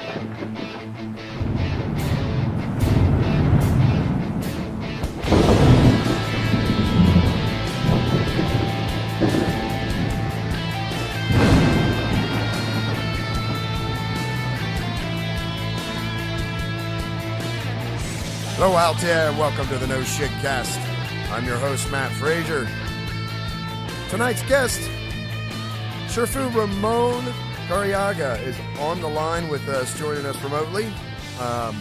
Hello out there, and welcome to the No Shit Cast. I'm your host, Matt Frazier. Tonight's guest, Shifu Ramon Careaga, is on the line with us, joining us remotely. I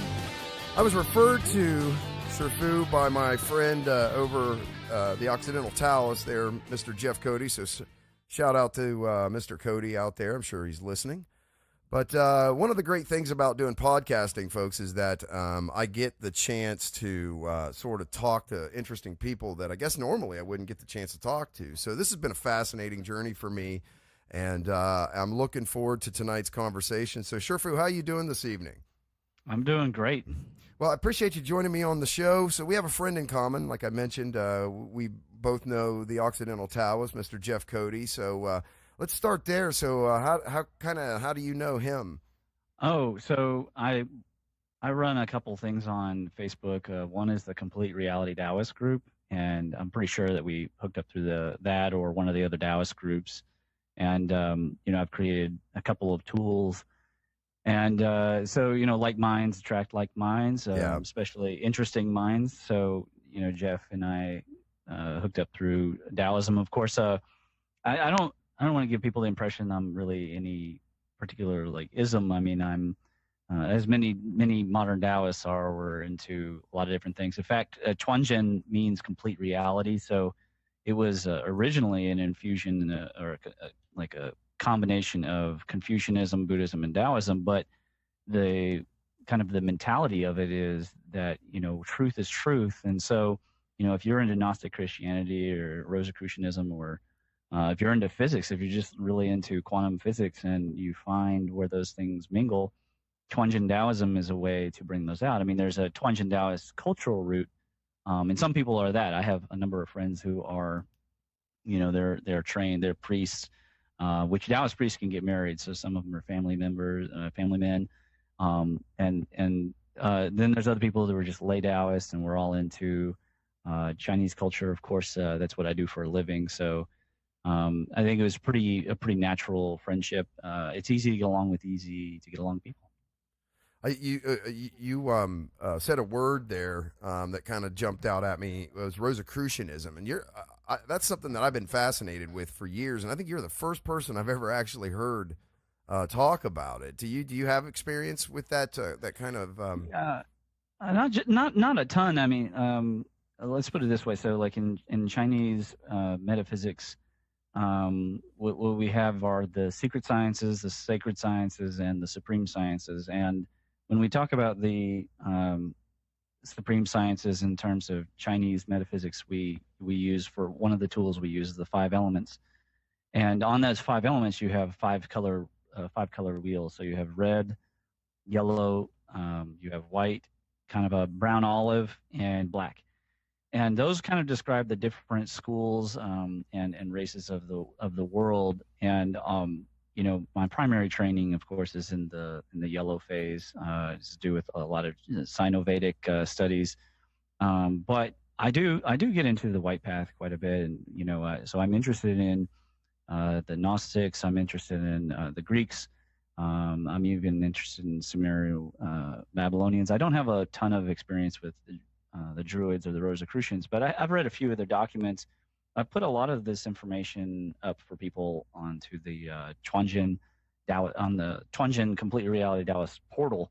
was referred to Shifu by my friend over the Occidental Taoist there, Mr. Jeff Cody, so shout out to Mr. Cody out there. I'm sure he's listening. But one of the great things about doing podcasting, folks, is that I get the chance to sort of talk to interesting people that I guess normally I wouldn't get the chance to talk to. So this has been a fascinating journey for me, and I'm looking forward to tonight's conversation. So, Shifu, how are you doing this evening? I'm doing great. Well, I appreciate you joining me on the show. So we have a friend in common. Like I mentioned, we both know the Occidental Taoist, Mr. Jeff Cody. So let's start there. So how do you know him? Oh, so I run a couple things on Facebook. One is the Complete Reality Taoist group, and I'm pretty sure that we hooked up through that or one of the other Taoist groups. And I've created a couple of tools, and so like minds attract like minds, especially interesting minds. So Jeff and I hooked up through Taoism. Of course, I don't want to give people the impression I'm really any particular ism. I mean, I'm as many modern Taoists are. We're into a lot of different things. In fact, Chuanjin means complete reality. So it was originally an infusion or a combination of Confucianism, Buddhism, and Taoism. But the kind of the mentality of it is that truth is truth. And so if you're into Gnostic Christianity or Rosicrucianism, or if you're into physics, if you're just really into quantum physics and you find where those things mingle, Chuanjin Taoism is a way to bring those out. I mean, there's a Chuanjin Taoist cultural root, and some people are that. I have a number of friends who are, they're trained, they're priests, which Taoist priests can get married. So some of them are family members, family men, and then there's other people that were just lay Taoists, and we're all into Chinese culture. Of course, that's what I do for a living. So I think it was a pretty natural friendship. It's easy to get along with people. You said a word there that kind of jumped out at me. It was Rosicrucianism, and that's something that I've been fascinated with for years. And I think you're the first person I've ever actually heard talk about it. Do you have experience with that kind of? Not a ton. I mean, let's put it this way. So, like in Chinese metaphysics, what we have are the secret sciences, the sacred sciences, and the supreme sciences. And when we talk about the supreme sciences in terms of Chinese metaphysics, we use, for one of the tools we use, the 5 elements. And on those 5 elements, you have 5 color wheels. So you have red, yellow, you have white, kind of a brown olive, and black. And those kind of describe the different schools and races of the world. And my primary training, of course, is in the yellow phase. It's to do with a lot of Sino-Vedic studies. But I do get into the white path quite a bit, and so I'm interested in the Gnostics. I'm interested in the Greeks. I'm even interested in Sumerian Babylonians. I don't have a ton of experience with the Druids or the Rosicrucians, but I've read a few of their documents. I've put a lot of this information up for people onto the Chuanjin on the Chuanjin Complete Reality Taoist portal,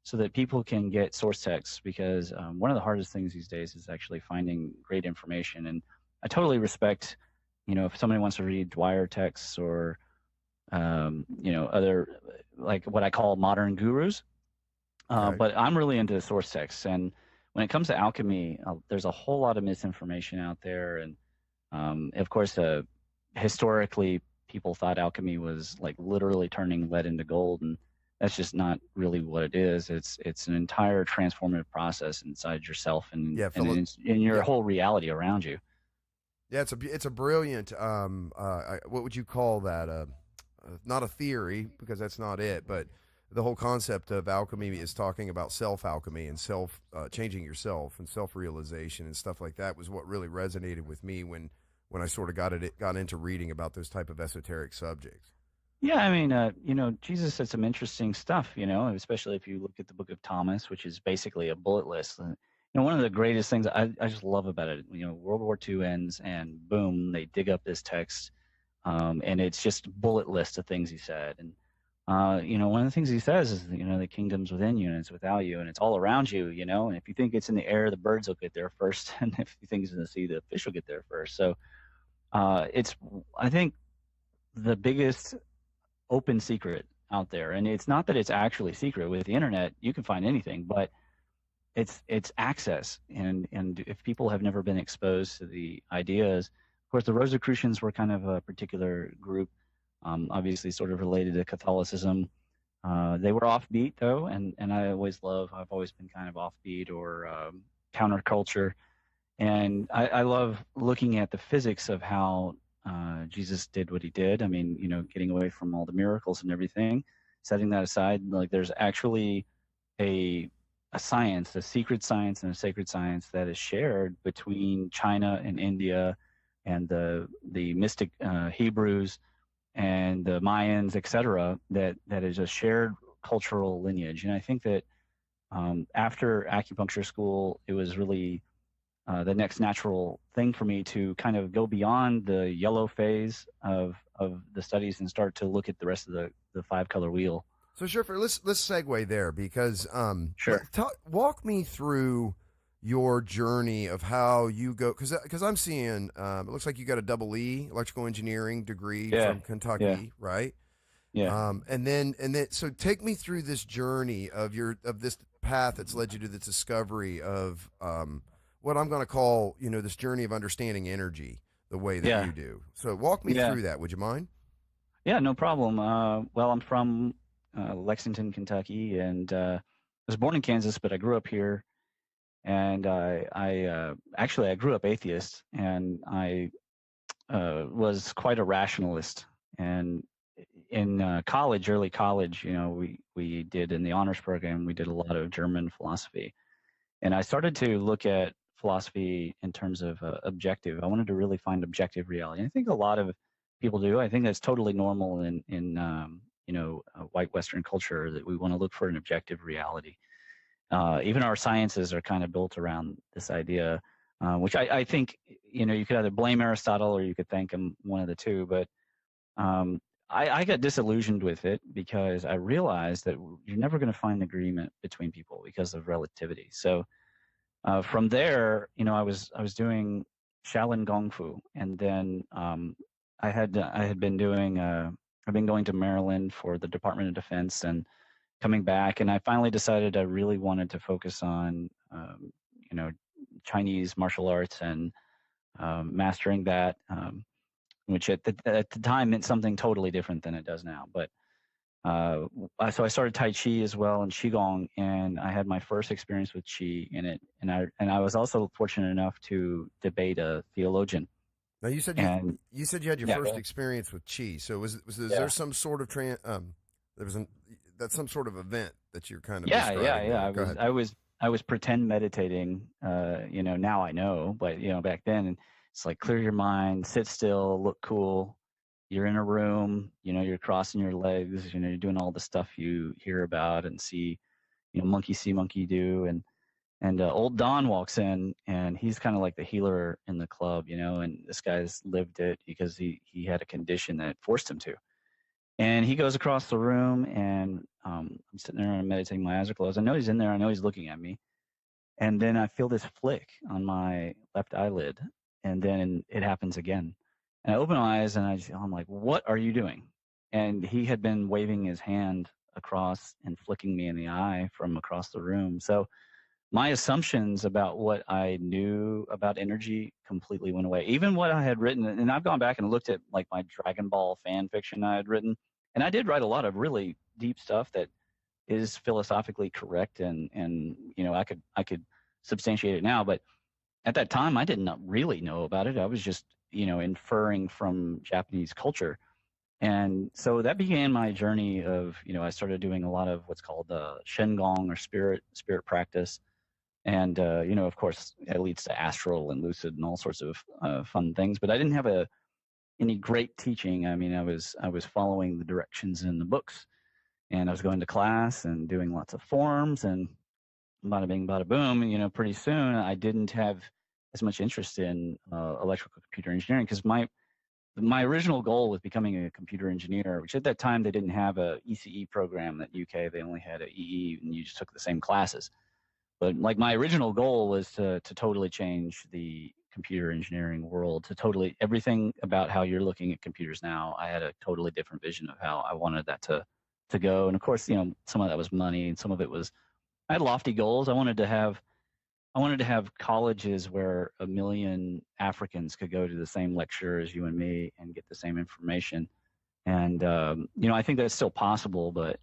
so that people can get source texts, because one of the hardest things these days is actually finding great information. And I totally respect, if somebody wants to read Dwyer texts or other, like what I call modern gurus, Right. But I'm really into source texts. And when it comes to alchemy, there's a whole lot of misinformation out there. And of course, historically, people thought alchemy was like literally turning lead into gold, and that's just not really what it is. It's an entire transformative process inside yourself and in your whole reality around you. Yeah, it's a brilliant. What would you call that? Not a theory, because that's not it, but the whole concept of alchemy is talking about self-alchemy and self changing yourself and self-realization and stuff like that was what really resonated with me when I sort of got into reading about those type of esoteric subjects. Yeah, I mean, Jesus said some interesting stuff, especially if you look at the Book of Thomas, which is basically a bullet list. One of the greatest things I just love about it, World War II ends and boom, they dig up this text, and it's just a bullet list of things he said. And one of the things he says is, the kingdom's within you and it's without you and it's all around you, and if you think it's in the air, the birds will get there first. And if you think it's in the sea, the fish will get there first. So I think, the biggest open secret out there. And it's not that it's actually secret. With the internet, you can find anything, but it's access. And if people have never been exposed to the ideas, of course, the Rosicrucians were kind of a particular group, obviously sort of related to Catholicism. They were offbeat though, and I've always been kind of offbeat or counterculture. And I love looking at the physics of how Jesus did what he did. I mean, getting away from all the miracles and everything, setting that aside, like there's actually a science, a secret science and a sacred science that is shared between China and India and the mystic Hebrews and the Mayans, etc., that is a shared cultural lineage. And I think that after acupuncture school, it was really the next natural thing for me to kind of go beyond the yellow phase of the studies and start to look at the rest of the 5-color wheel. So, Schiffer, let's segue there because sure. Walk me through your journey of how you go, because I'm seeing it looks like you got a double E, electrical engineering degree from Kentucky, right? Yeah. And then so take me through this journey of this path that's led you to the discovery of what I'm going to call, this journey of understanding energy the way that you do. So walk me through that. Would you mind? Yeah, no problem. Well, I'm from Lexington, Kentucky, and I was born in Kansas, but I grew up here. And I grew up atheist, and I was quite a rationalist. And in college, early college, we did in the honors program, we did a lot of German philosophy. And I started to look at philosophy in terms of objective. I wanted to really find objective reality. I think a lot of people do. I think that's totally normal in white Western culture, that we want to look for an objective reality. Even our sciences are kind of built around this idea, which I think, you could either blame Aristotle or you could thank him, one of the two. But I got disillusioned with it because I realized that you're never going to find agreement between people because of relativity. So from there, I was doing Shaolin Gong Fu, and then I've been going to Maryland for the Department of Defense and coming back, and I finally decided I really wanted to focus on, Chinese martial arts and mastering that, which at the time meant something totally different than it does now. But so I started Tai Chi as well and Qigong, and I had my first experience with Qi in it, and I was also fortunate enough to debate a theologian. Now you said you had your first experience with Qi. So was there some sort of that's some sort of event that you're kind of describing? I was pretend meditating. Now I know, but back then it's like clear your mind, sit still, look cool. You're in a room, you're crossing your legs, you're doing all the stuff you hear about and see, monkey see, monkey do. And old Don walks in, and he's kind of like the healer in the club, and this guy's lived it because he had a condition that forced him to. And he goes across the room, and I'm sitting there and I'm meditating. My eyes are closed. I know he's in there. I know he's looking at me. And then I feel this flick on my left eyelid, and then it happens again. And I open my eyes, and I'm like, what are you doing? And he had been waving his hand across and flicking me in the eye from across the room. So my assumptions about what I knew about energy completely went away. Even what I had written, and I've gone back and looked at like my Dragon Ball fan fiction I had written, and I did write a lot of really deep stuff that is philosophically correct, and I could substantiate it now. But at that time, I did not really know about it. I was just inferring from Japanese culture. And so that began my journey of, I started doing a lot of what's called Shengong, or spirit practice. And, of course, it leads to astral and lucid and all sorts of fun things. But I didn't have any great teaching. I mean, I was following the directions in the books, and I was going to class and doing lots of forms, and bada bing, bada boom. And, pretty soon I didn't have as much interest in electrical computer engineering, because my original goal was becoming a computer engineer, which at that time they didn't have a ECE program at UK. They only had a EE, and you just took the same classes. But like my original goal was to totally change the computer engineering world, to totally everything about how you're looking at computers now. I had a totally different vision of how I wanted that to go. And of course, some of that was money, and some of it was, I had lofty goals. I wanted to have colleges where 1 million Africans could go to the same lecture as you and me and get the same information. And, I think that's still possible, but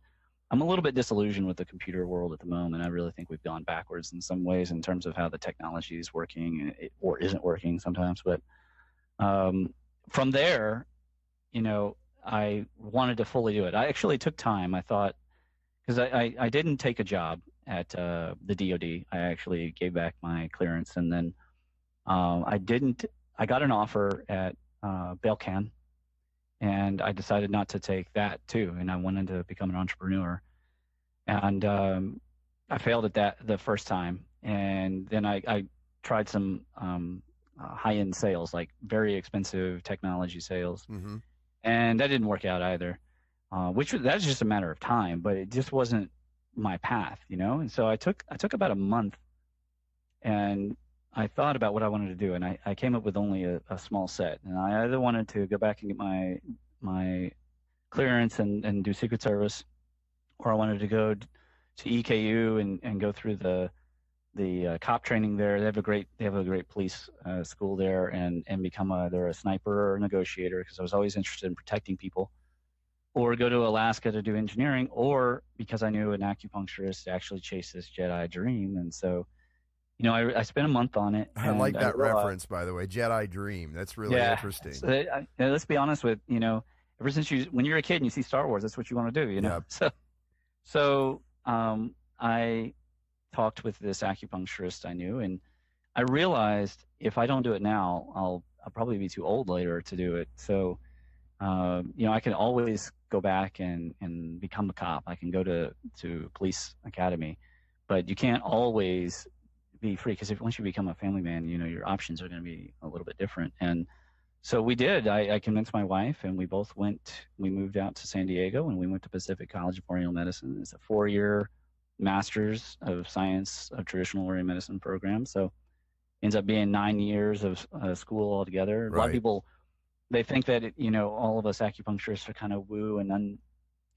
I'm a little bit disillusioned with the computer world at the moment. I really think we've gone backwards in some ways in terms of how the technology is working, or isn't working sometimes. But from there, I wanted to fully do it. I actually took time. I thought, because I didn't take a job at the DoD. I actually gave back my clearance, and then I got an offer at Belcan, and I decided not to take that too, and I wanted to become an entrepreneur. And I failed at that the first time, and then I tried some high-end sales, like very expensive technology sales, and that didn't work out either. That's just a matter of time, but it just wasn't my path, And so I took about a month, and I thought about what I wanted to do, and I came up with only a small set. And I either wanted to go back and get my clearance and do Secret Service, or I wanted to go to EKU and go through the cop training there. They have a great police school there, and become either a sniper or a negotiator, because I was always interested in protecting people. Or go to Alaska to do engineering, or because I knew an acupuncturist to actually chase this Jedi dream. And so, I spent a month on it. I like that reference, by the way, Jedi dream. That's really interesting. So let's be honest with, ever since when you're a kid and you see Star Wars, that's what you want to do, Yep. So I talked with this acupuncturist I knew, and I realized if I don't do it now, I'll probably be too old later to do it. So, I can always go back and become a cop. I can go to police academy, but you can't always be free, because once you become a family man, your options are going to be a little bit different. And so we did. I convinced my wife, and we both we moved out to San Diego, and we went to Pacific College of Oriental Medicine. It's a 4-year Master's of Science of Traditional Oriental Medicine program. So ends up being 9 years of school altogether. Right. A lot of people, they think that, all of us acupuncturists are kind of woo and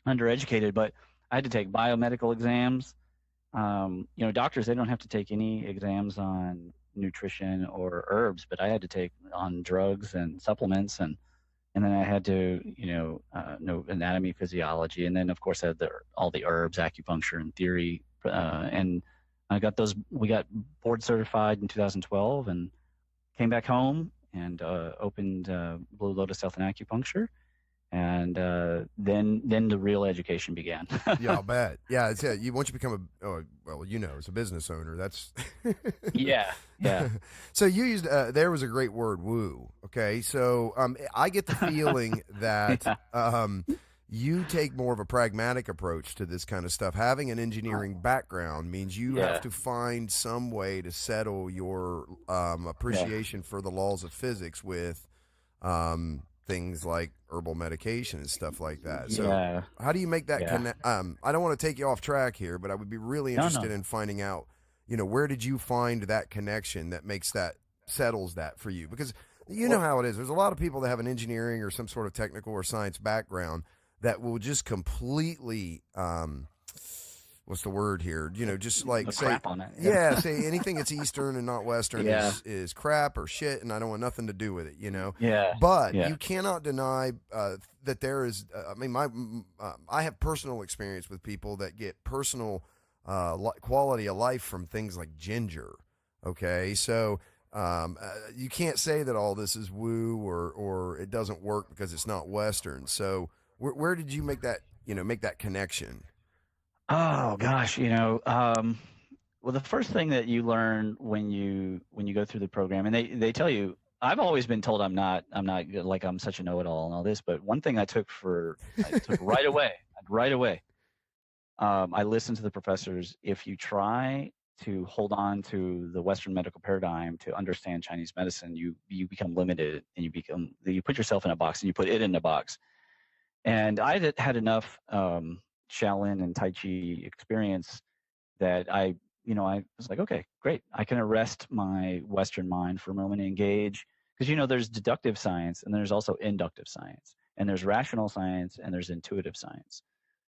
undereducated, but I had to take biomedical exams. Doctors, they don't have to take any exams on nutrition or herbs, but I had to take on drugs and supplements, and then I had to, know anatomy, physiology, and then of course I had all the herbs, acupuncture, and theory, and we got board certified in 2012, and came back home and opened Blue Lotus Health and Acupuncture, and then the real education began. Yeah, I'll bet. Yeah, once you become as a business owner, that's yeah. So you used there was a great word, woo. Okay, so I get the feeling that you take more of a pragmatic approach to this kind of stuff. Having an engineering background means you have to find some way to settle your appreciation for the laws of physics with things like herbal medication and stuff like that. So how do you make that connect? I don't want to take you off track here, but I would be really interested in finding out, where did you find that connection that settles that for you? Because how it is. There's a lot of people that have an engineering or some sort of technical or science background that will just completely, what's the word here? Just like say, crap on it. Say anything that's Eastern and not Western is crap or shit, and I don't want nothing to do with it, But you cannot deny that there is. I have personal experience with people that get personal quality of life from things like ginger. Okay, so You can't say that all this is woo or it doesn't work because it's not Western. So where did you make that connection? Oh gosh, well, the first thing that you learn when you go through the program, and they tell you, I've always been told I'm not good, like I'm such a know-it-all and all this, but one thing I took right away, right away. I listened to the professors. If you try to hold on to the Western medical paradigm to understand Chinese medicine, you become limited, and you put yourself in a box, and you put it in a box. And I had enough Shaolin and Tai Chi experience that I was like, okay, great. I can arrest my Western mind for a moment and engage. Because, there's deductive science, and there's also inductive science, and there's rational science, and there's intuitive science.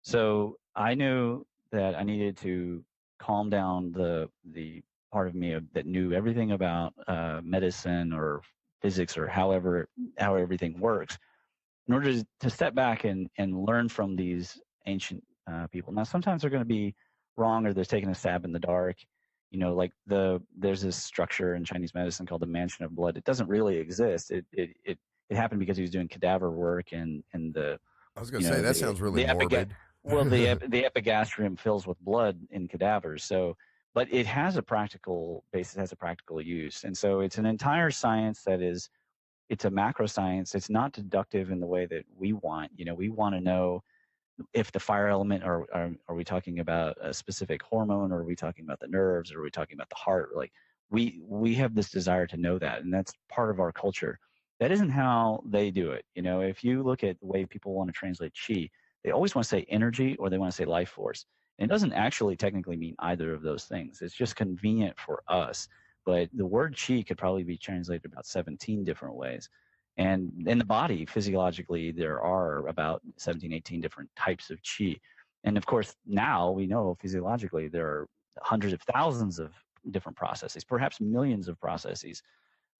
So I knew that I needed to calm down the part of me that knew everything about medicine or physics or how everything works, in order to step back and learn from these ancient people. Now, sometimes they're going to be wrong, or they're taking a stab in the dark. Like there's this structure in Chinese medicine called the Mansion of Blood. It doesn't really exist. It happened because he was doing cadaver work, and the I was going to say that sounds really morbid. The epigastrium fills with blood in cadavers. So, but it has a practical basis, has a practical use, and so it's an entire science it's a macro science. It's not deductive in the way that we want. We want to know if the fire element, or are we talking about a specific hormone, or are we talking about the nerves, or are we talking about the heart? Like we have this desire to know that, and that's part of our culture. That isn't how they do it. If you look at the way people want to translate qi, they always want to say energy, or they want to say life force. And it doesn't actually technically mean either of those things. It's just convenient for us. But the word qi could probably be translated about 17 different ways. And in the body, physiologically, there are about 17, 18 different types of qi. And of course, now we know physiologically there are hundreds of thousands of different processes, perhaps millions of processes.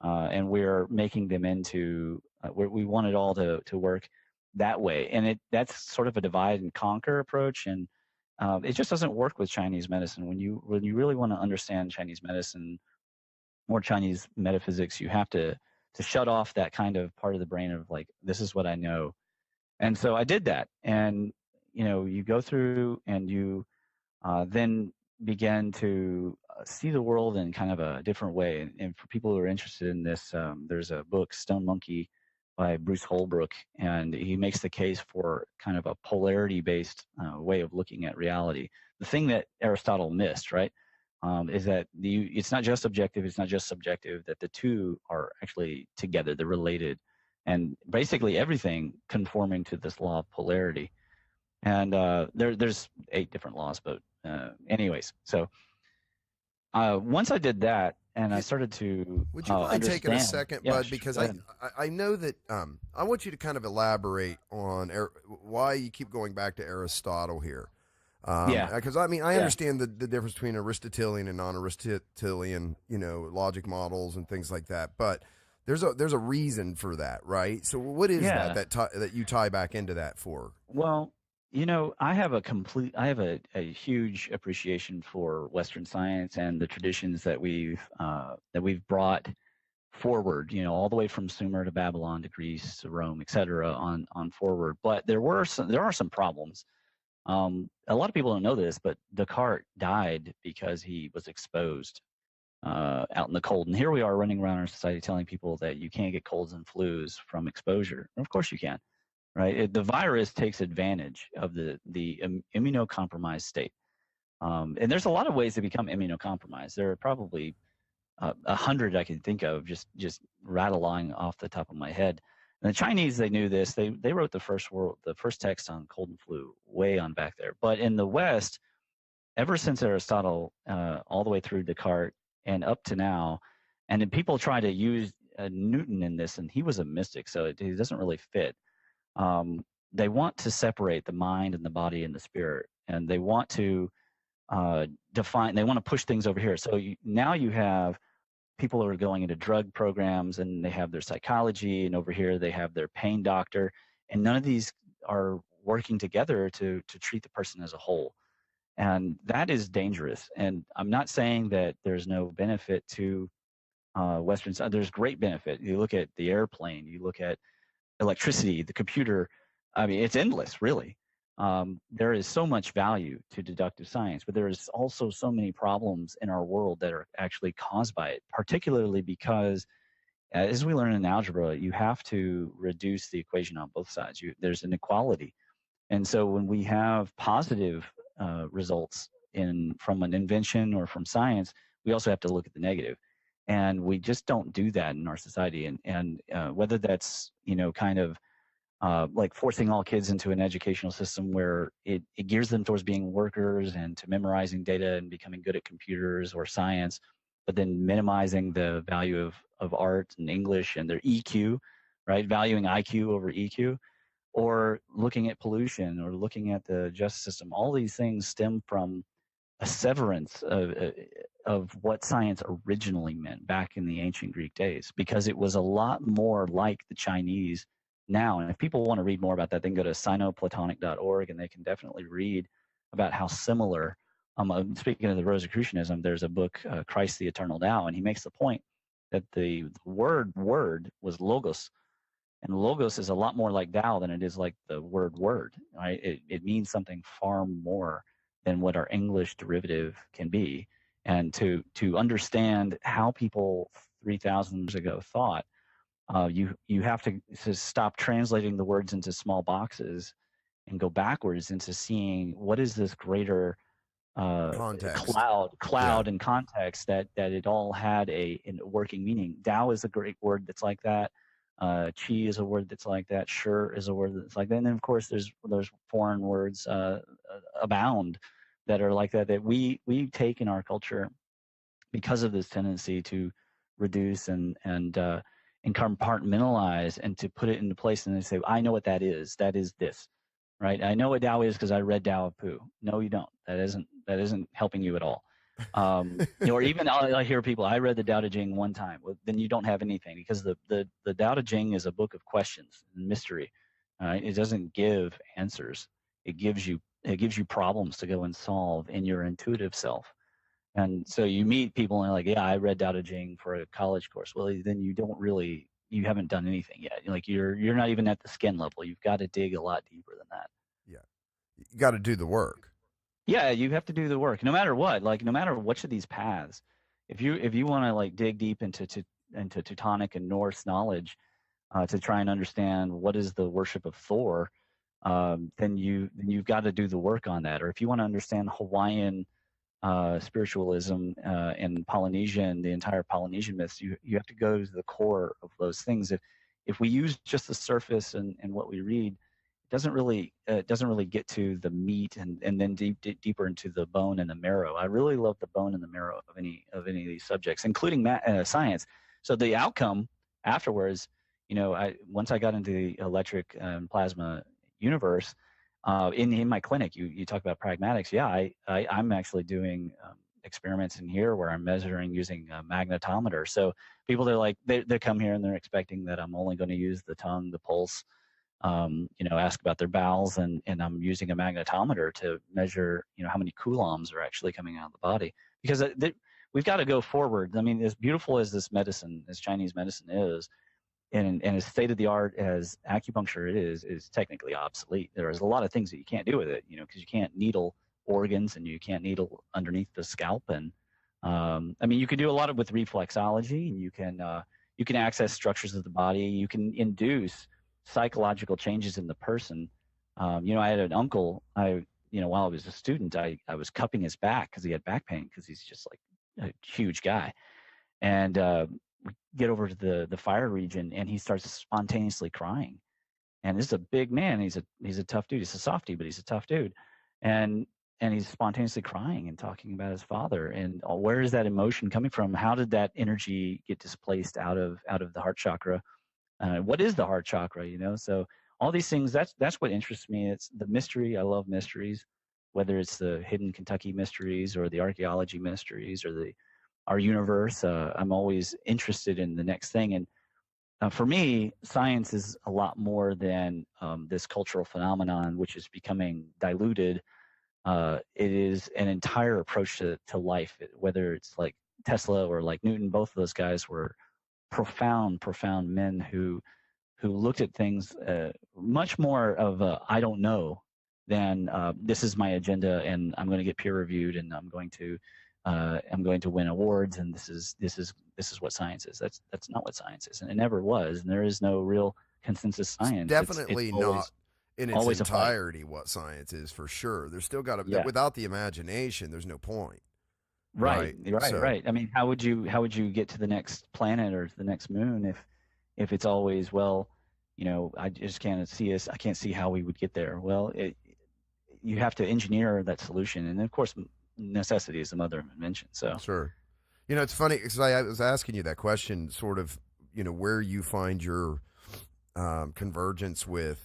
And we're making them into, we want it all to work that way. And that's sort of a divide and conquer approach. And it just doesn't work with Chinese medicine. When you really want to understand Chinese medicine or Chinese metaphysics, you have to shut off that kind of part of the brain of like, this is what I know. And so I did that. And, you go through, and you then begin to see the world in kind of a different way. And for people who are interested in this, there's a book, Stone Monkey, by Bruce Holbrook, and he makes the case for kind of a polarity-based way of looking at reality. The thing that Aristotle missed, right, is that it's not just objective, it's not just subjective, that the two are actually together, they're related, and basically everything conforming to this law of polarity. And there's 8 different laws, but anyways, so once I did that, and I started to would you mind taking a second, Bud, because I know that I want you to kind of elaborate on why you keep going back to Aristotle here. Because I understand the difference between Aristotelian and non-Aristotelian, logic models and things like that. But there's a reason for that, right? So what is that you tie back into that for? Well, I have a huge appreciation for Western science and the traditions that we've brought forward, all the way from Sumer to Babylon to Greece to Rome, et cetera, on forward. But there are some problems. A lot of people don't know this, but Descartes died because he was exposed out in the cold. And here we are running around our society telling people that you can't get colds and flus from exposure. And of course you can, right? The virus takes advantage of the immunocompromised state. And there's a lot of ways to become immunocompromised. There are probably 100 I can think of, just rattling off the top of my head. And the Chinese, they knew this. They wrote the first text on cold and flu way on back there. But in the West, ever since Aristotle, all the way through Descartes and up to now, and then people try to use Newton in this, and he was a mystic, so it doesn't really fit. They want to separate the mind and the body and the spirit, and they want to define. They want to push things over here. So now you have people are going into drug programs, and they have their psychology, and over here they have their pain doctor, and none of these are working together to treat the person as a whole. And that is dangerous. And I'm not saying that there's no benefit to Western side. There's great benefit. You look at the airplane, you look at electricity, the computer. I mean, it's endless, really. There is so much value to deductive science, but there is also so many problems in our world that are actually caused by it, particularly because, as we learn in algebra, you have to reduce the equation on both sides. There's inequality. And so when we have positive results from an invention or from science, we also have to look at the negative. And we just don't do that in our society. And whether that's, kind of like forcing all kids into an educational system where it gears them towards being workers and to memorizing data and becoming good at computers or science, but then minimizing the value of art and English and their EQ, right? Valuing IQ over EQ, or looking at pollution or looking at the justice system. All these things stem from a severance of what science originally meant back in the ancient Greek days, because it was a lot more like the Chinese now. And if people want to read more about that, they can go to sinoplatonic.org and they can definitely read about how similar. Speaking of the Rosicrucianism, there's a book, Christ the Eternal Tao, and he makes the point that the word was logos. And logos is a lot more like Tao than it is like the word, right? It means something far more than what our English derivative can be. And to understand how people 3,000 years ago thought, you have to stop translating the words into small boxes and go backwards into seeing what is this greater cloud and context that it all had a working meaning. Tao is a great word that's like that. Qi is a word that's like that. Sure is a word that's like that. And then, of course, there's foreign words abound that are like that we take in our culture because of this tendency to reduce and compartmentalize and to put it into place. And they say, I know what that is. That is this, right? I know what Tao is because I read Tao of Pooh. No, you don't. That isn't helping you at all. Or even I hear people, I read the Tao Te Ching one time. Well, then you don't have anything, because the Tao Te Ching is a book of questions and mystery. It doesn't give answers. It gives you problems to go and solve in your intuitive self. And so you meet people and they're like, yeah, I read Tao Te Ching for a college course. Well, then you haven't done anything yet. Like you're not even at the skin level. You've got to dig a lot deeper than that. Yeah. You got to do the work. Yeah, you have to do the work, no matter what. Like, no matter which of these paths, if you want to like dig deep into Teutonic and Norse knowledge to try and understand what is the worship of Thor, then you've got to do the work on that. Or if you want to understand Hawaiian spiritualism and Polynesia and the entire Polynesian myths, you have to go to the core of those things. If we use just the surface and what we read, doesn't really get to the meat and then deeper into the bone and the marrow. I really love the bone and the marrow of any of these subjects, including science. So the outcome afterwards, once I got into the electric and plasma universe, in my clinic, you talk about pragmatics. Yeah, I'm actually doing experiments in here where I'm measuring using a magnetometer. So people, they come here and they're expecting that I'm only going to use the tongue, the pulse, ask about their bowels, and I'm using a magnetometer to measure, how many coulombs are actually coming out of the body, because we've got to go forward. I mean, as beautiful as this medicine, as Chinese medicine is, and as state of the art as acupuncture is technically obsolete. There's a lot of things that you can't do with it, because you can't needle organs and you can't needle underneath the scalp. And I mean, you can do a lot with reflexology, and you can access structures of the body. You can induce psychological changes in the person. I had an uncle, while I was a student, I was cupping his back because he had back pain, because he's just like a huge guy. And we get over to the fire region and he starts spontaneously crying. And this is a big man. He's a tough dude. He's a softie, but he's a tough dude. And he's spontaneously crying and talking about his father. And where is that emotion coming from? How did that energy get displaced out of the heart chakra? What is the heart chakra? So all these things, that's what interests me. It's the mystery. I love mysteries, whether it's the hidden Kentucky mysteries or the archaeology mysteries or our universe. I'm always interested in the next thing. And for me, science is a lot more than this cultural phenomenon, which is becoming diluted. It is an entire approach to life, whether it's like Tesla or like Newton, both of those guys were profound men who looked at things much more of a I don't know than this is my agenda and I'm going to get peer reviewed and I'm going to win awards and this is what science is. That's not what science is, and it never was. And there is no real consensus science. Definitely it's not in its entirety applied. what science is, for sure. There's still got to without the imagination, there's no point. Right. I mean, how would you get to the next planet or to the next moon if it's always, well, you know, I just can't see us. I can't see how we would get there. Well, you have to engineer that solution, and of course, necessity is the mother of invention. So sure, you know, it's funny because I was asking you that question, sort of, you know, where you find your convergence with,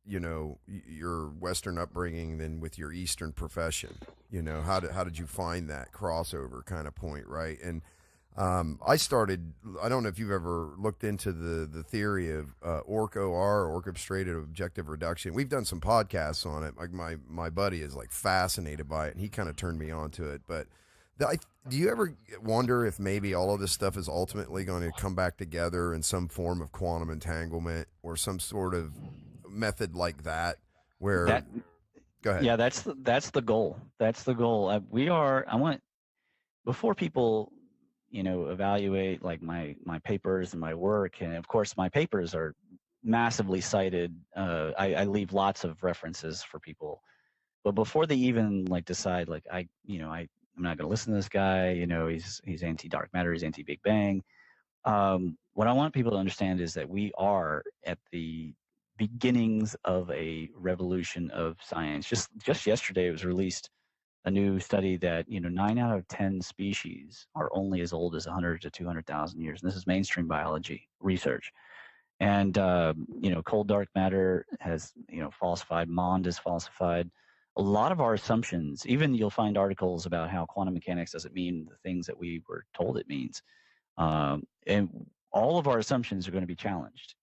you know, your Western upbringing than with your Eastern profession. You know, how did you find that crossover kind of point, right? And I don't know if you've ever looked into the theory of OR, orchestrated objective reduction. We've done some podcasts on it. Like my buddy is like fascinated by it, and he kind of turned me on to it. But do you ever wonder if maybe all of this stuff is ultimately going to come back together in some form of quantum entanglement or some sort of method like that? Where go ahead. Yeah, that's the goal. That's the goal. I want, before people, you know, evaluate like my papers and my work, and of course my papers are massively cited. I leave lots of references for people, but before they even like decide, like I'm not going to listen to this guy. You know, he's anti-dark matter, he's anti-Big Bang. What I want people to understand is that we are at the beginnings of a revolution of science. Just yesterday, it was released a new study that, you know, 9 out of 10 species are only as old as 100 to 200,000 years. And this is mainstream biology research. And, you know, cold dark matter has, you know, falsified, MOND is falsified. A lot of our assumptions, even you'll find articles about how quantum mechanics doesn't mean the things that we were told it means. And all of our assumptions are going to be challenged.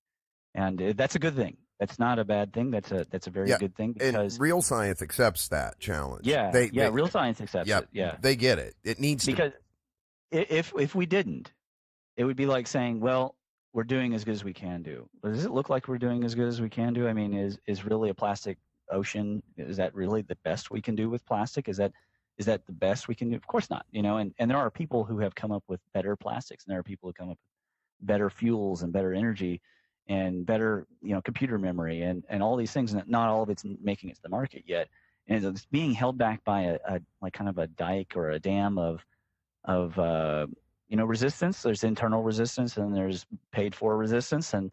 And that's a good thing. That's not a bad thing. That's a very good thing, because and real science accepts that challenge. Real science accepts it. Yeah, they get it. It needs because if we didn't, it would be like saying, well, we're doing as good as we can do. But does it look like we're doing as good as we can do? I mean, is really a plastic ocean, is that really the best we can do with plastic? Is that the best we can do? Of course not. You know, and there are people who have come up with better plastics, and there are people who come up with better fuels and better energy and better, you know, computer memory and all these things, and not all of it's making it to the market yet. And it's being held back by a like kind of a dike or a dam of you know, resistance. There's internal resistance and there's paid for resistance, and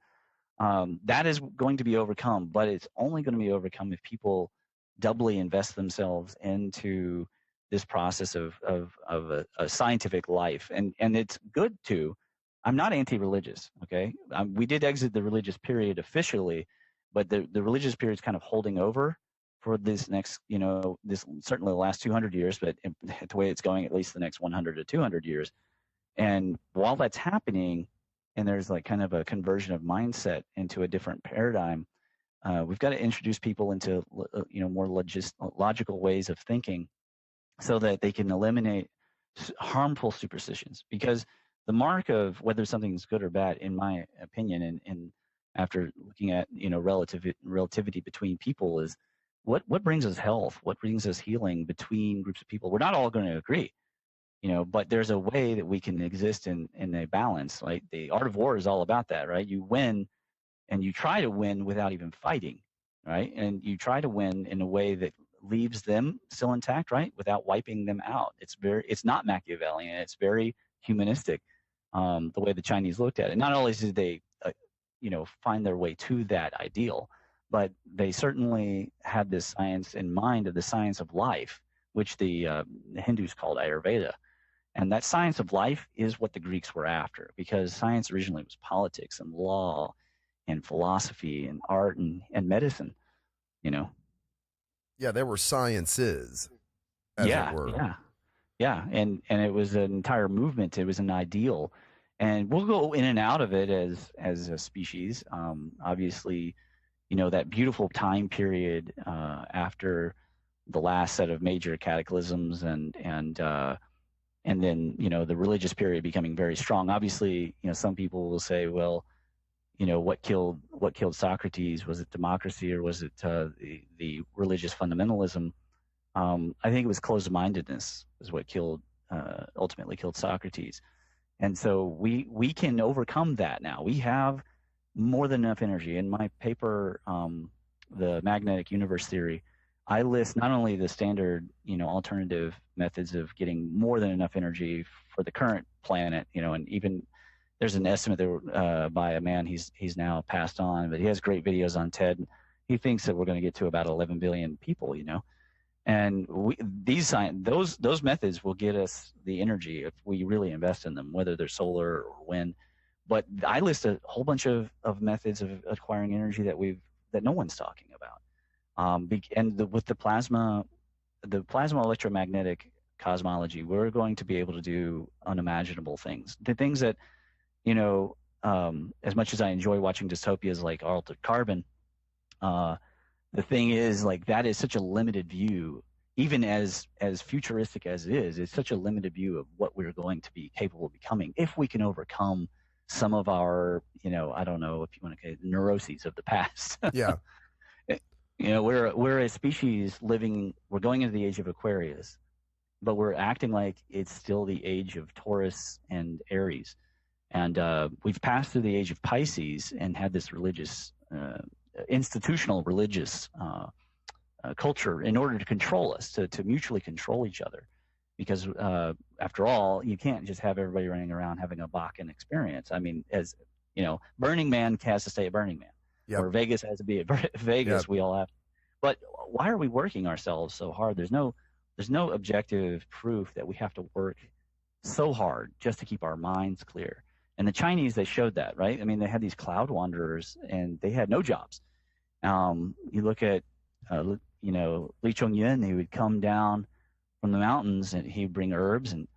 that is going to be overcome. But it's only going to be overcome if people doubly invest themselves into this process of a scientific life. And it's good to. I'm not anti-religious, okay? We did exit the religious period officially, but the religious period is kind of holding over for this next, you know, this certainly the last 200 years, but the way it's going, at least the next 100 to 200 years. And while that's happening, and there's like kind of a conversion of mindset into a different paradigm, we've got to introduce people into, you know, more logical ways of thinking so that they can eliminate harmful superstitions. Because the mark of whether something's good or bad, in my opinion, and after looking at, you know, relativity between people, is what brings us health, what brings us healing between groups of people. We're not all going to agree, you know, but there's a way that we can exist in a balance. Like the art of war is all about that, right? You win, and you try to win without even fighting, right? And you try to win in a way that leaves them still intact, right? Without wiping them out. It's not Machiavellian. It's very humanistic. The way the Chinese looked at it. Not only did they, you know, find their way to that ideal, but they certainly had this science in mind, of the science of life, which the Hindus called Ayurveda. And that science of life is what the Greeks were after, because science originally was politics and law and philosophy and art and medicine, you know. Yeah, there were sciences, as it were. Yeah, and it was an entire movement. It was an ideal, and we'll go in and out of it as a species. Obviously, you know, that beautiful time period after the last set of major cataclysms and and then the religious period becoming very strong. Obviously, some people will say, well, what killed Socrates? Was it democracy, or was it the religious fundamentalism? I think it was closed-mindedness is what ultimately killed Socrates. And so we can overcome that now. We have more than enough energy. In my paper, the magnetic universe theory, I list not only the standard, alternative methods of getting more than enough energy for the current planet, and even there's an estimate there by a man, he's now passed on, but he has great videos on TED. He thinks that we're going to get to about 11 billion people, and those methods will get us the energy if we really invest in them, whether they're solar or wind. But I list a whole bunch of methods of acquiring energy that no one's talking about. With the plasma electromagnetic cosmology, we're going to be able to do unimaginable things. The things that, as much as I enjoy watching dystopias like Altered Carbon, the thing is, like, that is such a limited view, even as futuristic as it is, it's such a limited view of what we're going to be capable of becoming if we can overcome some of our, I don't know if you want to call it neuroses of the past. Yeah. We're a species we're going into the age of Aquarius, but we're acting like it's still the age of Taurus and Aries. And we've passed through the age of Pisces and had this religious, institutional religious culture in order to control us, to mutually control each other. Because after all, you can't just have everybody running around having a Bakken experience. I mean, as Burning Man has to stay at Burning Man. Yep. Or Vegas has to be at Vegas. Yep. We all have. But why are we working ourselves so hard? There's no objective proof that we have to work so hard just to keep our minds clear. And the Chinese, they showed that, right? I mean, they had these cloud wanderers, and they had no jobs. You look at, Li Chongyun, he would come down from the mountains, and he'd bring herbs, and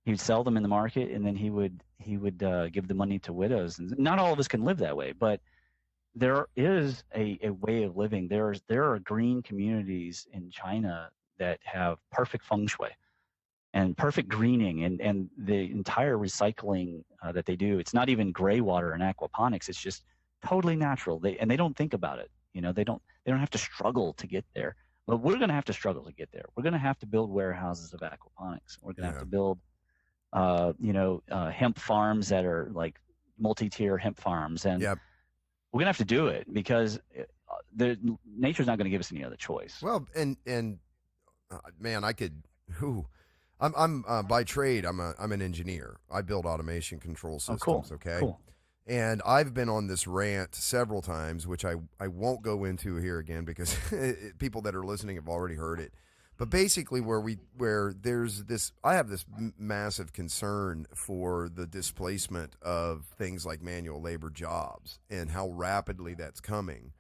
he'd sell them in the market, and then he would give the money to widows. And not all of us can live that way, but there is a way of living. There are green communities in China that have perfect feng shui and perfect greening, and the entire recycling that they do. It's not even gray water and aquaponics. It's just totally natural. They don't think about it. They don't have to struggle to get there. But we're going to have to struggle to get there. We're going to have to build warehouses of aquaponics. We're going to have to build, hemp farms that are like multi-tier hemp farms, and yep. We're going to have to do it because nature's not going to give us any other choice. Well, and man, I'm by trade, I'm an engineer. I build automation control systems. Oh, cool. Okay. Cool. And I've been on this rant several times, which I won't go into here again because people that are listening have already heard it. But basically, where there's this, I have this massive concern for the displacement of things like manual labor jobs and how rapidly that's coming,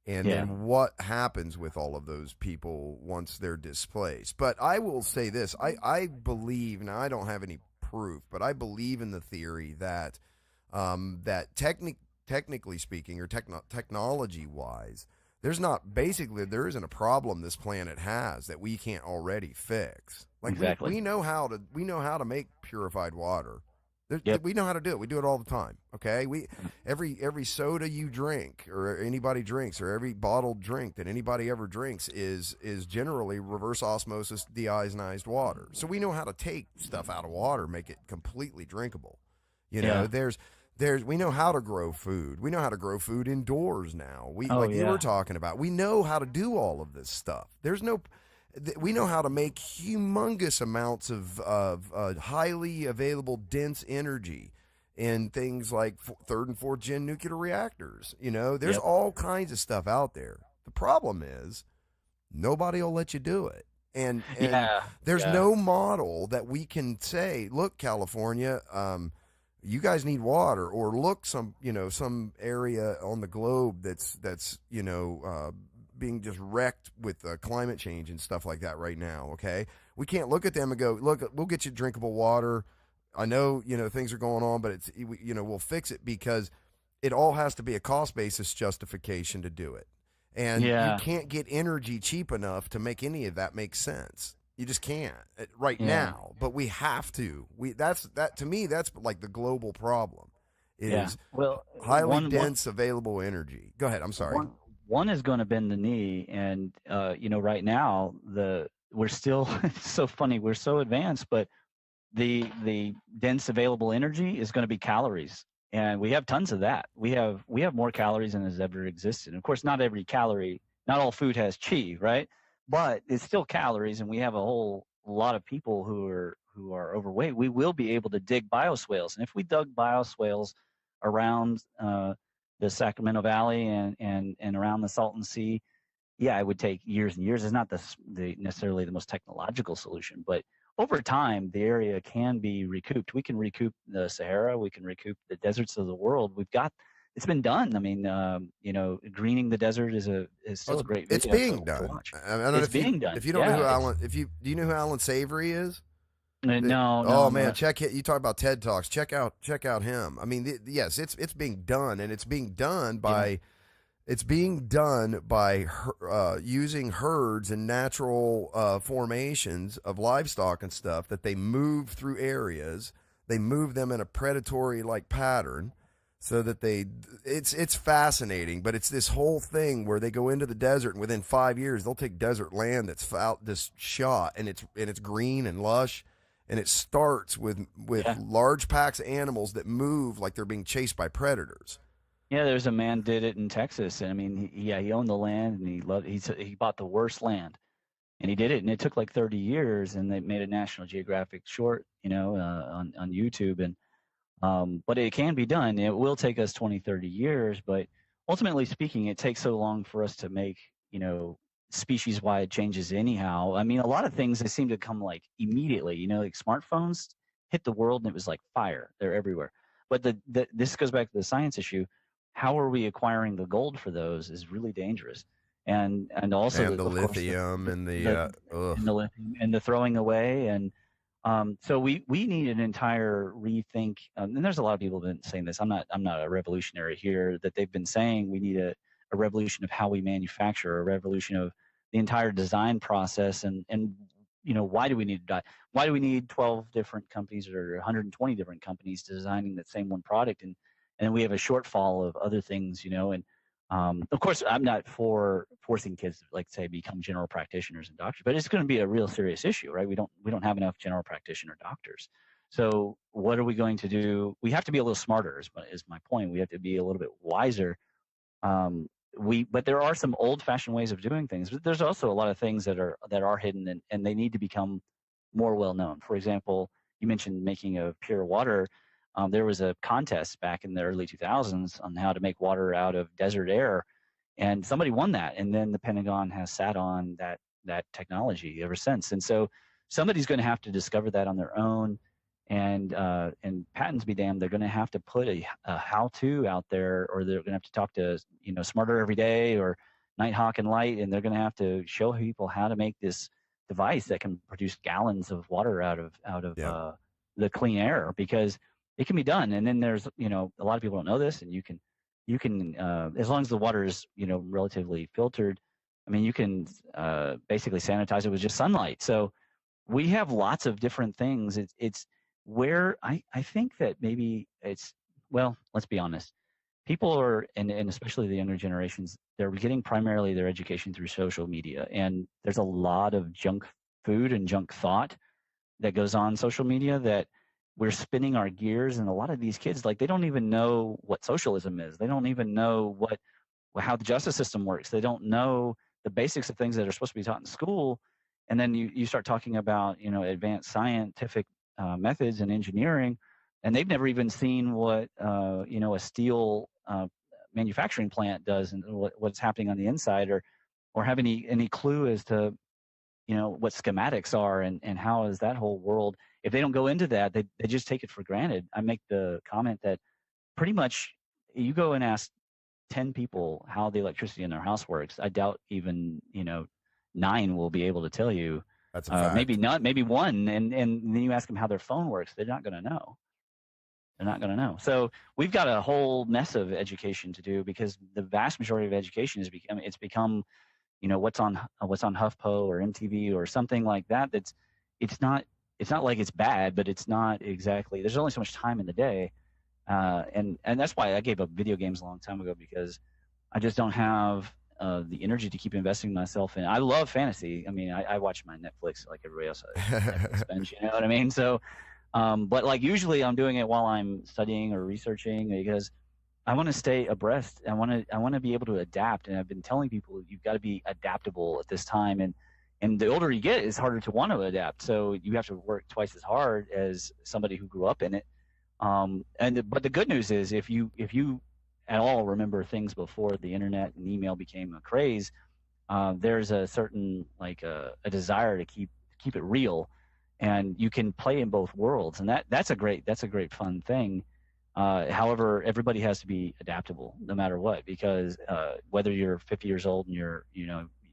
and then what happens with all of those people once they're displaced. But I will say this: I believe, now I don't have any proof, but I believe in the theory that technically speaking, or technology wise, there isn't a problem this planet has that we can't already fix. Like, exactly. we know how to make purified water. We know how to do it. We do it all the time. Okay. Every soda you drink, or anybody drinks, or every bottled drink that anybody ever drinks is generally reverse osmosis deionized water. So we know how to take stuff out of water, make it completely drinkable. We know how to grow food. We know how to grow food indoors now. You were talking about. We know how to do all of this stuff. We know how to make humongous amounts of highly available, dense energy in things like third and fourth gen nuclear reactors. There's all kinds of stuff out there. The problem is nobody will let you do it. And there's no model that we can say, look, California, you guys need water, or look, some area on the globe that's being just wrecked with climate change and stuff like that right now. Okay, we can't look at them and go, look, we'll get you drinkable water. I know things are going on, but we'll fix it, because it all has to be a cost basis justification to do it, and you can't get energy cheap enough to make any of that make sense. You just can't right Yeah. now, but we have to. That to me, that's like the global problem Yeah. is Well, highly dense available energy. Go ahead. I'm sorry. one is going to bend the knee, and right now we're still it's so funny, we're so advanced, but the dense available energy is going to be calories, and we have tons of that. We have more calories than has ever existed. And of course, not all food has chi, right? But it's still calories, and we have a whole lot of people who are overweight. We will be able to dig bioswales, and if we dug bioswales around the Sacramento Valley and around the Salton Sea, yeah, it would take years and years. It's not the necessarily the most technological solution, but over time, the area can be recouped. We can recoup the Sahara. We can recoup the deserts of the world. It's been done. I mean, greening the desert is still a great It's video being to done. watch. I don't know It's being done. If you don't know who Alan, do you know who Alan Savory is? No. Oh man, check it. You talk about TED Talks. Check out him. I mean, yes, it's being done, and it's being done by using herds and natural formations of livestock and stuff that they move through areas. They move them in a predatory like pattern, so that it's fascinating. But it's this whole thing where they go into the desert, and within 5 years they'll take desert land that's out this shot, and it's green and lush. And it starts with large packs of animals that move like they're being chased by predators. Yeah, there's a man did it in Texas, and I mean, he owned the land, and he bought the worst land, and he did it, and it took like 30 years, and they made a National Geographic short, on YouTube, and but it can be done. It will take us 20, 30 years, but ultimately speaking, it takes so long for us to make, species-wide changes anyhow. I mean, a lot of things, they seem to come like immediately, like smartphones hit the world and it was like fire. They're everywhere. But this goes back to the science issue. How are we acquiring the gold for those is really dangerous. And also the lithium and the lithium and the throwing away. And so we need an entire rethink. And there's a lot of people who've been saying this. I'm not a revolutionary here, that they've been saying we need a revolution of how we manufacture, a revolution of the entire design process, and why do we need 12 different companies or 120 different companies designing the same one product, and we have a shortfall of other things, and of course I'm not for forcing kids to, like, say, become general practitioners and doctors, but it's going to be a real serious issue, right? We don't have enough general practitioner doctors. So what are we going to do? We have to be a little smarter, is my point. We have to be a little bit wiser. But there are some old-fashioned ways of doing things. But there's also a lot of things that are hidden, and they need to become more well-known. For example, you mentioned making of pure water. There was a contest back in the early 2000s on how to make water out of desert air, and somebody won that. And then the Pentagon has sat on that technology ever since. And so somebody's going to have to discover that on their own. And patents be damned, they're going to have to put a how-to out there, or they're going to have to talk to Smarter Every Day or Nighthawk and Light, and they're going to have to show people how to make this device that can produce gallons of water out of the clean air, because it can be done. And then there's a lot of people don't know this, and you can as long as the water is relatively filtered, I mean, you can basically sanitize it with just sunlight. So we have lots of different things. It's where I think that maybe let's be honest. People are, and especially the younger generations, they're getting primarily their education through social media. And there's a lot of junk food and junk thought that goes on social media that we're spinning our gears. And a lot of these kids, like, they don't even know what socialism is. They don't even know how the justice system works. They don't know the basics of things that are supposed to be taught in school. And then you start talking about, advanced scientific methods and engineering, and they've never even seen what, a steel manufacturing plant does, and what's happening on the inside, or have any clue as to, what schematics are, and how is that whole world. If they don't go into that, they just take it for granted. I make the comment that pretty much you go and ask 10 people how the electricity in their house works, I doubt even, 9 will be able to tell you. That's a fact. Maybe one, and then you ask them how their phone works, they're not going to know. They're not going to know. So we've got a whole mess of education to do, because the vast majority of education has become what's on HuffPo or MTV or something like that. It's not like it's bad, but it's not exactly. There's only so much time in the day, and that's why I gave up video games a long time ago, because I just don't have the energy to keep investing myself in. I love fantasy. I mean, I watch my Netflix like everybody else. Netflix binge, you know what I mean? So, but like usually I'm doing it while I'm studying or researching, because I want to stay abreast. I want to be able to adapt. And I've been telling people you've got to be adaptable at this time. And the older you get, it's harder to want to adapt. So you have to work twice as hard as somebody who grew up in it. But the good news is, if you at all remember things before the internet and email became a craze, there's a certain a desire to keep it real, and you can play in both worlds, and that's a great fun thing. However, everybody has to be adaptable no matter what, because whether you're 50 years old and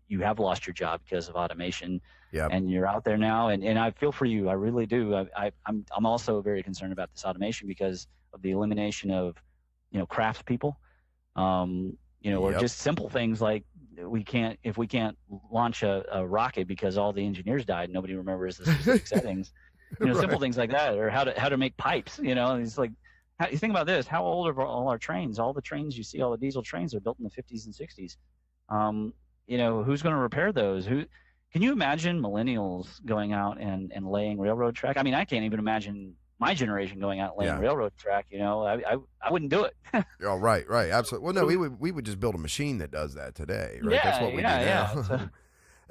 you have lost your job because of automation, Yep. and you're out there now, and I feel for you. I really do. I'm also very concerned about this automation because of the elimination of craftspeople, or Yep. just simple things like if we can't launch a rocket because all the engineers died, nobody remembers the specific settings. Right. Simple things like that, or how to make pipes. And it's like, you think about this: how old are all our trains? All the trains you see, all the diesel trains, are built in the 50s and 60s. Who's going to repair those? Can you imagine millennials going out and laying railroad track? I mean, I can't even imagine my generation going out and laying railroad track. I wouldn't do it. Oh, right, absolutely. Well, no, we would just build a machine that does that today, right? That's what we do now. Yeah.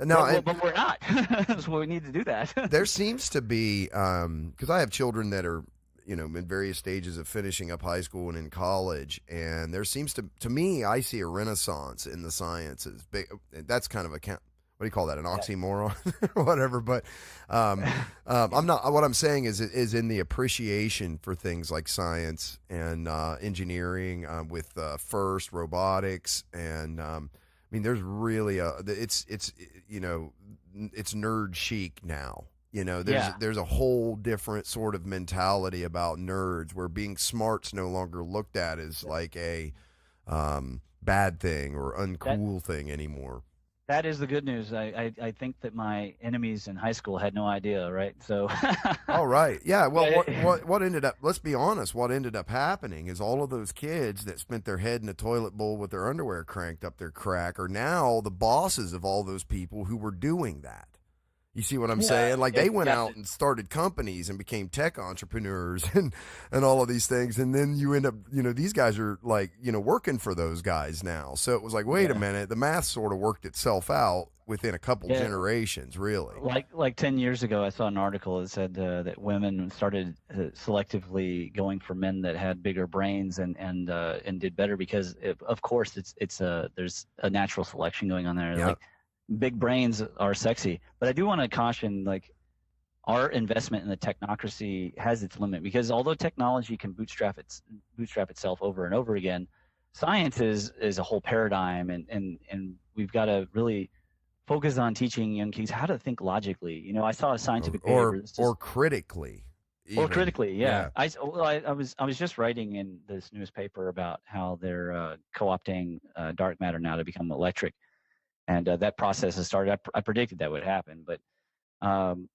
No, but we're not. That's what we need to do that. There seems to be, because I have children that are, in various stages of finishing up high school and in college, and there seems to me, I see a renaissance in the sciences. That's kind of what do you call that? An oxymoron or whatever. But I'm not. What I'm saying is in the appreciation for things like science and engineering, with FIRST robotics, and I mean, there's really it's nerd chic now. There's a whole different sort of mentality about nerds, where being smart's no longer looked at as like a bad thing or uncool thing anymore. That is the good news. I think that my enemies in high school had no idea, right? So. All right. Yeah. Well, what ended up? Let's be honest. What ended up happening is all of those kids that spent their head in a toilet bowl with their underwear cranked up their crack are now the bosses of all those people who were doing that. You see what I'm saying? Like, they went out and started companies and became tech entrepreneurs and all of these things. And then you end up, these guys are like, working for those guys now. So it was like, wait a minute, the math sort of worked itself out within a couple generations, really. Like 10 years ago, I saw an article that said that women started selectively going for men that had bigger brains and did better because, of course, there's a natural selection going on there. Yep. Like, big brains are sexy, but I do want to caution, like, our investment in the technocracy has its limit, because although technology can bootstrap itself over and over again, science is a whole paradigm, and we've got to really focus on teaching young kids how to think logically. I saw a scientific paper or critically. Even. Or critically, yeah. I was just writing in this newspaper about how they're co-opting dark matter now to become electric. And that process has started. I predicted that would happen, but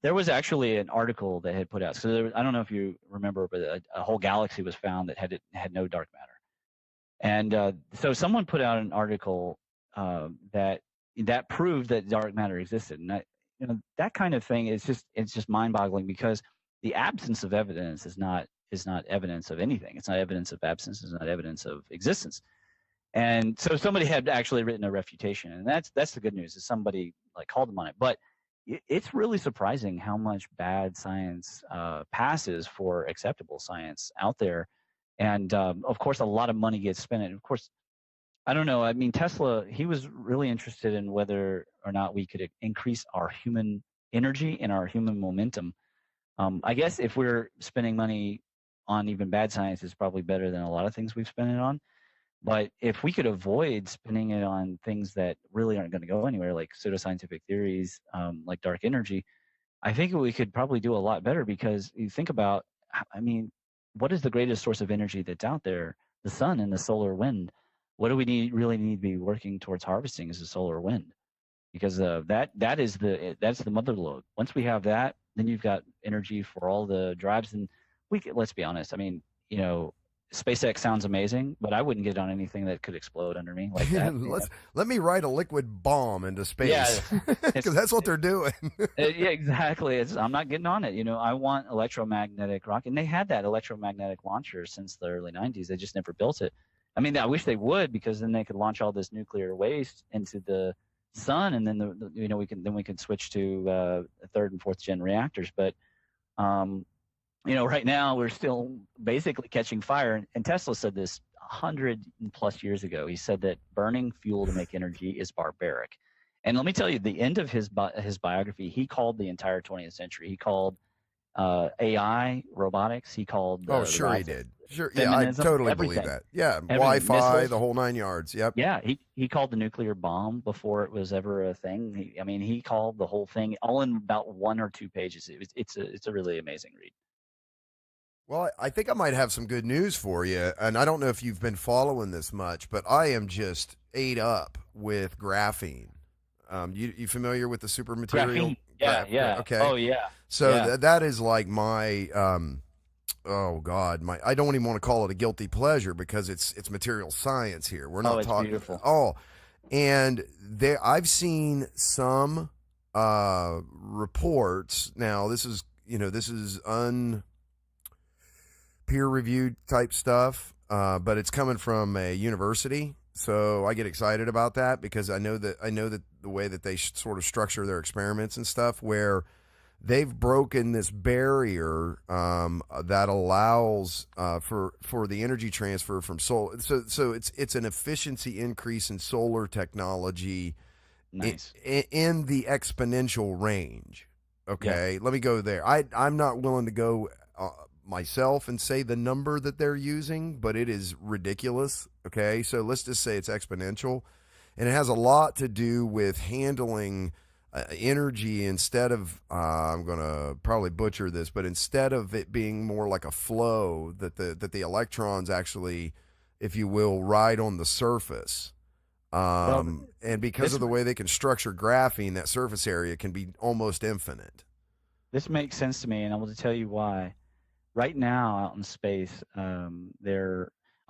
there was actually an article that had put out. So I don't know if you remember, but a whole galaxy was found that had no dark matter. And so someone put out an article that proved that dark matter existed. And that kind of thing it's just mind-boggling, because the absence of evidence is not evidence of anything. It's not evidence of absence. It's not evidence of existence. And so somebody had actually written a refutation, and that's the good news, is somebody called them on it. But it's really surprising how much bad science passes for acceptable science out there. And of course, a lot of money gets spent. And of course, I don't know. I mean, Tesla, he was really interested in whether or not we could increase our human energy and our human momentum. I guess if we're spending money on even bad science, it's probably better than a lot of things we've spent it on. But if we could avoid spending it on things that really aren't going to go anywhere, like pseudoscientific theories, like dark energy, I think we could probably do a lot better, because you think about, I mean, what is the greatest source of energy that's out there? The sun and the solar wind. What do we really need to be working towards harvesting is the solar wind. because that's the mother lode. Once we have that, then you've got energy for all the drives. And let's be honest. I mean, SpaceX sounds amazing, but I wouldn't get on anything that could explode under me like that. Let me ride a liquid bomb into space. Yeah, because that's what they're doing. Yeah, exactly. I'm not getting on it. I want electromagnetic rocket, and they had that electromagnetic launcher since the early '90s. They just never built it. I mean, I wish they would, because then they could launch all this nuclear waste into the sun, and then we can switch to third and fourth gen reactors. But right now we're still basically catching fire. And Tesla said this 100+ years ago. He said that burning fuel to make energy is barbaric. And let me tell you, the end of his biography, he called the entire 20th century. He called AI, robotics. He called sure he did. Sure, yeah, I totally believe that. Yeah, everything. Wi-Fi, the whole 9 yards. Yep. Yeah, he called the nuclear bomb before it was ever a thing. He called the whole thing all in about 1 or 2 pages. It's a really amazing read. Well, I think I might have some good news for you, and I don't know if you've been following this much, but I am just ate up with graphene. You familiar with the super material? Graphene. Yeah. Okay. Oh, yeah. So that is like my, oh God, I don't even want to call it a guilty pleasure, because it's material science here. We're not talking. Beautiful. Oh, and I've seen some reports. Now this is peer-reviewed type stuff, but it's coming from a university, so I get excited about that, because I know that the way that they sort of structure their experiments and stuff, where they've broken this barrier that allows for the energy transfer from solar. So it's an efficiency increase in solar technology. Nice. in the exponential range. Okay, Let me go there. I'm not willing to go myself and say the number that they're using, but it is ridiculous. Okay, so let's just say it's exponential, and it has a lot to do with handling energy instead of I'm gonna probably butcher this, but instead of it being more like a flow, that the electrons actually, if you will, ride on the surface. And because of the way they can structure graphene, that surface area can be almost infinite. This makes sense to me, and I will tell you why. Right now, out in space, I'll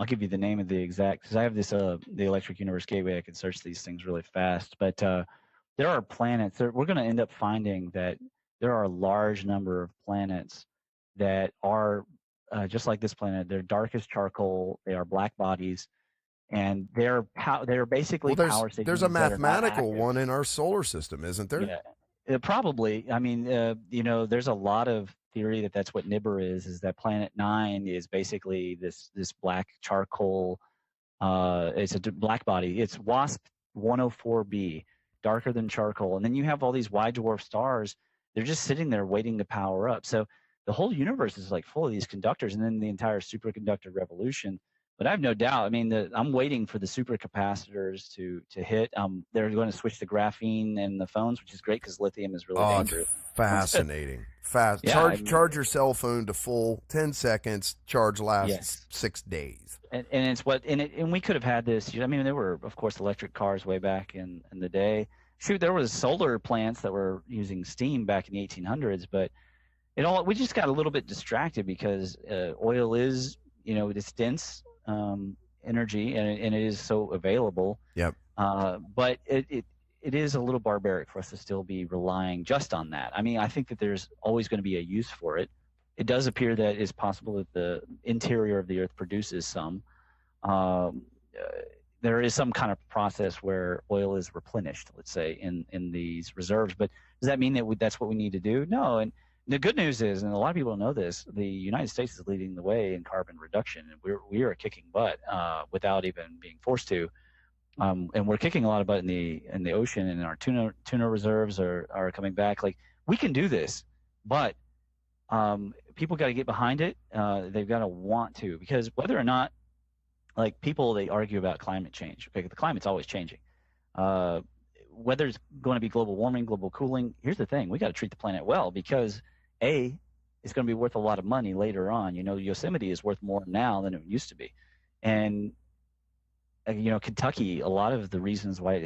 give you the name of the exact, because I have this the Electric Universe Gateway. I can search these things really fast, but there are planets. We're going to end up finding that there are a large number of planets that are just like this planet. They're dark as charcoal. They are black bodies, and they're basically power stations. There's a mathematical one in our solar system, isn't there? Yeah, probably. I mean, there's a lot of theory that that's what Nibber is that Planet 9 is basically this black charcoal. It's a black body. It's WASP 104b, darker than charcoal. And then you have all these white dwarf stars. They're just sitting there waiting to power up. So the whole universe is like full of these conductors, and then the entire superconductor revolution. But I have no doubt. I mean, I'm waiting for the supercapacitors to hit. They're going to switch to graphene in the phones, which is great because lithium is really dangerous. Fascinating. Yeah, charge your cell phone to full, 10 seconds. Charge lasts 6 days. And it's and we could have had this. I mean, there were, of course, electric cars way back in the day. Shoot, there was solar plants that were using steam back in the 1800s, but we just got a little bit distracted because oil is, it's dense energy, and it is so available. Yep. But it is a little barbaric for us to still be relying just on that. I mean, I think that there's always going to be a use for it. It does appear that it's possible that the interior of the Earth produces some. There is some kind of process where oil is replenished, let's say, in these reserves. But does that mean that that's what we need to do? No. And the good news is, and a lot of people don't know this, the United States is leading the way in carbon reduction, and we are kicking butt without even being forced to. And we're kicking a lot of butt in the ocean, and our tuna reserves are coming back. Like, we can do this, but people got to get behind it. They've got to want to, because whether or not, like, people, they argue about climate change. Okay, the climate's always changing. Whether it's going to be global warming, global cooling, here's the thing: we got to treat the planet well, because it's going to be worth a lot of money later on. Yosemite is worth more now than it used to be, and Kentucky, a lot of the reasons why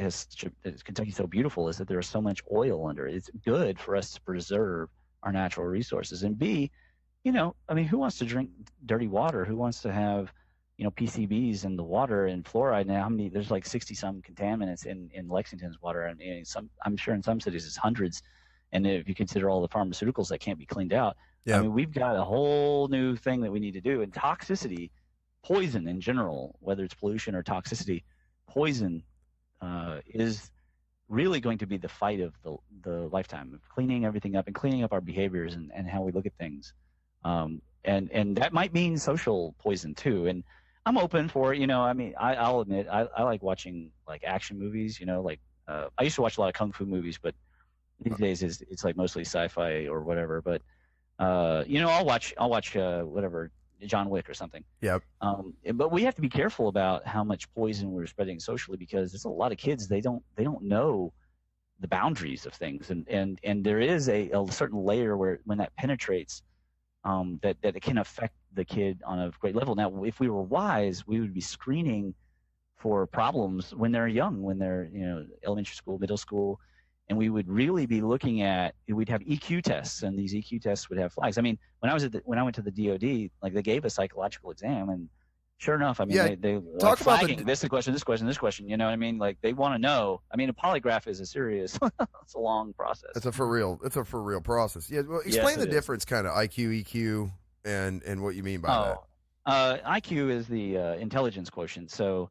Kentucky's so beautiful is that there's so much oil under it. It's good for us to preserve our natural resources. And B, who wants to drink dirty water? Who wants to have, PCBs in the water and fluoride? Now, there's like 60 some contaminants in Lexington's water, and I'm sure in some cities it's hundreds. And if you consider all the pharmaceuticals that can't be cleaned out, Yeah. we've got a whole new thing that we need to do. And toxicity, poison in general, whether it's pollution or toxicity, poison is really going to be the fight of the lifetime of cleaning everything up and cleaning up our behaviors and how we look at things. And that might mean social poison too. And I'm open for it. I'll admit I like watching like action movies. I used to watch a lot of kung fu movies, but these days it's like mostly sci-fi or whatever. But I'll watch whatever, John Wick or something. Yep. But we have to be careful about how much poison we're spreading socially, because there's a lot of kids, they don't know the boundaries of things, and there is a certain layer where when that penetrates, that it can affect the kid on a great level. Now, if we were wise, we would be screening for problems when they're young, when they're elementary school, middle school, and we would really be looking at, we'd have EQ tests, and these EQ tests would have flags. When I went to the DoD, like they gave a psychological exam, and sure enough, they talk about flagging this question, this question, this question. You know what I mean? Like they want to know. A polygraph is a serious, it's a long process. It's a for real process. Yeah. Well, explain the difference, kind of IQ, EQ, and what you mean by that. IQ is the intelligence quotient. So,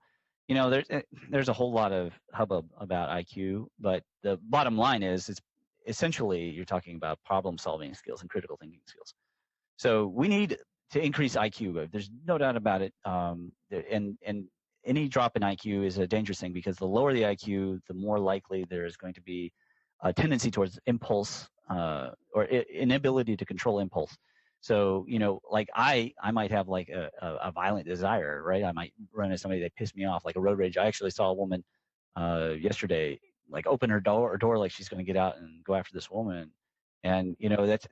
there's a whole lot of hubbub about IQ, but the bottom line is it's essentially you're talking about problem solving skills and critical thinking skills. So we need to increase IQ. There's no doubt about it. And any drop in IQ is a dangerous thing, because the lower the IQ, the more likely there is going to be a tendency towards impulse or inability to control impulse. So, like I might have like a violent desire, right? I might run into somebody that pissed me off, like a road rage. I actually saw a woman yesterday, like open her door like she's going to get out and go after this woman. And,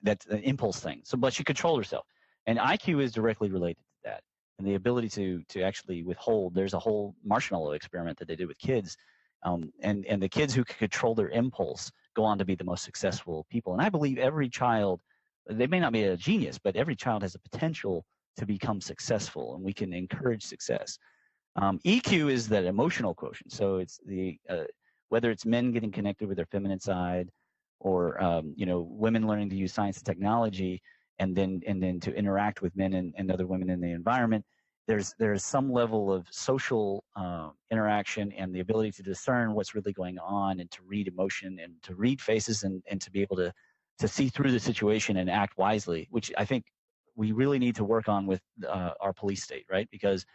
that's an impulse thing. So, but she controlled herself. And IQ is directly related to that. And the ability to actually withhold. There's a whole marshmallow experiment that they did with kids. And the kids who could control their impulse go on to be the most successful people. And I believe every child, they may not be a genius, but every child has the potential to become successful, and we can encourage success. EQ is that emotional quotient. So it's whether it's men getting connected with their feminine side, or women learning to use science and technology, and then to interact with men and other women in the environment. There's some level of social interaction and the ability to discern what's really going on, and to read emotion, and to read faces, and to be able to see through the situation and act wisely, which I think we really need to work on with our police state, right? Because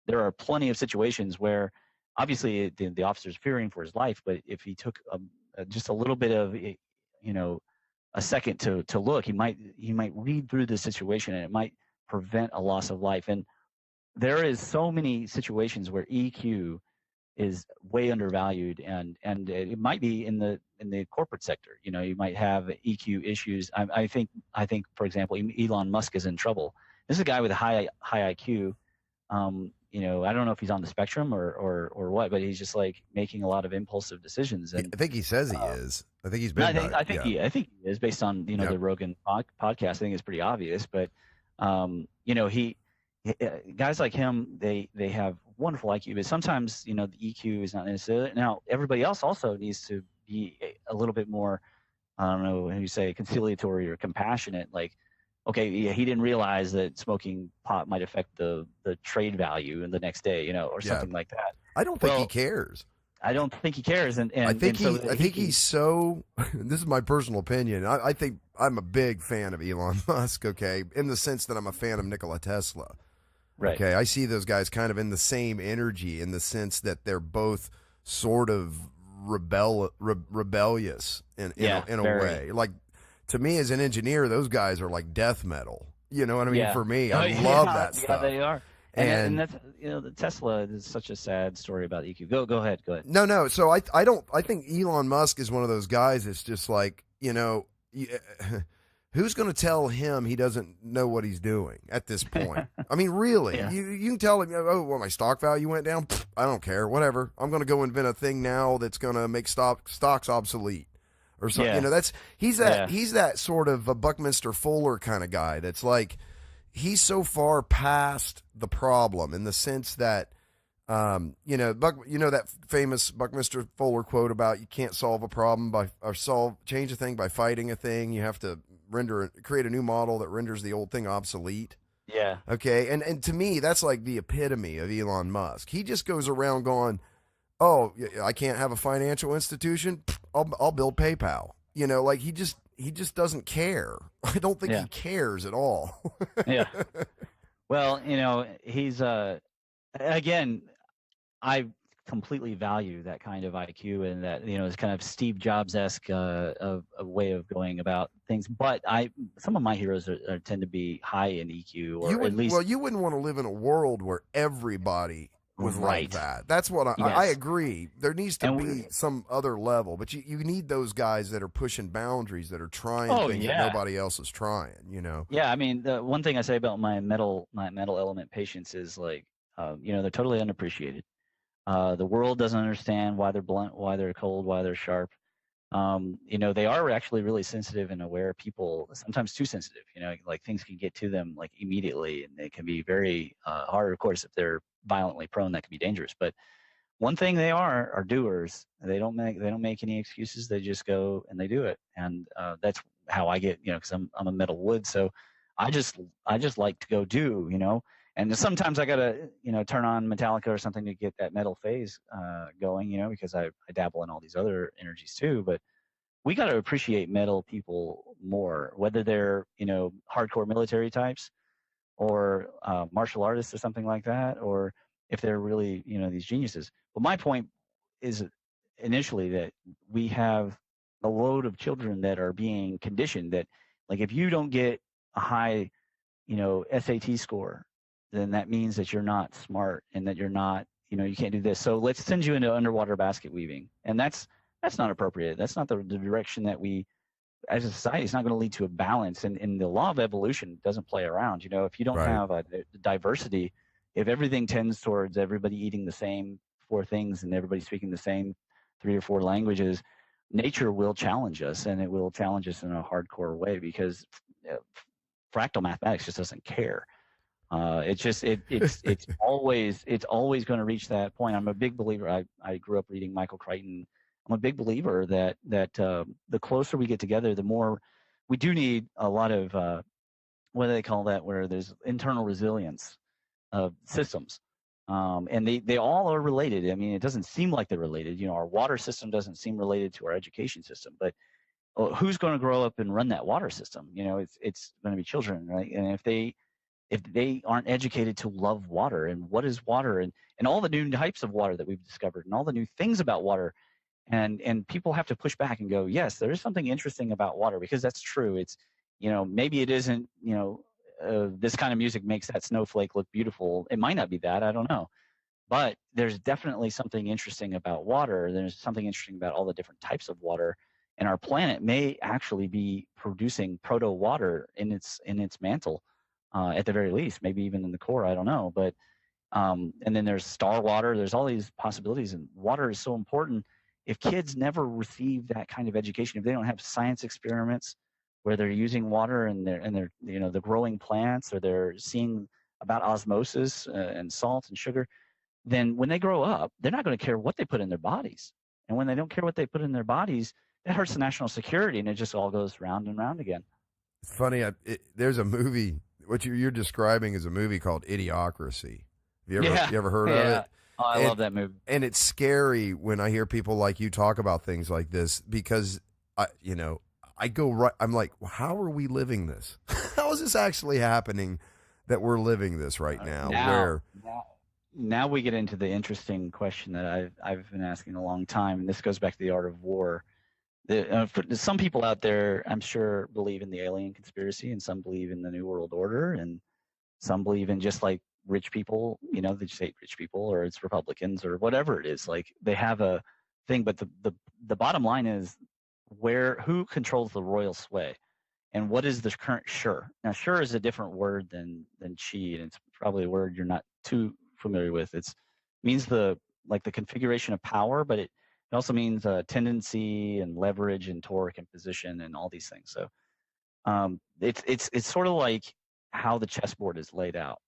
there are plenty of situations where obviously the officer's fearing for his life, but if he took just a little bit of, a second to look, he might read through the situation, and it might prevent a loss of life. And there is so many situations where EQ is way undervalued, and it might be in the corporate sector. You might have EQ issues. I think for example, Elon Musk is in trouble. This is a guy with a high IQ. I don't know if he's on the spectrum or what, but he's just like making a lot of impulsive decisions. And I think he says he is. I think he's been. I think he is, based on the Rogan podcast. I think it's pretty obvious, but guys like him, they have wonderful IQ, but sometimes the EQ is not necessarily. Now everybody else also needs to be a little bit more, I don't know how you say, conciliatory or compassionate. Like, okay, yeah, he didn't realize that smoking pot might affect the trade value in the next day, or something like that. I don't think he cares. I don't think he cares, and I think he's so. This is my personal opinion. I think I'm a big fan of Elon Musk. Okay, in the sense that I'm a fan of Nikola Tesla. Right. Okay, I see those guys kind of in the same energy, in the sense that they're both sort of rebellious in a way. Like, to me as an engineer, those guys are like death metal. You know what I mean? Yeah. For me, I love that stuff. Yeah, they are. And that's the Tesla is such a sad story about EQ. Go ahead. No. So I think Elon Musk is one of those guys that's just like, who's going to tell him he doesn't know what he's doing at this point? I mean, really, Yeah. you can tell him, oh, well, my stock value went down. Pfft, I don't care, whatever. I'm going to go invent a thing now that's going to make stocks obsolete, or something. Yeah. That's he's Yeah. that sort of a Buckminster Fuller kind of guy. That's like he's so far past the problem in the sense that. That famous Buckminster Fuller quote about you can't solve a problem change a thing by fighting a thing. You have to create a new model that renders the old thing obsolete. Yeah. Okay. And to me, that's like the epitome of Elon Musk. He just goes around going, oh, I can't have a financial institution. I'll build PayPal. Like he just doesn't care. I don't think he cares at all. Yeah. Well, he's, again, I completely value that kind of IQ and that, it's kind of Steve Jobs-esque a way of going about things. But some of my heroes tend to be high in EQ, or at least. Well, you wouldn't want to live in a world where everybody was right. like that. That's what I agree. There needs to be some other level, but you need those guys that are pushing boundaries, that are trying things that nobody else is trying. Yeah, I mean, the one thing I say about my metal element patients is like, they're totally unappreciated. The world doesn't understand why they're blunt, why they're cold, why they're sharp. They are actually really sensitive and aware people, sometimes too sensitive, like things can get to them like immediately, and they can be very hard. Of course, if they're violently prone, that can be dangerous. But one thing they are doers. They don't make any excuses. They just go and they do it. And that's how I get, because I'm a metal wood. So I just like to go do, and sometimes I gotta, turn on Metallica or something to get that metal phase going, because I dabble in all these other energies too. But we got to appreciate metal people more, whether they're, hardcore military types or martial artists or something like that, or if they're really, these geniuses. But my point is initially that we have a load of children that are being conditioned that, like, if you don't get a high, SAT score, then that means that you're not smart and that you're not, you can't do this. So let's send you into underwater basket weaving. And that's not appropriate. That's not the direction that we, as a society, it's not going to lead to a balance. And the law of evolution doesn't play around. If you don't have a diversity, if everything tends towards everybody eating the same 4 things and everybody speaking the same 3 or 4 languages, nature will challenge us, and it will challenge us in a hardcore way, because fractal mathematics just doesn't care. It's always going to reach that point. I'm a big believer. I grew up reading Michael Crichton. I'm a big believer that the closer we get together, the more we do need a lot of what do they call that, where there's internal resilience of systems, and they all are related. I mean, it doesn't seem like they're related. Our water system doesn't seem related to our education system, but who's going to grow up and run that water system? It's going to be children, right? And if they aren't educated to love water and what is water, and all the new types of water that we've discovered and all the new things about water, and people have to push back and go, yes, there is something interesting about water, because that's true. It's, maybe it isn't, this kind of music makes that snowflake look beautiful. It might not be that, I don't know. But there's definitely something interesting about water. There's something interesting about all the different types of water. And our planet may actually be producing proto-water in its mantle. At the very least, maybe even in the core, I don't know. But and then there's star water. There's all these possibilities, and water is so important. If kids never receive that kind of education, if they don't have science experiments where they're using water and they're the growing plants, or they're seeing about osmosis and salt and sugar, then when they grow up, they're not going to care what they put in their bodies. And when they don't care what they put in their bodies, that hurts the national security, and it just all goes round and round again. It's funny. There's a movie. What you're describing is a movie called Idiocracy. Have you ever heard of it? Oh, I love that movie. And it's scary when I hear people like you talk about things like this, because I go right. I'm like, well, how are we living this? How is this actually happening that we're living this right now? Now we get into the interesting question that I've been asking a long time, and this goes back to the art of war. Some people out there, I'm sure, believe in the alien conspiracy, and some believe in the New World Order, and some believe in just like rich people, they just hate rich people, or it's Republicans, or whatever it is. Like, they have a thing, but the bottom line is who controls the royal sway, and what is the current Shur? Now, Shur is a different word than chi, and it's probably a word you're not too familiar with. It means the configuration of power, but it also means tendency and leverage and torque and position and all these things. So it's sort of like how the chessboard is laid out.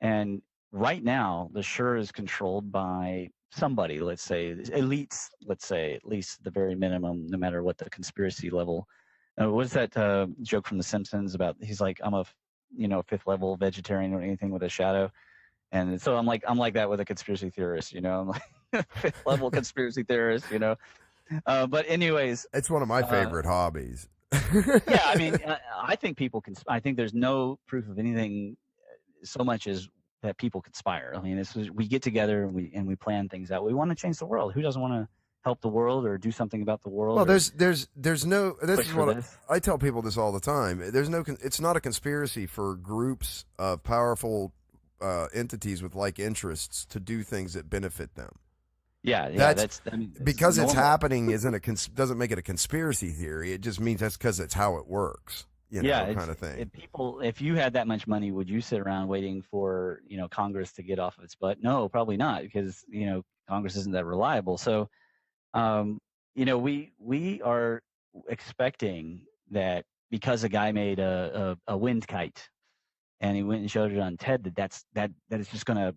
And right now, the Sure is controlled by somebody, let's say elites, let's say at least the very minimum, no matter what the conspiracy level. What's that joke from The Simpsons about? He's like, I'm a fifth level vegetarian or anything with a shadow. And so I'm like that with a conspiracy theorist, I'm like fifth level conspiracy theorist, But anyways, it's one of my favorite hobbies. Yeah, I mean, I think I think there's no proof of anything so much as that people conspire. I mean, we get together and we plan things out. We want to change the world. Who doesn't want to help the world or do something about the world? Well, this is what I tell people this all the time. It's not a conspiracy for groups of powerful entities with like interests to do things that benefit them. Yeah, because it's happening doesn't make it a conspiracy theory. It just means that's because it's how it works. Kind of thing. If you had that much money, would you sit around waiting for Congress to get off of its butt? No, probably not, because Congress isn't that reliable. So, we are expecting that because a guy made a wind kite, and he went and showed it on TED, that is just gonna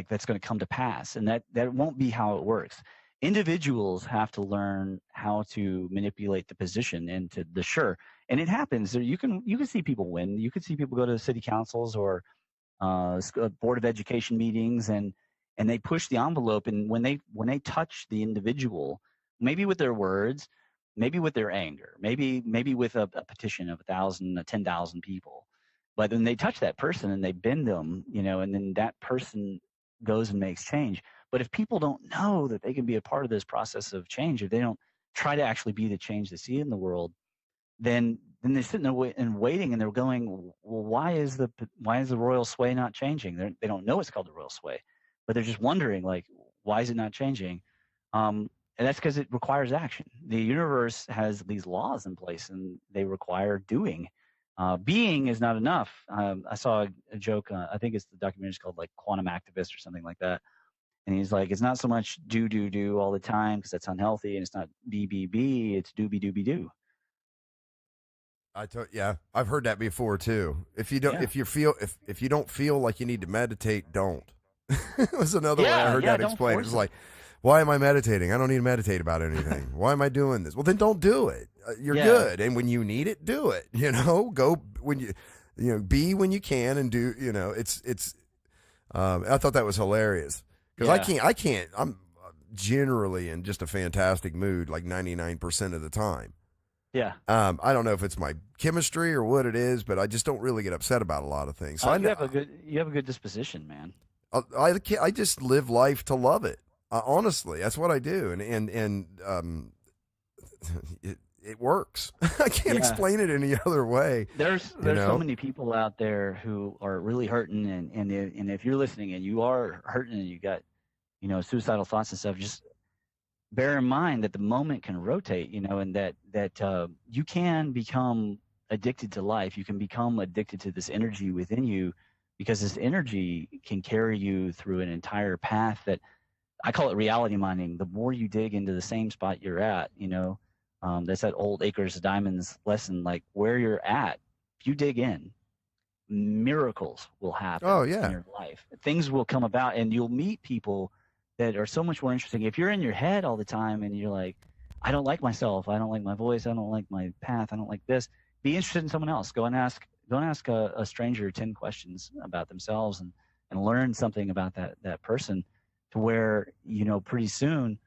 that's going to come to pass, and that won't be how it works. Individuals have to learn how to manipulate the position into the Sure, and it happens. You can see people win. You can see people go to city councils or board of education meetings, and they push the envelope. And when they touch the individual, maybe with their words, maybe with their anger, maybe with a petition of 1,000, 10,000 people, but then they touch that person and they bend them, and then that person goes and makes change. But if people don't know that they can be a part of this process of change, if they don't try to actually be the change they see in the world, then they're sitting there and waiting, and they're going, well, why is the royal sway not changing? They don't know it's called the royal sway, but they're just wondering, like, why is it not changing? And that's because it requires action. The universe has these laws in place, and they require doing. Being is not enough. I saw a joke. I think it's the documentary is called like Quantum Activist or something like that. And he's like, it's not so much do all the time because that's unhealthy, and it's not be, it's do. I've heard that before too. If you don't, if you don't feel like you need to meditate, don't. It was another way I heard that explained. It was like, why am I meditating? I don't need to meditate about anything. Why am I doing this? Well, then don't do it. You're good. And when you need it, do it. Go when be when you can and do. It's. I thought that was hilarious because I can't. I'm generally in just a fantastic mood like 99% of the time. Yeah. I don't know if it's my chemistry or what it is, but I just don't really get upset about a lot of things. So you have a good disposition, man. I just live life to love it. Honestly, that's what I do, and it works. I can't explain it any other way. There's so many people out there who are really hurting, and if you're listening and you are hurting and you got suicidal thoughts and stuff, just bear in mind that the moment can rotate, and that you can become addicted to life. You can become addicted to this energy within you, because this energy can carry you through an entire path that I call it reality mining. The more you dig into the same spot you're at, that's that old Acres of Diamonds lesson, like where you're at, if you dig in, miracles will happen in your life. Things will come about, and you'll meet people that are so much more interesting. If you're in your head all the time and you're like, I don't like myself, I don't like my voice, I don't like my path, I don't like this, be interested in someone else. Go and ask a stranger 10 questions about themselves and learn something about that person, to where pretty soon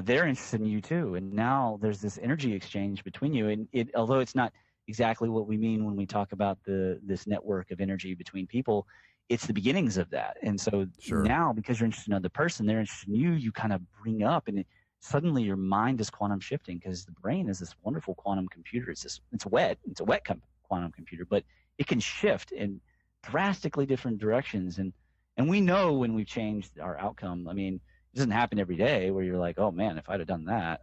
they're interested in you too, and now there's this energy exchange between you. And although it's not exactly what we mean when we talk about this network of energy between people, it's the beginnings of that. And so now, because you're interested in another person, they're interested in you, you kind of bring up, and suddenly your mind is quantum shifting, because the brain is this wonderful quantum computer. It's a wet quantum computer, but it can shift in drastically different directions. And we know when we've changed our outcome. I mean, it doesn't happen every day where you're like, oh man, if I'd have done that,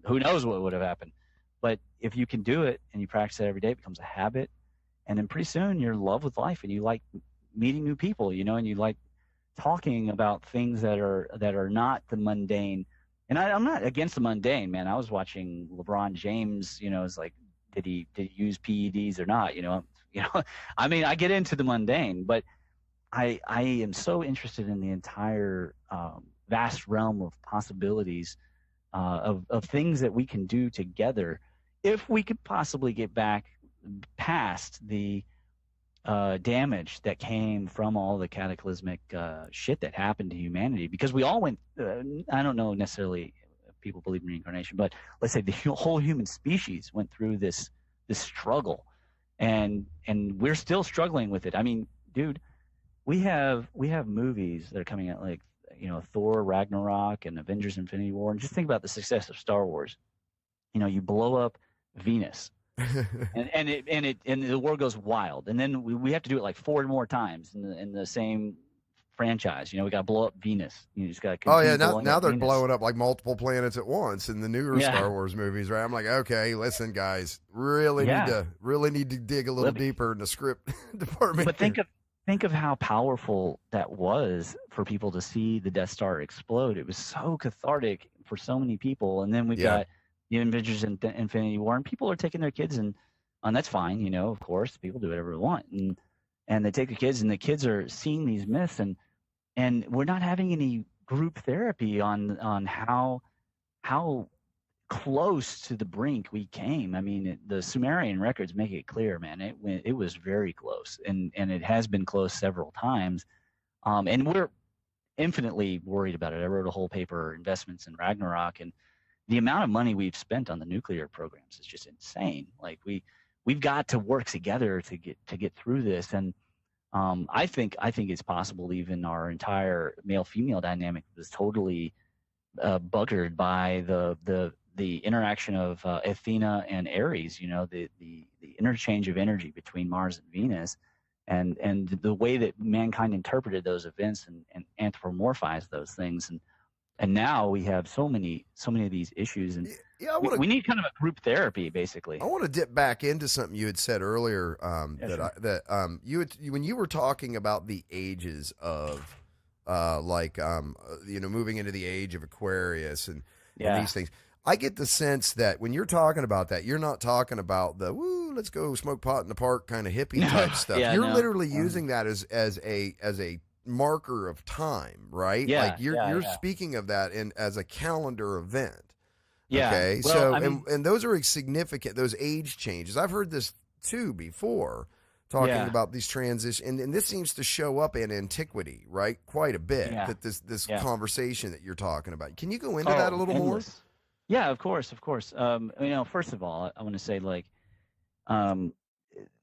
who knows what would have happened. But if you can do it and you practice it every day, it becomes a habit. And then pretty soon you're in love with life, and you like meeting new people, and you like talking about things that are not the mundane. And I'm not against the mundane, man. I was watching LeBron James, is like, did he use PEDs or not? I mean, I get into the mundane, but I am so interested in the entire vast realm of possibilities of things that we can do together if we could possibly get back past the damage that came from all the cataclysmic shit that happened to humanity. Because we all went, I don't know necessarily if people believe in reincarnation, but let's say the whole human species went through this struggle, and we're still struggling with it. I mean, dude, we have movies that are coming out like, Thor Ragnarok and Avengers Infinity War, and just think about the success of Star Wars. You blow up Venus, and the war goes wild, and then we have to do it like 4 more times in the same franchise. We got to blow up Venus. You just got to. Oh yeah, now they're blowing up like multiple planets at once in the newer Star Wars movies, right? I'm like, okay, listen, guys, really need to dig a little deeper in the script department. But think of how powerful that was for people to see the Death Star explode. It was so cathartic for so many people, and then we've got the Avengers in Infinity War, and people are taking their kids, and that's fine, of course, people do whatever they want, and they take the kids, and the kids are seeing these myths, and we're not having any group therapy on how close to the brink we came. I mean, the Sumerian records make it clear, man. It was very close, and it has been close several times, and we're infinitely worried about it. I wrote a whole paper, Investments in Ragnarok, and the amount of money we've spent on the nuclear programs is just insane. Like we've got to work together to get through this, and I think it's possible even our entire male-female dynamic was totally buggered by the interaction of Athena and Ares. The interchange of energy between Mars and Venus, and the way that mankind interpreted those events and anthropomorphized those things, and now we have so many of these issues, and we need kind of a group therapy, basically. I want to dip back into something you had said earlier, when you were talking about the ages of moving into the age of Aquarius and these things. I get the sense that when you're talking about that, you're not talking about the let's go smoke pot in the park kind of hippie type stuff. You're literally using that as a marker of time, right? Yeah, like you're speaking of that as a calendar event. Yeah. Okay. Well, so I mean, and those are significant. Those age changes. I've heard this too before, talking about these transitions, and this seems to show up in antiquity, right? Quite a bit. Yeah. That this conversation that you're talking about. Can you go into that a little more? Yeah, of course. First of all, I want to say, like, our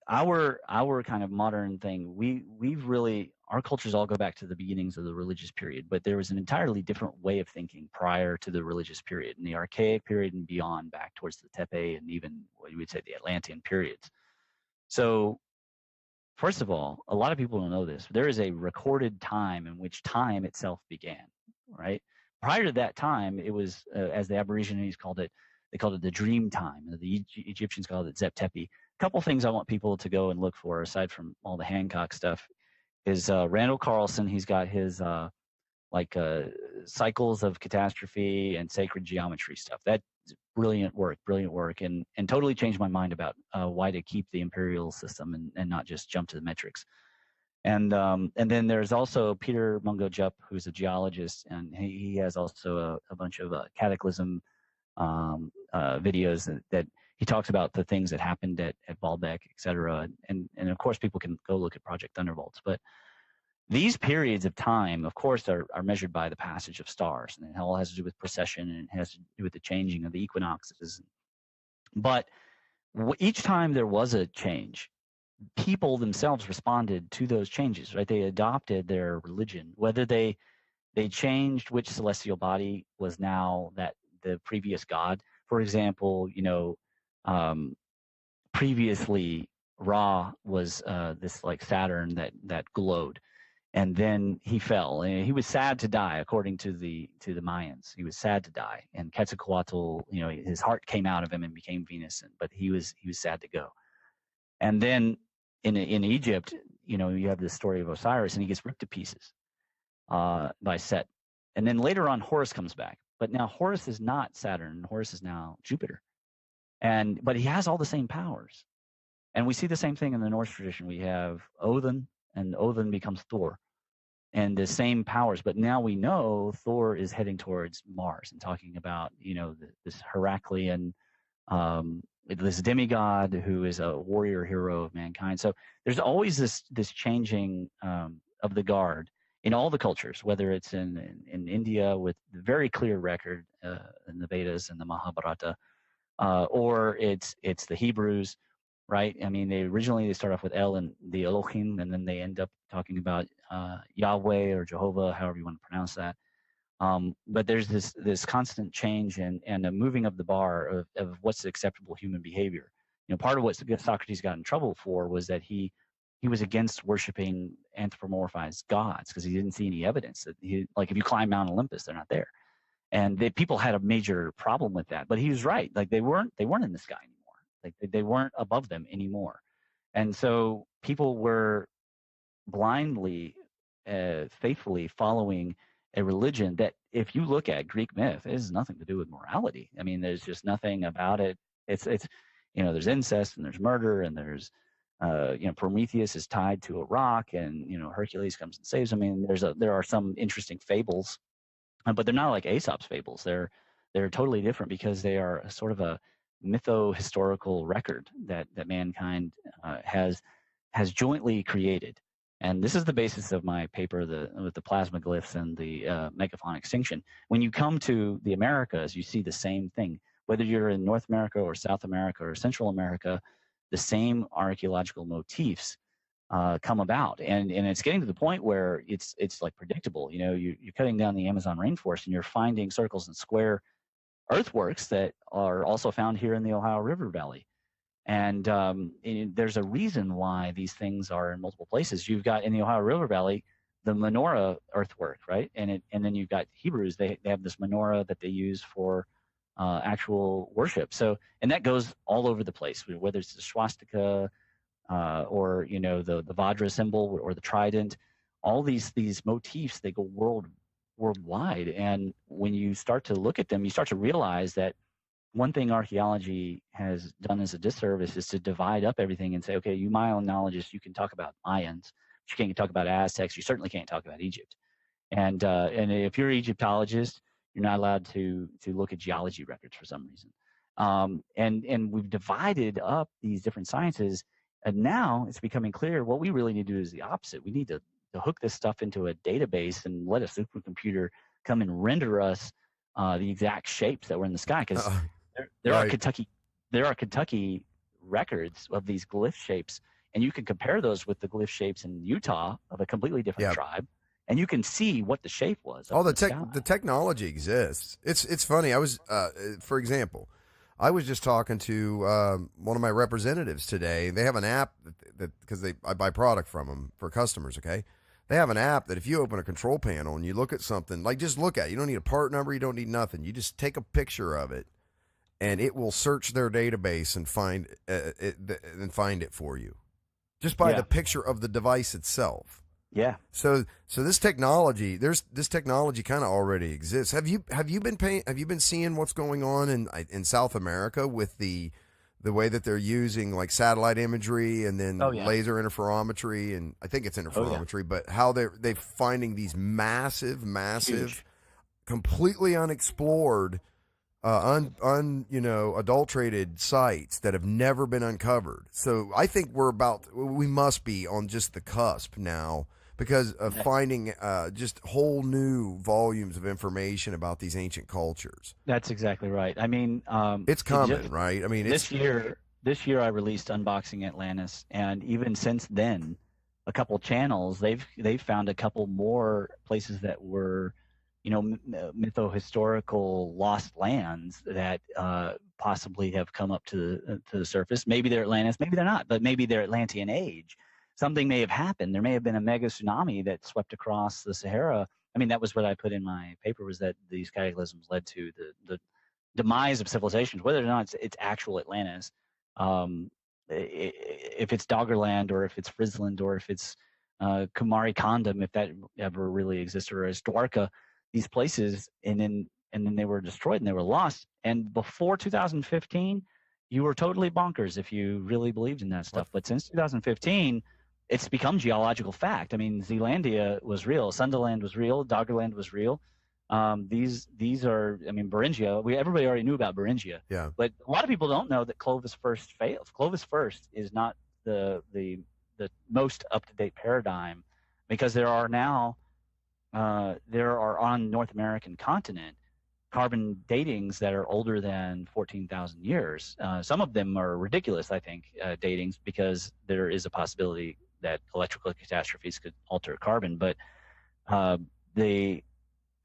kind of modern thing, we've really, our cultures all go back to the beginnings of the religious period, but there was an entirely different way of thinking prior to the religious period, in the Archaic period and beyond, back towards the Tepe and even what you would say the Atlantean periods. So, first of all, a lot of people don't know this. There is a recorded time in which time itself began, right? Prior to that time, it was, as the Aborigines called it, they called it the dream time. The Egyptians called it Zep Tepi. A couple things I want people to go and look for, aside from all the Hancock stuff, is Randall Carlson. He's got his cycles of catastrophe and sacred geometry stuff. That's brilliant work, and totally changed my mind about why to keep the imperial system and not just jump to the metrics. And then there's also Peter Mungo Jupp, who's a geologist, and he has also a bunch of cataclysm videos that he talks about the things that happened at Baalbek, et cetera. And of course, people can go look at Project Thunderbolts. But these periods of time, of course, are measured by the passage of stars, and it all has to do with precession, and it has to do with the changing of the equinoxes. But each time there was a change, people themselves responded to those changes, right? They adopted their religion, whether they changed which celestial body was now that the previous god. For example, previously Ra was this like Saturn that glowed, and then he fell, and he was sad to die, according to the Mayans. He was sad to die, and Quetzalcoatl, his heart came out of him and became Venus, but he was sad to go. And then in Egypt, you have this story of Osiris, and he gets ripped to pieces by Set. And then later on, Horus comes back. But now Horus is not Saturn. Horus is now Jupiter. But he has all the same powers. And we see the same thing in the Norse tradition. We have Odin, and Odin becomes Thor. And the same powers. But now we know Thor is heading towards Mars and talking about, this Heraclean, this demigod who is a warrior hero of mankind. So there's always this changing of the guard in all the cultures, whether it's in India with the very clear record in the Vedas and the Mahabharata, or it's the Hebrews, right? I mean, they start off with El and the Elohim, and then they end up talking about Yahweh or Jehovah, however you want to pronounce that. But there's this constant change and a moving of the bar of what's acceptable human behavior. Part of what Socrates got in trouble for was that he was against worshiping anthropomorphized gods because he didn't see any evidence that if you climb Mount Olympus, they're not there. And people had a major problem with that. But he was right. Like they weren't in the sky anymore. Like they weren't above them anymore. And so people were blindly, faithfully following a religion that, if you look at Greek myth, it has nothing to do with morality. I mean, there's just nothing about it. It's there's incest and there's murder and there's Prometheus is tied to a rock and Hercules comes and saves him. I mean, there are some interesting fables, but they're not like Aesop's fables. They're totally different because they are sort of a mytho-historical record that mankind has jointly created. And this is the basis of my paper with the plasma glyphs and the megafauna extinction. When you come to the Americas, you see the same thing. Whether you're in North America or South America or Central America, the same archaeological motifs come about. And it's getting to the point where it's like predictable. You're cutting down the Amazon rainforest and you're finding circles and square earthworks that are also found here in the Ohio River Valley. And there's a reason why these things are in multiple places. You've got in the Ohio River Valley the menorah earthwork, right? And then you've got Hebrews. They have this menorah that they use for actual worship. So, and that goes all over the place, whether it's the swastika or the Vajra symbol or the trident. All these motifs, they go worldwide. And when you start to look at them, you start to realize that one thing archaeology has done as a disservice is to divide up everything and say, okay, you Mayanologists, you can talk about Mayans, but you can't talk about Aztecs. You certainly can't talk about Egypt. And if you're an Egyptologist, you're not allowed to look at geology records for some reason. And we've divided up these different sciences, and now it's becoming clear what we really need to do is the opposite. We need to hook this stuff into a database and let a supercomputer come and render us the exact shapes that were in the sky, because there are Kentucky records of these glyph shapes, and you can compare those with the glyph shapes in Utah of a completely different tribe, and you can see what the shape was. The technology exists. It's funny. I was, for example, I was just talking to one of my representatives today. They have an app that because I buy product from them for customers. Okay. They have an app that if you open a control panel and you look at something, like just look at it, you don't need a part number, you don't need nothing. You just take a picture of it, and it will search their database and find it for you, just by the picture of the device itself. Yeah. So this technology, this technology kind of already exists. Have you been seeing what's going on in South America with the way that they're using like satellite imagery and then laser interferometry, and I think it's interferometry, but how they're finding these massive, huge, completely unexplored, adulterated sites that have never been uncovered. So I think we must be on just the cusp now because of finding just whole new volumes of information about these ancient cultures. That's exactly right. I mean, it's coming, right? I mean, this year I released Unboxing Atlantis, and even since then, a couple channels they've found a couple more places that were, mytho-historical lost lands that possibly have come up to the surface. Maybe they're Atlantis, maybe they're not, but maybe they're Atlantean age. Something may have happened. There may have been a mega tsunami that swept across the Sahara. I mean, that was what I put in my paper, was that these cataclysms led to the demise of civilizations. Whether or not it's actual Atlantis, if it's Doggerland or if it's Friesland or if it's Kumari Kondam, if that ever really existed, or as Dwarka, these places, and then they were destroyed and they were lost. And before 2015, you were totally bonkers if you really believed in that stuff. But since 2015, it's become geological fact. I mean, Zealandia was real, Sunderland was real, Doggerland was real. These are, I mean, Beringia. Everybody already knew about Beringia. Yeah. But a lot of people don't know that Clovis First failed. Clovis First is not the most up to date paradigm, because there are on North American continent carbon datings that are older than 14,000 years. Some of them are ridiculous, I think, datings, because there is a possibility that electrical catastrophes could alter carbon. But the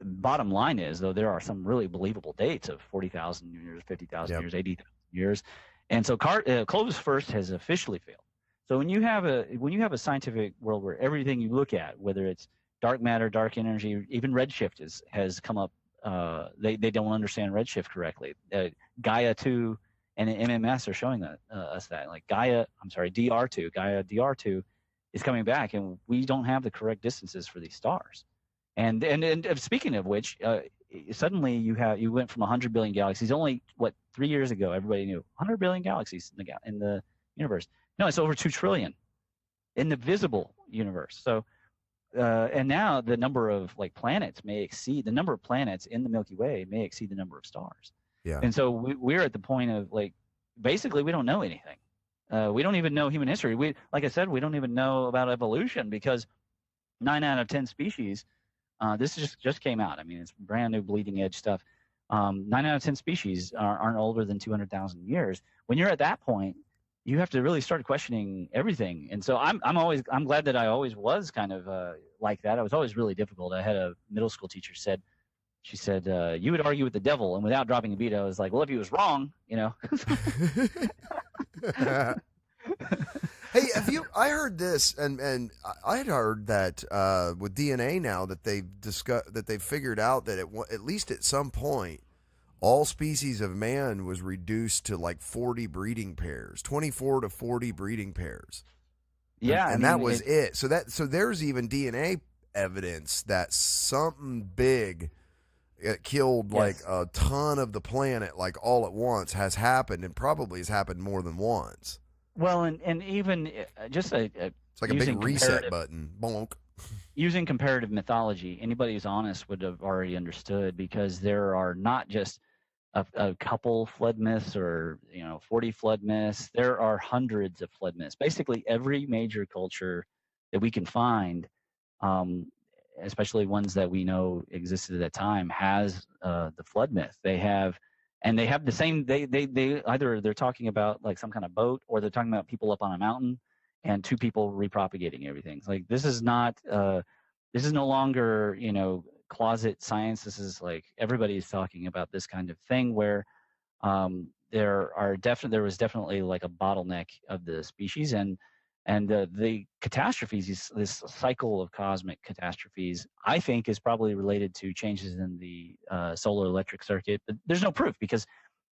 bottom line is, though, there are some really believable dates of 40,000 years, 50,000 years, 80,000 years. And so Clovis First has officially failed. So when you have a scientific world where everything you look at, whether it's dark matter, dark energy, even redshift has come up. They don't understand redshift correctly. Gaia 2 and MMS are showing us that. Like DR2, Gaia DR2 is coming back, and we don't have the correct distances for these stars. And speaking of which, suddenly you went from 100 billion galaxies. Only 3 years ago, everybody knew 100 billion galaxies in the universe. No, it's over 2 trillion in the visible universe. So. And now the number of planets may exceed the number of planets in the Milky Way may exceed the number of stars. Yeah. And so we're at the point of basically we don't know anything. We don't even know human history. Like I said, we don't even know about evolution, because 9 out of 10 species. This just came out. I mean, it's brand new bleeding edge stuff. 9 out of 10 species aren't older than 200,000 years. When you're at that point, you have to really start questioning everything. And so I'm glad that I always was kind of like that. I was always really difficult. I had a middle school teacher she said, you would argue with the devil, and without dropping a beat, I was like, well, if he was wrong, Hey, I heard this, and I had heard that with DNA now that they've figured out that at least at some point, all species of man was reduced to 40 breeding pairs, 24 to 40 breeding pairs. Yeah. And that was it. So there's even DNA evidence that something big killed a ton of the planet all at once has happened, and probably has happened more than once. Well, and even just it's like a big reset button. Bonk. Using comparative mythology, anybody who's honest would have already understood, because there are not just a couple flood myths or 40 flood myths. There are hundreds of flood myths. Basically, every major culture that we can find, especially ones that we know existed at that time, has the flood myth. They have the same. They either they're talking about some kind of boat, or they're talking about people up on a mountain and 2 people repropagating everything. This is not. This is no longer closet science. This is everybody's talking about this kind of thing where there was definitely a bottleneck of the species, and the catastrophes, this cycle of cosmic catastrophes, I think is probably related to changes in the solar electric circuit. But there's no proof, because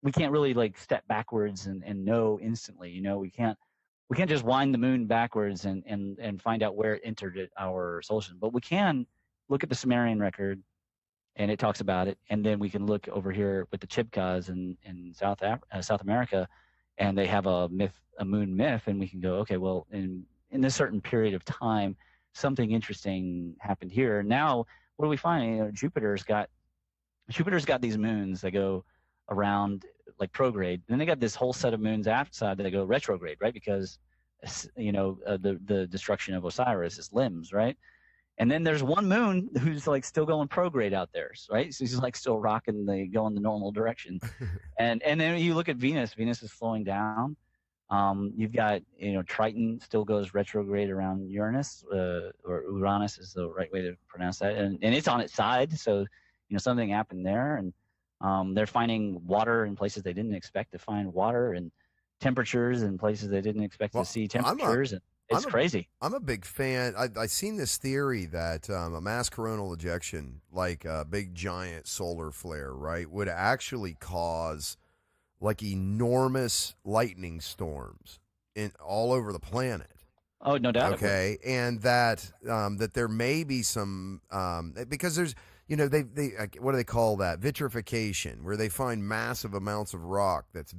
we can't really step backwards and know instantly. We can't just wind the moon backwards and find out where it entered our solar system. But we can look at the Sumerian record, and it talks about it, and then we can look over here with the Chibcas in South America, and they have a moon myth, and we can go, okay, well, in a certain period of time, something interesting happened here. Now, what do we find? Jupiter's got these moons that go around prograde. Then they got this whole set of moons outside that go retrograde, right? Because the destruction of Osiris is limbs, right? And then there's one moon who's still going prograde out there, right? So he's still rocking going the normal direction. and then you look at Venus. Venus is slowing down. You've got Triton still goes retrograde around Uranus, or Uranus is the right way to pronounce that, and it's on its side. So something happened there, and they're finding water in places they didn't expect to find water, and temperatures in places they didn't expect to see temperatures. It's crazy. I'm a big fan. I've seen this theory that a mass coronal ejection, like a big giant solar flare, right, would actually cause enormous lightning storms in all over the planet. Oh, no doubt. Okay, and that there may be some because there's they what do they call that, vitrification, where they find massive amounts of rock that's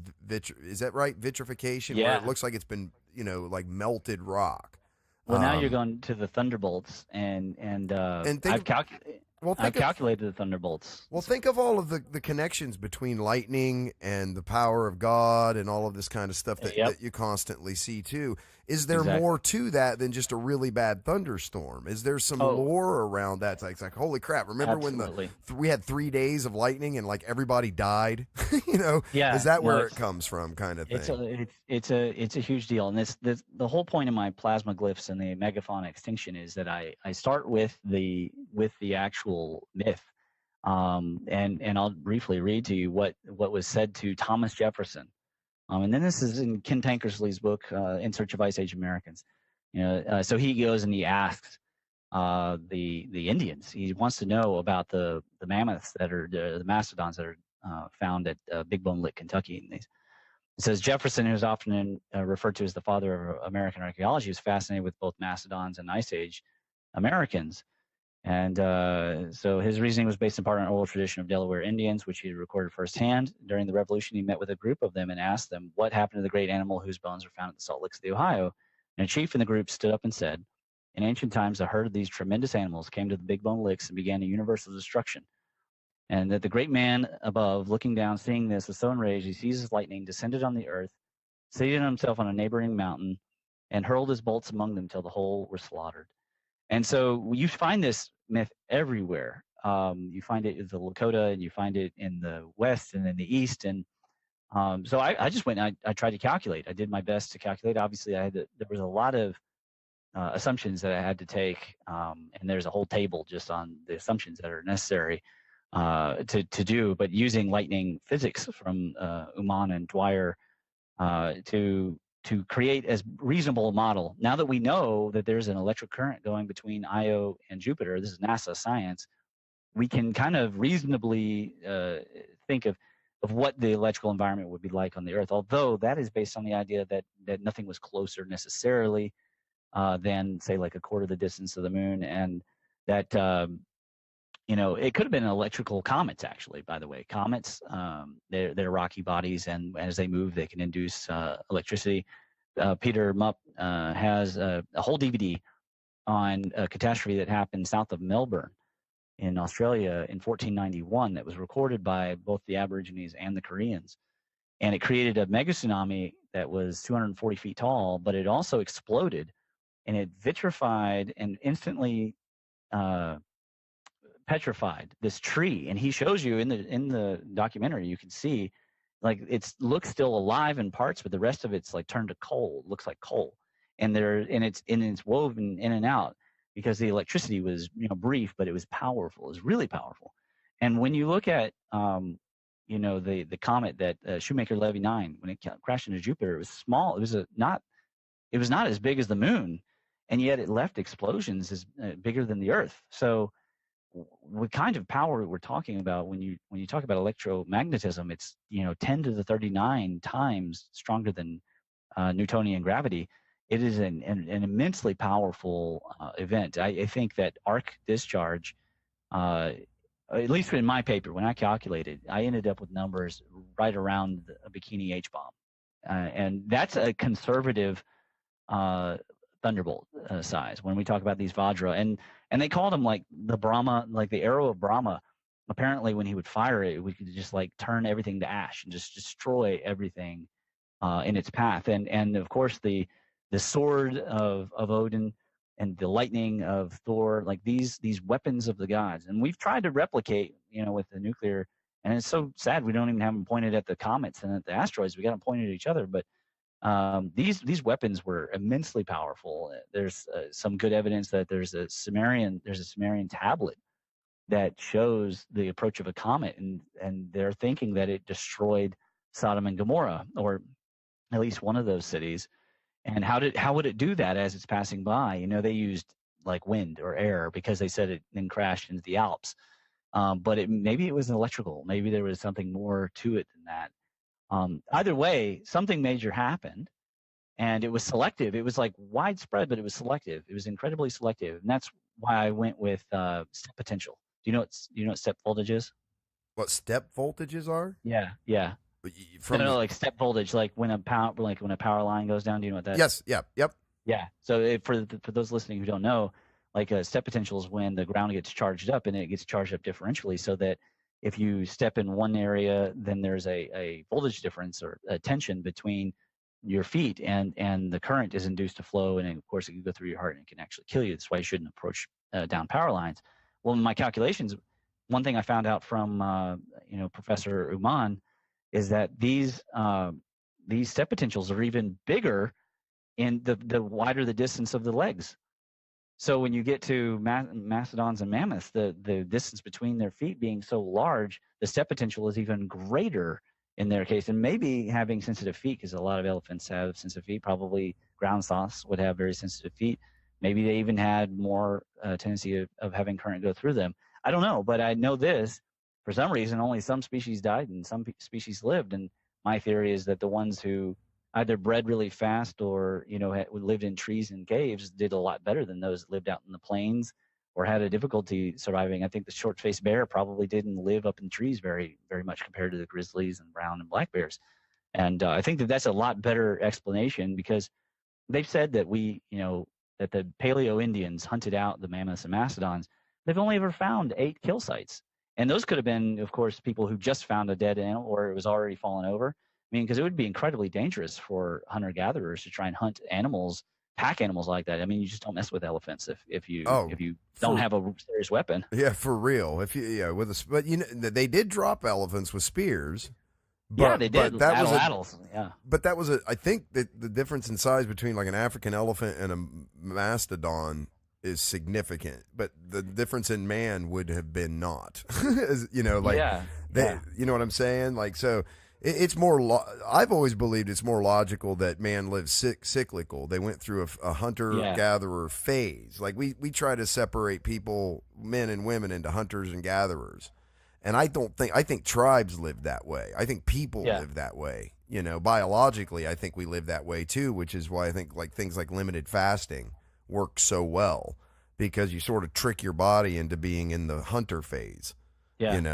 is that right, vitrification, where it Yeah. looks like it's been like melted rock. Well, now you're going to the thunderbolts, and think I've calculated the thunderbolts. Well, think of all of the connections between lightning and the power of God and all of this kind of stuff that you constantly see too. Is there more to that than just a really bad thunderstorm? Is there some lore around that? It's like holy crap! Remember when we had 3 days of lightning and like everybody died? Yeah. Is that where it comes from, kind of thing? It's a huge deal, and the whole point of my plasma glyphs and the megafauna extinction is that I start with the actual myth, and I'll briefly read to you what was said to Thomas Jefferson. And then this is in Ken Tankersley's book, In Search of Ice Age Americans. So he goes and he asks the Indians. He wants to know about the mammoths that are the mastodons that are found at Big Bone Lick, Kentucky. And it says Jefferson, who is often referred to as the father of American archaeology, was fascinated with both mastodons and Ice Age Americans. And so his reasoning was based in part on an oral tradition of Delaware Indians, which he recorded firsthand. During the Revolution, he met with a group of them and asked them what happened to the great animal whose bones were found at the Salt Licks of the Ohio. And a chief in the group stood up and said, in ancient times, a herd of these tremendous animals came to the Big Bone Licks and began a universal destruction. And that the great man above, looking down, seeing this, was so enraged, he seized lightning, descended on the earth, seated himself on a neighboring mountain, and hurled his bolts among them till the whole were slaughtered. And so you find this myth everywhere. You find it in the Lakota, and you find it in the West and in the East. And so I just went and I tried to calculate. I did my best to calculate. Obviously, there was a lot of assumptions that I had to take, and there's a whole table just on the assumptions that are necessary to do. But using lightning physics from Uman and Dwyer to create as reasonable a model. Now that we know that there's an electric current going between Io and Jupiter, this is NASA science, we can kind of reasonably think of what the electrical environment would be like on the Earth, although that is based on the idea that nothing was closer necessarily than, say, like a quarter of the distance of the moon, and that it could have been electrical comets, actually, by the way. Comets, they're rocky bodies, and as they move, they can induce electricity. Peter Mupp has a whole DVD on a catastrophe that happened south of Melbourne in Australia in 1491 that was recorded by both the Aborigines and the Koreans. And it created a mega tsunami that was 240 feet tall, but it also exploded, and it vitrified and instantly petrified this tree. And he shows you in the documentary, you can see like it looks still alive in parts, but the rest of it's like turned to coal. It looks like coal, and it's woven in and out because the electricity was brief, but it was powerful. It was really powerful. And when you look at the comet that Shoemaker-Levy 9, when it crashed into Jupiter, it was small. It was not as big as the moon, and yet it left explosions as bigger than the Earth. So what kind of power we're talking about when you talk about electromagnetism? It's 10 to the 39 times stronger than Newtonian gravity. It is an immensely powerful event. I think that arc discharge, at least in my paper, when I calculated, I ended up with numbers right around a Bikini H bomb, and that's a conservative thunderbolt size when we talk about these Vajra, and they called them like the Brahma, like the arrow of Brahma. Apparently, when he would fire it, we could just like turn everything to ash and just destroy everything in its path. And of course the sword of Odin and the lightning of Thor, like these weapons of the gods. And we've tried to replicate, with the nuclear. And it's so sad we don't even have them pointed at the comets and at the asteroids. We got them pointed at each other, but these weapons were immensely powerful. There's some good evidence that there's a Sumerian tablet that shows the approach of a comet, and they're thinking that it destroyed Sodom and Gomorrah, or at least one of those cities. And how would it do that as it's passing by? They used like wind or air, because they said it then crashed into the Alps. But maybe it was electrical. Maybe there was something more to it than that. Either way, something major happened, and it was selective. It was like widespread, but it was selective. It was incredibly selective, and that's why I went with step potential. Do you know what step voltage is? What step voltages are? Yeah. From No, like step voltage, like when a power line goes down. Do you know what that? yes, yep. Yeah. So for those listening who don't know, like a step potential is when the ground gets charged up, and it gets charged up differentially, so that if you step in one area, then there's a voltage difference or a tension between your feet, and the current is induced to flow, and of course it can go through your heart and it can actually kill you. That's why you shouldn't approach down power lines. Well, in my calculations, one thing I found out from Professor Uman is that these step potentials are even bigger in the wider the distance of the legs. So when you get to mastodons and mammoths, the distance between their feet being so large, the step potential is even greater in their case. And maybe having sensitive feet, because a lot of elephants have sensitive feet, probably ground sloths would have very sensitive feet. Maybe they even had more tendency of having current go through them. I don't know, but I know this. For some reason, only some species died and some species lived. And my theory is that the ones who either bred really fast or lived in trees and caves did a lot better than those that lived out in the plains or had a difficulty surviving. I think the short-faced bear probably didn't live up in trees very, very much compared to the grizzlies and brown and black bears. And I think that that's a lot better explanation, because they've said that that the Paleo Indians hunted out the mammoths and mastodons. They've only ever found 8 kill sites. And those could have been, of course, people who just found a dead animal or it was already fallen over. I mean, because it would be incredibly dangerous for hunter-gatherers to try and hunt animals, pack animals like that. I mean, you just don't mess with elephants if you don't have a serious weapon. Yeah, for real. If you but they did drop elephants with spears. Yeah, they did. But that was But that was I think that the difference in size between like an African elephant and a mastodon is significant, but the difference in man would have been not. You know what I'm saying? Like, so it's more. I've always believed it's more logical that man lives cyclical. They went through a hunter-gatherer phase. Like we try to separate people, men and women, into hunters and gatherers. And I think tribes live that way. I think people live that way. Biologically, I think we live that way too, which is why I think like things like limited fasting work so well, because you sort of trick your body into being in the hunter phase. Yeah. And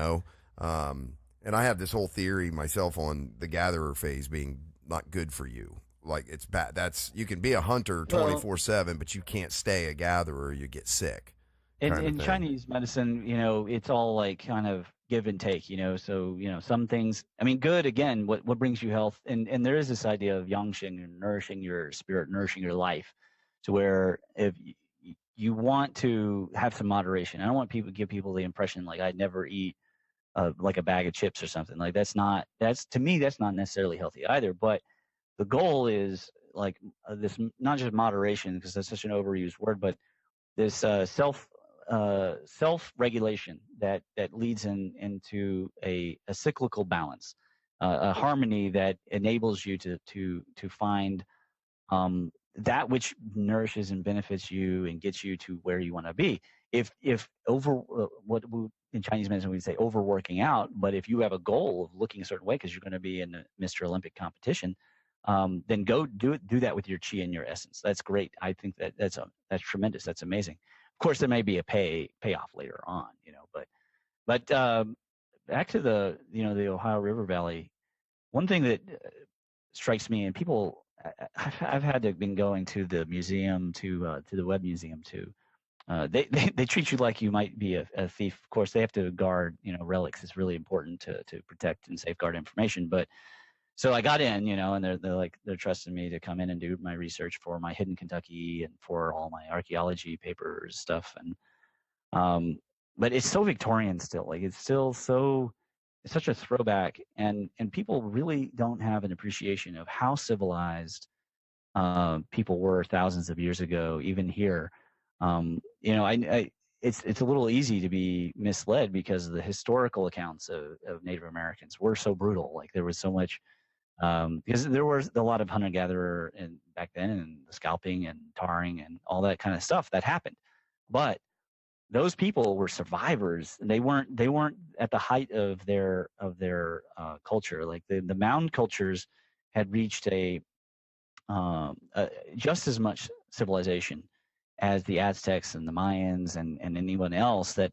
I have this whole theory myself on the gatherer phase being not good for you. Like, it's bad. You can be a hunter 24/7, but you can't stay a gatherer. You get sick. In Chinese medicine, it's all like kind of give and take, so, some things, I mean, good, again, what brings you health. And there is this idea of yangxing, and nourishing your spirit, nourishing your life, to where if you want to have some moderation. I don't want people to give people the impression like I'd never eat like a bag of chips or something. Like to me, that's not necessarily healthy either. But the goal is like this, not just moderation, because that's such an overused word, but this self-regulation that leads into a cyclical balance, a harmony that enables you to find that which nourishes and benefits you and gets you to where you want to be. If what in Chinese medicine we'd say overworking out, but if you have a goal of looking a certain way because you're going to be in a Mr. Olympic competition, then go do that with your chi and your essence. That's great. I think that's tremendous. That's amazing. Of course, there may be a payoff later on, but back to the Ohio River Valley. One thing that strikes me, and people, I've had to been going to the museum, to the Webb Museum too. They treat you like you might be a thief. Of course, they have to guard, relics. It's really important to protect and safeguard information. But so I got in, and they're trusting me to come in and do my research for my Hidden Kentucky and for all my archaeology papers stuff. And but it's so Victorian still. Like, it's still it's such a throwback, and people really don't have an appreciation of how civilized people were thousands of years ago, even here. It's a little easy to be misled because the historical accounts of Native Americans were so brutal. Like, there was so much, because there was a lot of hunter-gatherer back then, and the scalping and tarring and all that kind of stuff that happened. But those people were survivors, and they weren't at the height of their culture. Like the mound cultures had reached a just as much civilization as the Aztecs and the Mayans and anyone else. That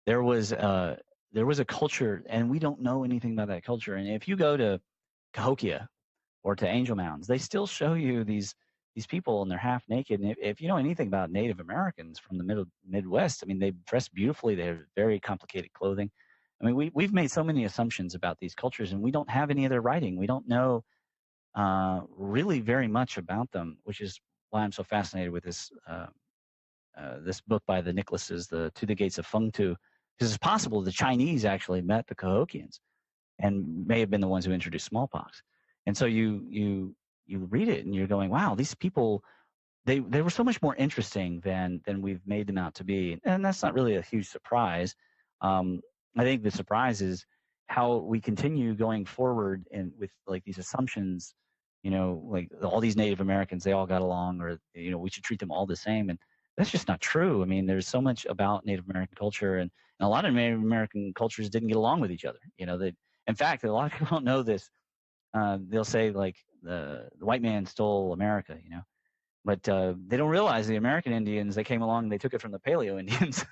there was a culture, and we don't know anything about that culture. And if you go to Cahokia or to Angel Mounds, they still show you these people, and they're half naked. And if you know anything about Native Americans from the Midwest, I mean, they dress beautifully. They have very complicated clothing. I mean, we've made so many assumptions about these cultures, and we don't have any of their writing. We don't know really very much about them, which is why I'm so fascinated with this book by the Nicholases, the To the Gates of Fengtu, because it's possible the Chinese actually met the Cahokians and may have been the ones who introduced smallpox. And so you read it and you're going, wow, these people, they were so much more interesting than we've made them out to be. And that's not really a huge surprise. I think the surprise is how we continue going forward and with like these assumptions, like all these Native Americans, they all got along, or, we should treat them all the same. And that's just not true. I mean, there's so much about Native American culture, and a lot of Native American cultures didn't get along with each other. In fact, a lot of people don't know this. They'll say like the white man stole America, but they don't realize the American Indians, they came along and they took it from the Paleo Indians.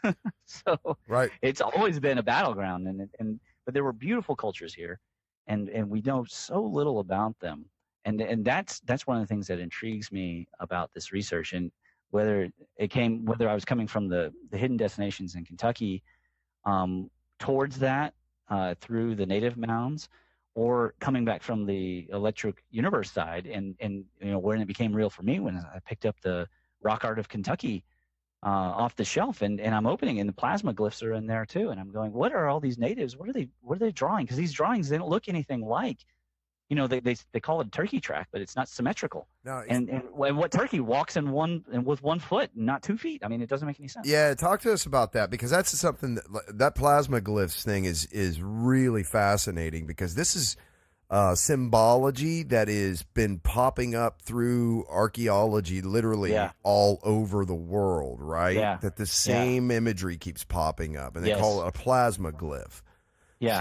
So right. It's always been a battleground, but there were beautiful cultures here, and we know so little about them. And that's one of the things that intrigues me about this research, and whether I was coming from the hidden destinations in Kentucky towards that through the native mounds, or coming back from the electric universe side, and when it became real for me when I picked up the Rock Art of Kentucky off the shelf, and I'm opening, and the plasma glyphs are in there too, and I'm going, what are all these natives? What are they drawing? Because these drawings, they don't look anything like, they call it a turkey track, but it's not symmetrical. No, and what turkey walks with 1 foot, not 2 feet? I mean, it doesn't make any sense. Yeah, talk to us about that, because that's something that plasma glyphs thing is really fascinating, because this is symbology that has been popping up through archaeology literally all over the world, right? Yeah. That the same imagery keeps popping up, and they call it a plasma glyph. Yeah.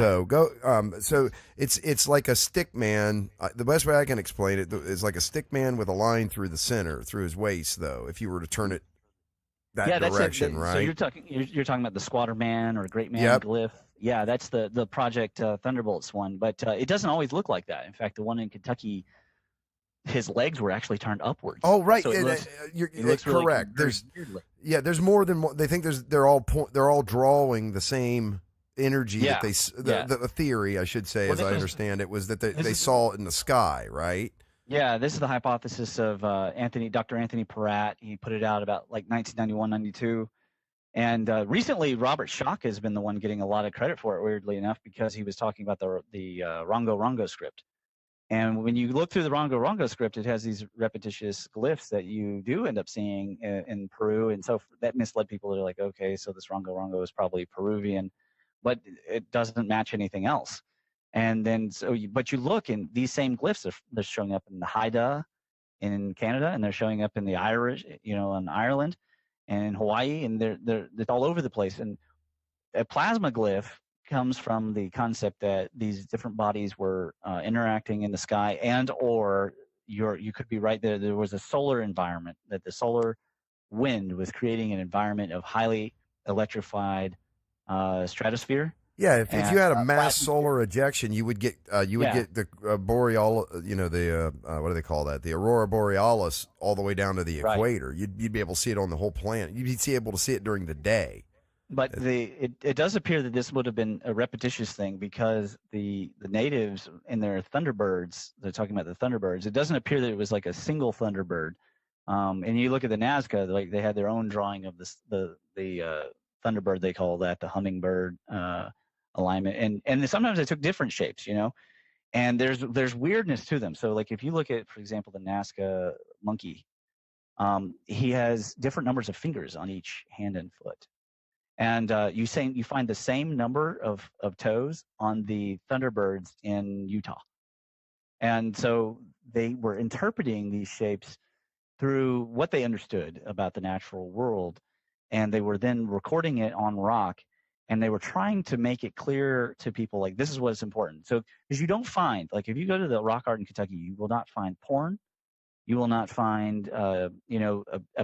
So it's like a stick man. The best way I can explain it is like a stick man with a line through the center, through his waist, though, if you were to turn it that direction, right? So you're talking about the Squatter Man or Great Man glyph. Yeah, that's the Project Thunderbolts one, but it doesn't always look like that. In fact, the one in Kentucky, his legs were actually turned upwards. Oh, right. So you're correct. There's more than one. They think they're all drawing the same energy that the theory, I should say, as I understand it, was that they saw it in the sky, right? Yeah, this is the hypothesis of Dr. Anthony Peratt. He put it out about like 1991, 92. And recently, Robert Schoch has been the one getting a lot of credit for it, weirdly enough, because he was talking about the Rongo Rongo script. And when you look through the Rongo Rongo script, it has these repetitious glyphs that you do end up seeing in Peru. And so that misled people. They're like, okay, so this Rongo Rongo is probably Peruvian, but it doesn't match anything else. And then, but you look, and these same glyphs they're showing up in the Haida in Canada, and they're showing up in the Irish, in Ireland, and in Hawaii, and they're all over the place. And a plasma glyph comes from the concept that these different bodies were interacting in the sky, and or you could be right there. There was a solar environment, that the solar wind was creating an environment of highly electrified stratosphere. Yeah, if you had a mass solar ejection, you would get the boreal, what do they call that? The aurora borealis, all the way down to the equator. You'd be able to see it on the whole planet. You'd be able to see it during the day. But it does appear that this would have been a repetitious thing, because the natives in their Thunderbirds, they're talking about the Thunderbirds. It doesn't appear that it was like a single Thunderbird. And you look at the Nazca, like they had their own drawing of the Thunderbird. They call that the Hummingbird Alignment, and sometimes they took different shapes, and there's weirdness to them. So like if you look at, for example, the Nazca monkey, he has different numbers of fingers on each hand and foot, and you find the same number of toes on the Thunderbirds in Utah. And so they were interpreting these shapes through what they understood about the natural world, and they were then recording it on rock. And they were trying to make it clear to people, like, this is what's important. So, because you don't find, like, if you go to the rock art in Kentucky, you will not find porn, You will not find, a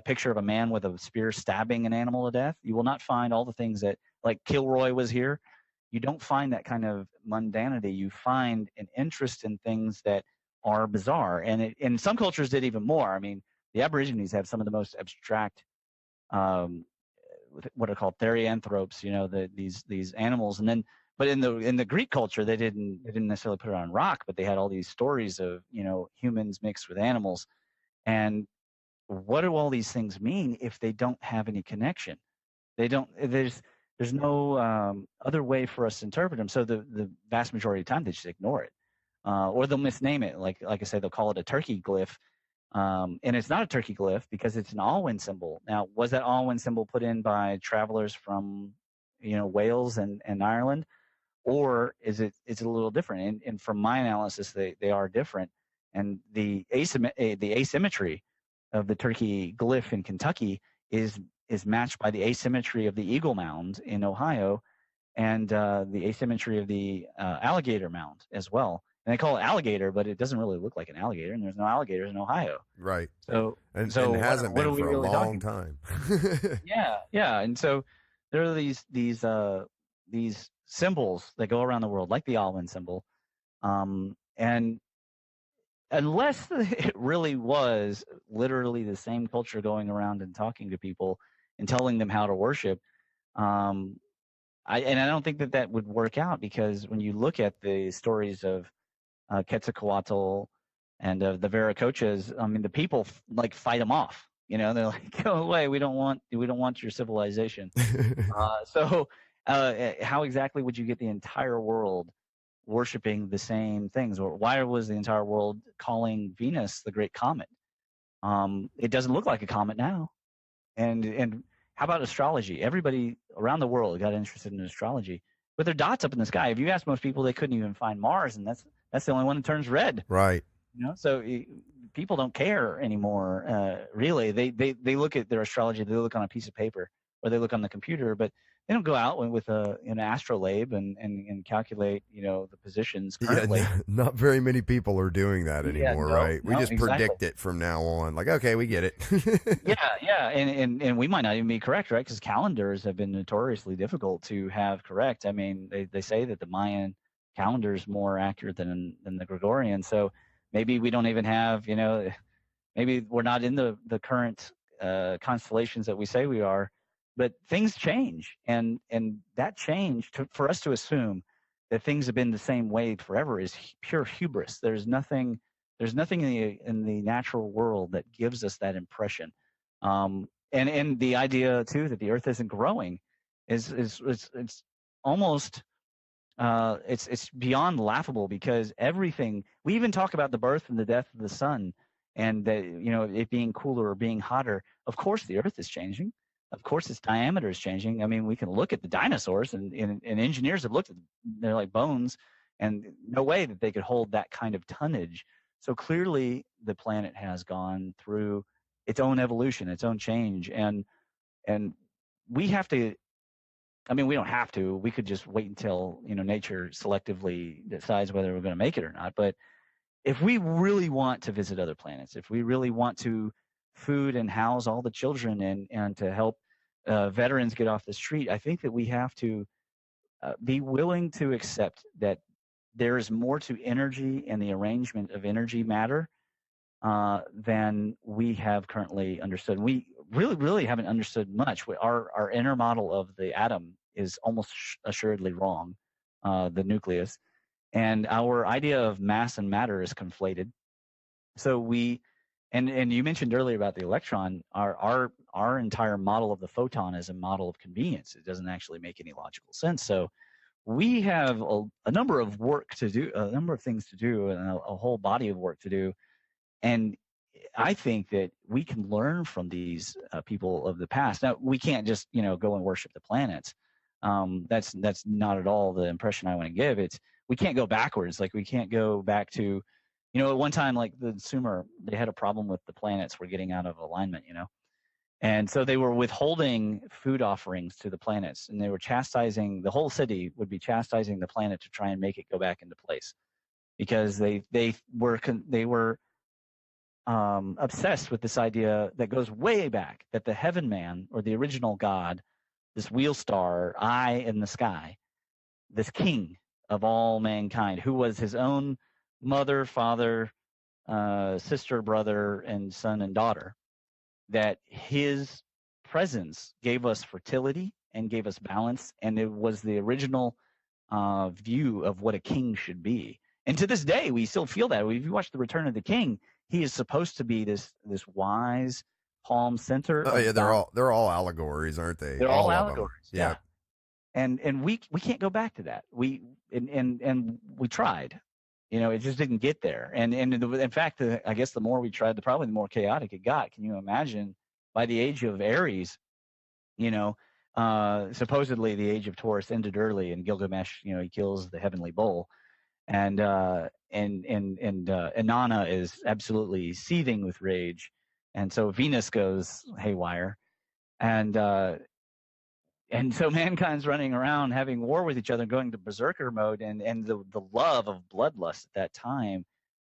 picture of a man with a spear stabbing an animal to death. You will not find all the things that, like Kilroy was here. You don't find that kind of mundanity. You find an interest in things that are bizarre. And some cultures did even more. I mean, the Aborigines have some of the most abstract, what are called therianthropes, these animals. And then, but in the Greek culture, they didn't necessarily put it on rock, but they had all these stories of, humans mixed with animals. And what do all these things mean if they don't have any connection? There's no other way for us to interpret them. So the vast majority of the time they just ignore it, or they'll misname it. Like I say, they'll call it a turkey glyph, and it's not a turkey glyph because it's an Alwyn symbol. Now, was that Alwyn symbol put in by travelers from Wales and Ireland, or is it a little different? And from my analysis, they are different. And the asymmetry of the turkey glyph in Kentucky is matched by the asymmetry of the Eagle Mound in Ohio, and the asymmetry of the alligator mound as well. And they call it alligator, but it doesn't really look like an alligator, and there's no alligators in Ohio. Right. So and it hasn't been for a long time. Yeah. And so there are these symbols that go around the world, like the Alwyn symbol, and unless it really was literally the same culture going around and talking to people and telling them how to worship, I don't think that would work out, because when you look at the stories of Quetzalcoatl and of the Viracochas, I mean, the people fight them off. They're like, go away. We don't want your civilization. So how exactly would you get the entire world worshiping the same things? Or why was the entire world calling Venus the Great Comet? It doesn't look like a comet now. And how about astrology? Everybody around the world got interested in astrology. But there are dots up in the sky. If you ask most people, they couldn't even find Mars, and that's the only one that turns red. Right. So people don't care anymore. Really, they look at their astrology. They look on a piece of paper, or they look on the computer, but they don't go out with an astrolabe and calculate the positions currently. Yeah, not very many people are doing that anymore, right? We just predict it from now on. Like, okay, we get it. yeah, and we might not even be correct, right? Because calendars have been notoriously difficult to have correct. I mean, they say that the Mayan calendar is more accurate than the Gregorian. So maybe we don't even have, maybe we're not in the current constellations that we say we are. But things change, and that change, for us to assume that things have been the same way forever, is pure hubris. There's nothing in the natural world that gives us that impression. And the idea too that the Earth isn't growing is it's almost it's beyond laughable, because everything, we even talk about the birth and the death of the sun, and that it being cooler or being hotter. Of course, the Earth is changing. Of course, its diameter is changing. I mean, we can look at the dinosaurs, and engineers have looked at they're like bones, and no way that they could hold that kind of tonnage. So clearly, the planet has gone through its own evolution, its own change, and we have to. I mean, we don't have to. We could just wait until nature selectively decides whether we're going to make it or not. But if we really want to visit other planets, if we really want to food and house all the children and to help veterans get off the street, I think that we have to be willing to accept that there is more to energy and the arrangement of energy matter than we have currently understood. We really haven't understood much. Our inner model of the atom is almost assuredly wrong, the nucleus, and our idea of mass and matter is conflated. So and you mentioned earlier about the electron. Our entire model of the photon is a model of convenience. It doesn't actually make any logical sense. So we have a number of work to do, a number of things to do, and a whole body of work to do. And I think that we can learn from these people of the past. Now, we can't just go and worship the planets. That's not at all the impression I want to give. We can't go backwards. Like, we can't go back to at one time, like the Sumer, they had a problem with the planets were getting out of alignment, and so they were withholding food offerings to the planets, and they were chastising, the whole city would be chastising the planet to try and make it go back into place, because they were obsessed with this idea that goes way back, that the heaven man, or the original God, this wheel star, eye in the sky, this king of all mankind, who was his own mother, father, sister, brother, and son and daughter, that his presence gave us fertility and gave us balance, and it was the original view of what a king should be. And to this day, we still feel that. If you watch The Return of the King, he is supposed to be this wise palm center. Oh yeah, they're all allegories, aren't they? They're all allegories. Yeah. And we can't go back to that. We tried. It just didn't get there. And in fact, I guess the more we tried, probably the more chaotic it got. Can you imagine? By the age of Aries, supposedly the age of Taurus ended early, and Gilgamesh, he kills the heavenly bull, and Inanna is absolutely seething with rage, and so Venus goes haywire, and so mankind's running around having war with each other, going to berserker mode, and the love of bloodlust at that time,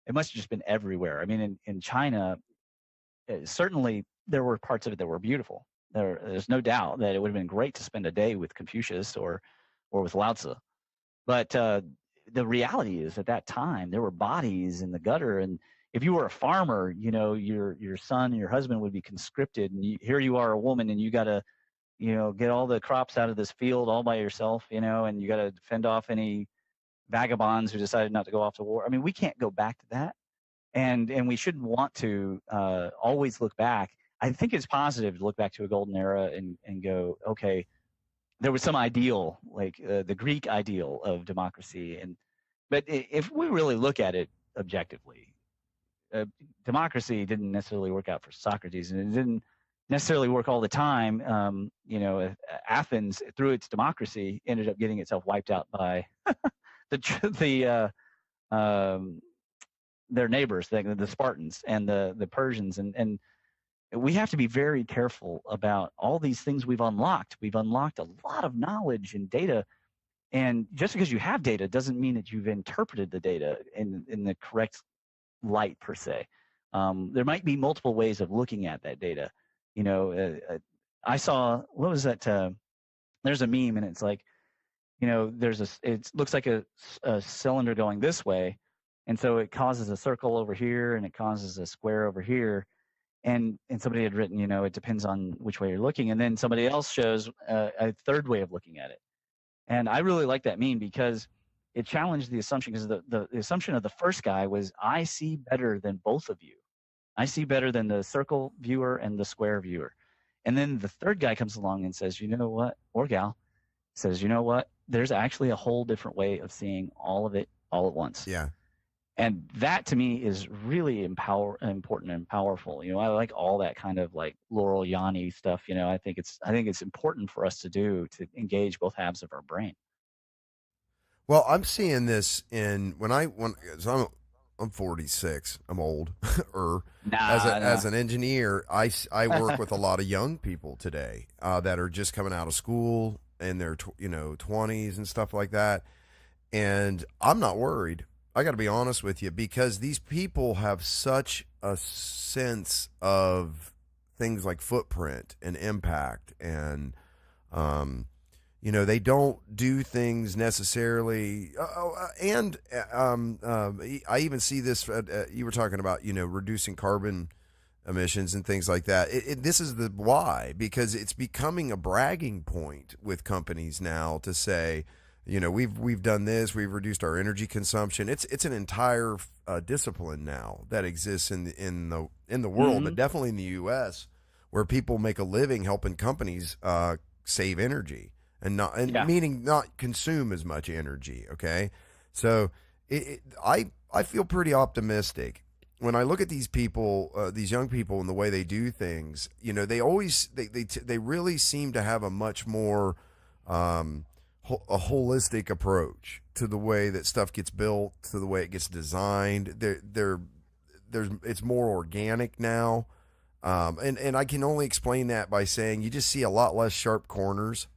it must have just been everywhere. I mean, in China, certainly there were parts of it that were beautiful. There's no doubt that it would have been great to spend a day with Confucius or with Lao Tzu. But the reality is, at that time, there were bodies in the gutter, and if you were a farmer, your son, your husband would be conscripted, and here you are, a woman, and you got to, get all the crops out of this field all by yourself, and you got to fend off any vagabonds who decided not to go off to war. I mean, we can't go back to that, and we shouldn't want to always look back. I think it's positive to look back to a golden era and go, okay, there was some ideal, like the Greek ideal of democracy, but if we really look at it objectively, democracy didn't necessarily work out for Socrates, and it didn't necessarily work all the time. Athens, through its democracy, ended up getting itself wiped out by their neighbors, the Spartans and the Persians, and we have to be very careful about all these things we've unlocked. We've unlocked a lot of knowledge and data, and just because you have data doesn't mean that you've interpreted the data in the correct light per se. There might be multiple ways of looking at that data. I saw, what was that? There's a meme, and it's like, it looks like a cylinder going this way, and so it causes a circle over here, and it causes a square over here, and somebody had written, it depends on which way you're looking, and then somebody else shows a third way of looking at it, and I really like that meme because it challenged the assumption, because the assumption of the first guy was, I see better than both of you. I see better than the circle viewer and the square viewer. And then the third guy comes along and says, or gal says, there's actually a whole different way of seeing all of it all at once. Yeah. And that to me is really important and powerful. I like all that kind of like Laurel Yanni stuff. I think it's important for us to do, to engage both halves of our brain. Well, I'm seeing this so I'm 46. I'm old. As an engineer, I work with a lot of young people today that are just coming out of school in their 20s and stuff like that. And I'm not worried. I got to be honest with you, because these people have such a sense of things like footprint and impact, and they don't do things necessarily. I even see this. You were talking about, reducing carbon emissions and things like that. This is the why, because it's becoming a bragging point with companies now to say, we've done this. We've reduced our energy consumption. It's an entire discipline now that exists in the world, Mm-hmm. but definitely in the U.S., where people make a living helping companies save energy. Meaning not consume as much energy. Okay, so I feel pretty optimistic when I look at these people, these young people, and the way they do things. They really seem to have a much more a holistic approach to the way that stuff gets built, to the way it gets designed. It's more organic now, and I can only explain that by saying you just see a lot less sharp corners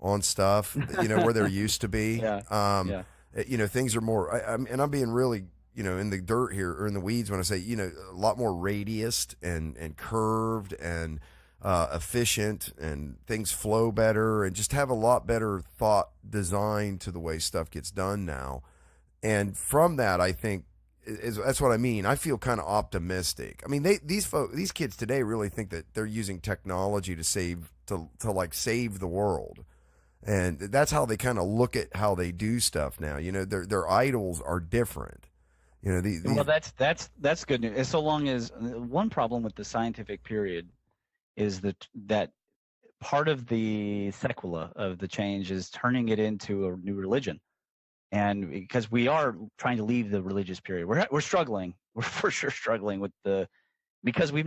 on stuff, where there used to be. Yeah. Things are more, and I'm being really, in the dirt here or in the weeds when I say, a lot more radiused and curved and efficient, and things flow better, and just have a lot better thought design to the way stuff gets done now. And from that, I think that's what I mean. I feel kind of optimistic. I mean, these kids today really think that they're using technology to save the world. And that's how they kind of look at how they do stuff now. Their idols are different. Well, that's good news. So long as one problem with the scientific period is that part of the sequela of the change is turning it into a new religion. And because we are trying to leave the religious period, we're struggling. We're for sure struggling with because we've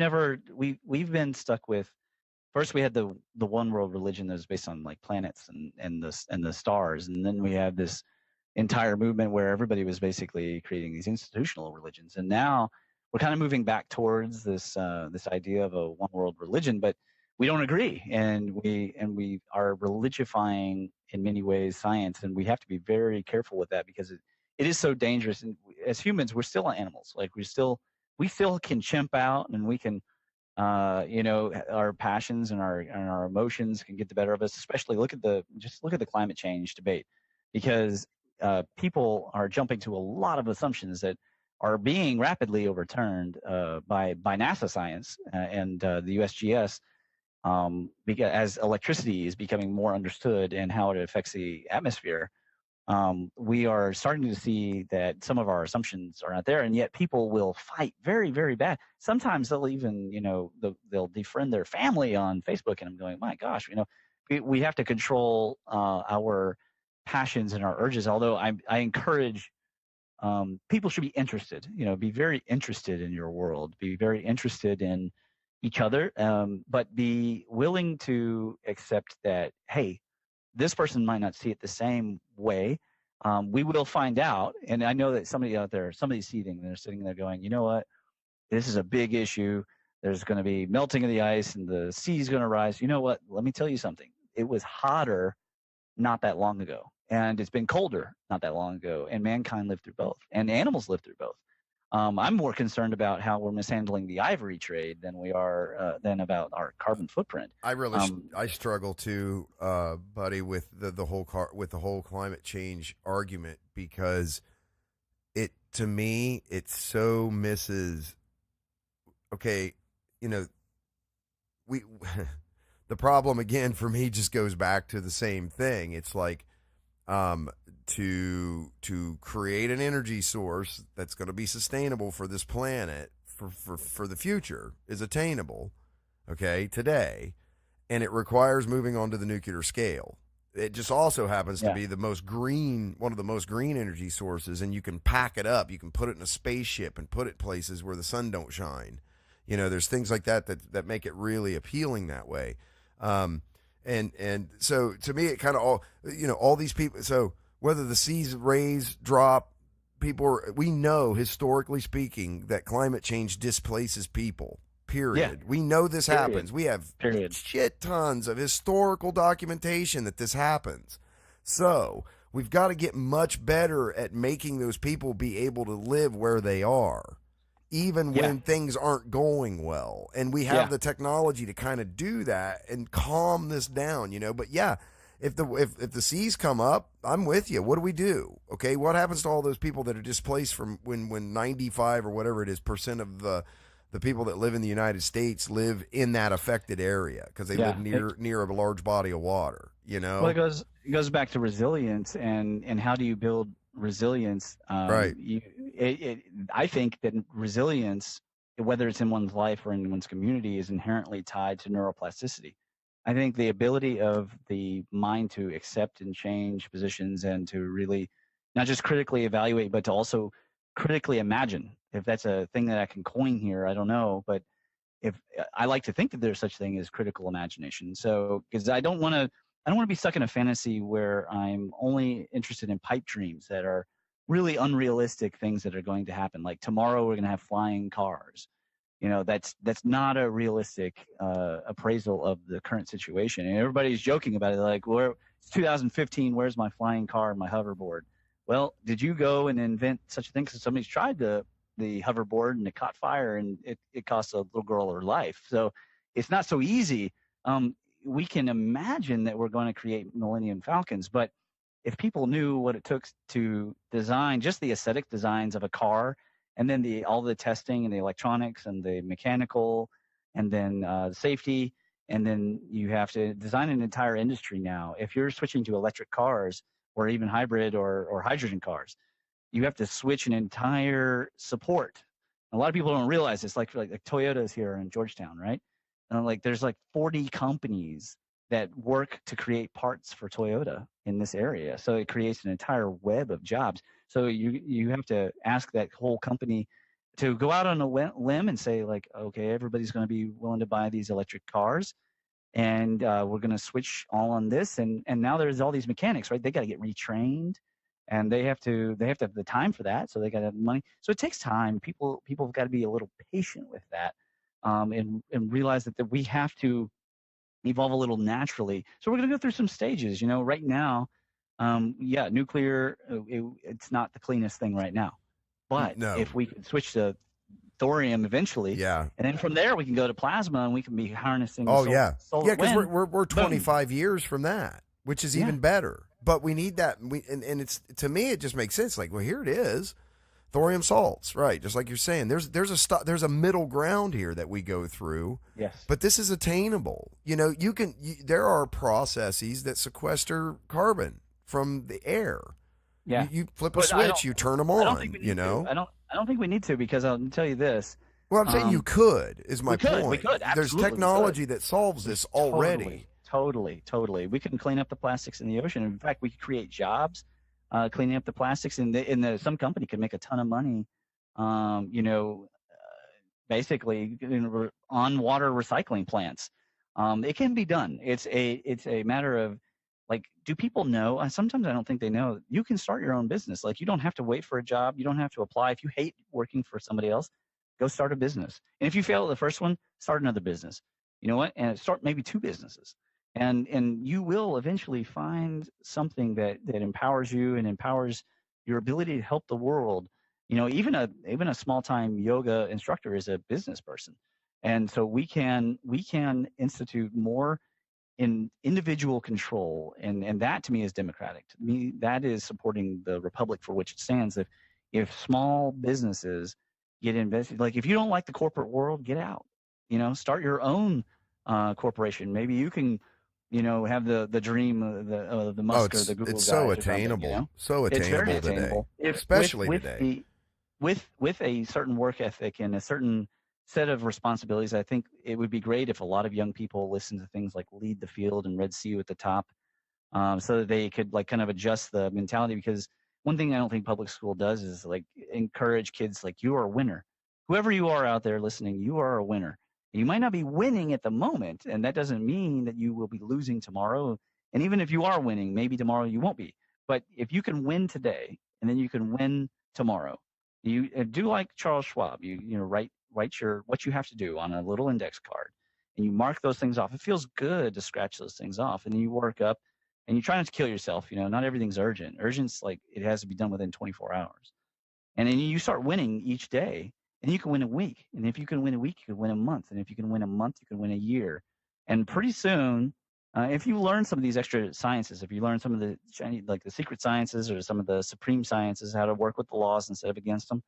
been stuck with. First, we had the one world religion that was based on like planets and the stars, and then we had this entire movement where everybody was basically creating these institutional religions. And now we're kind of moving back towards this idea of a one world religion, but we don't agree, and we are religifying in many ways science, and we have to be very careful with that because it is so dangerous. And as humans, we're still animals. Like we still can chimp out, and we can our passions and our emotions can get the better of us. Especially look at the climate change debate, because people are jumping to a lot of assumptions that are being rapidly overturned by NASA science and the USGS, because as electricity is becoming more understood and how it affects the atmosphere. We are starting to see that some of our assumptions are not there, and yet people will fight very, very bad. Sometimes they'll even, they'll defriend their family on Facebook, and I'm going, my gosh, we have to control our passions and our urges. Although I encourage people should be interested, be very interested in your world, be very interested in each other, but be willing to accept that, hey, this person might not see it the same way. We will find out. And I know that somebody's seething, they're sitting there going, you know what? This is a big issue. There's going to be melting of the ice and the sea's going to rise. You know what? Let me tell you something. It was hotter not that long ago, and it's been colder not that long ago, and mankind lived through both, and animals lived through both. I'm more concerned about how we're mishandling the ivory trade than we are than about our carbon footprint. I struggle too, buddy, with the whole climate change argument, because to me it so misses. Okay, we the problem again for me just goes back to the same thing. It's like to create an energy source that's going to be sustainable for this planet for the future is attainable, okay, today, and it requires moving on to the nuclear scale. It just also happens to be one of the most green energy sources, and you can pack it up. You can put it in a spaceship and put it places where the sun don't shine. There's things like that make it really appealing that way. And so to me, it kind of all these people. So whether the seas raise, drop, we know historically speaking that climate change displaces people. Period. Yeah. We know this happens. We have shit tons of historical documentation that this happens. So we've got to get much better at making those people be able to live where they are, even when things aren't going well. And we have the technology to kind of do that and calm this down, But if the seas come up, I'm with you. What do we do? Okay, what happens to all those people that are displaced from when 95 or whatever it is % of the people that live in the United States live in that affected area because they live near a large body of water, Well, it goes back to resilience and how do you build resilience? Right. I think that resilience, whether it's in one's life or in one's community, is inherently tied to neuroplasticity. I think the ability of the mind to accept and change positions and to really not just critically evaluate, but to also critically imagine. If that's a thing that I can coin here, I don't know. But if I like to think that there's such thing as critical imagination. So, because I don't want to be stuck in a fantasy where I'm only interested in pipe dreams that are really unrealistic things that are going to happen. Like tomorrow we're going to have flying cars. That's not a realistic appraisal of the current situation. And everybody's joking about it. Like, it's 2015. Where's my flying car and my hoverboard? Well, did you go and invent such a thing? Because somebody's tried the hoverboard and it caught fire and it cost a little girl her life. So it's not so easy. We can imagine that we're going to create Millennium Falcons, but if people knew what it took to design just the aesthetic designs of a car, and then all the testing and the electronics and the mechanical, and then safety, and then you have to design an entire industry now. If you're switching to electric cars or even hybrid or hydrogen cars, you have to switch an entire support. A lot of people don't realize it's like Toyota is here in Georgetown, right? And like there's like 40 companies that work to create parts for Toyota in this area. So it creates an entire web of jobs. So you have to ask that whole company to go out on a limb and say like, okay, everybody's going to be willing to buy these electric cars, and we're going to switch all on this. And now there's all these mechanics, right? They got to get retrained, and they have to have the time for that. So they got to have money. So it takes time. People have got to be a little patient with that, and realize that we have to evolve a little naturally. So we're going to go through some stages. Right now, nuclear, it's not the cleanest thing right now. But No. if we could switch to thorium eventually, and then from there we can go to plasma, and we can be harnessing solar because wind. we're 25 years from that, which is even better. But we need that. And it's, to me, it just makes sense. Like, well, here it is. Thorium salts, right? Just like you're saying, there's a middle ground here that we go through. Yes. But this is attainable. There are processes that sequester carbon from the air. Yeah. You flip a switch, you turn them on. I don't think we need to, because I'll tell you this. Well, I'm saying you could. Is my point? We could. Absolutely, there's technology that solves this already. Totally. We can clean up the plastics in the ocean. In fact, we could create jobs. Cleaning up the plastics, and some company could make a ton of money, basically on water recycling plants. It can be done. It's a matter of, like, do people know? Sometimes I don't think they know. You can start your own business. Like, you don't have to wait for a job. You don't have to apply. If you hate working for somebody else, go start a business. And if you fail at the first one, start another business. You know what? And start maybe 2 businesses. And you will eventually find something that empowers you and empowers your ability to help the world. Even a small time yoga instructor is a business person, and so we can institute more in individual control, and that to me is democratic. To me, that is supporting the republic for which it stands. If small businesses get invested, like if you don't like the corporate world, get out. Start your own corporation. Maybe you can. Have the dream of the Musk or the Google guys. It's so attainable. So attainable it's very attainable today. Especially today. With a certain work ethic and a certain set of responsibilities, I think it would be great if a lot of young people listen to things like Lead the Field and Red Sea at the top, so that they could kind of adjust the mentality. Because one thing I don't think public school does is encourage kids you are a winner. Whoever you are out there listening, you are a winner. You might not be winning at the moment, and that doesn't mean that you will be losing tomorrow. And even if you are winning, maybe tomorrow you won't be. But if you can win today, and then you can win tomorrow, you do like Charles Schwab. You write what you have to do on a little index card, and you mark those things off. It feels good to scratch those things off, and then you work up, and you try not to kill yourself. Not everything's urgent. Urgent's it has to be done within 24 hours, and then you start winning each day. And you can win a week. And if you can win a week, you can win a month. And if you can win a month, you can win a year. And pretty soon, if you learn some of these extra sciences, if you learn some of the Chinese, the secret sciences or some of the supreme sciences, how to work with the laws instead of against them,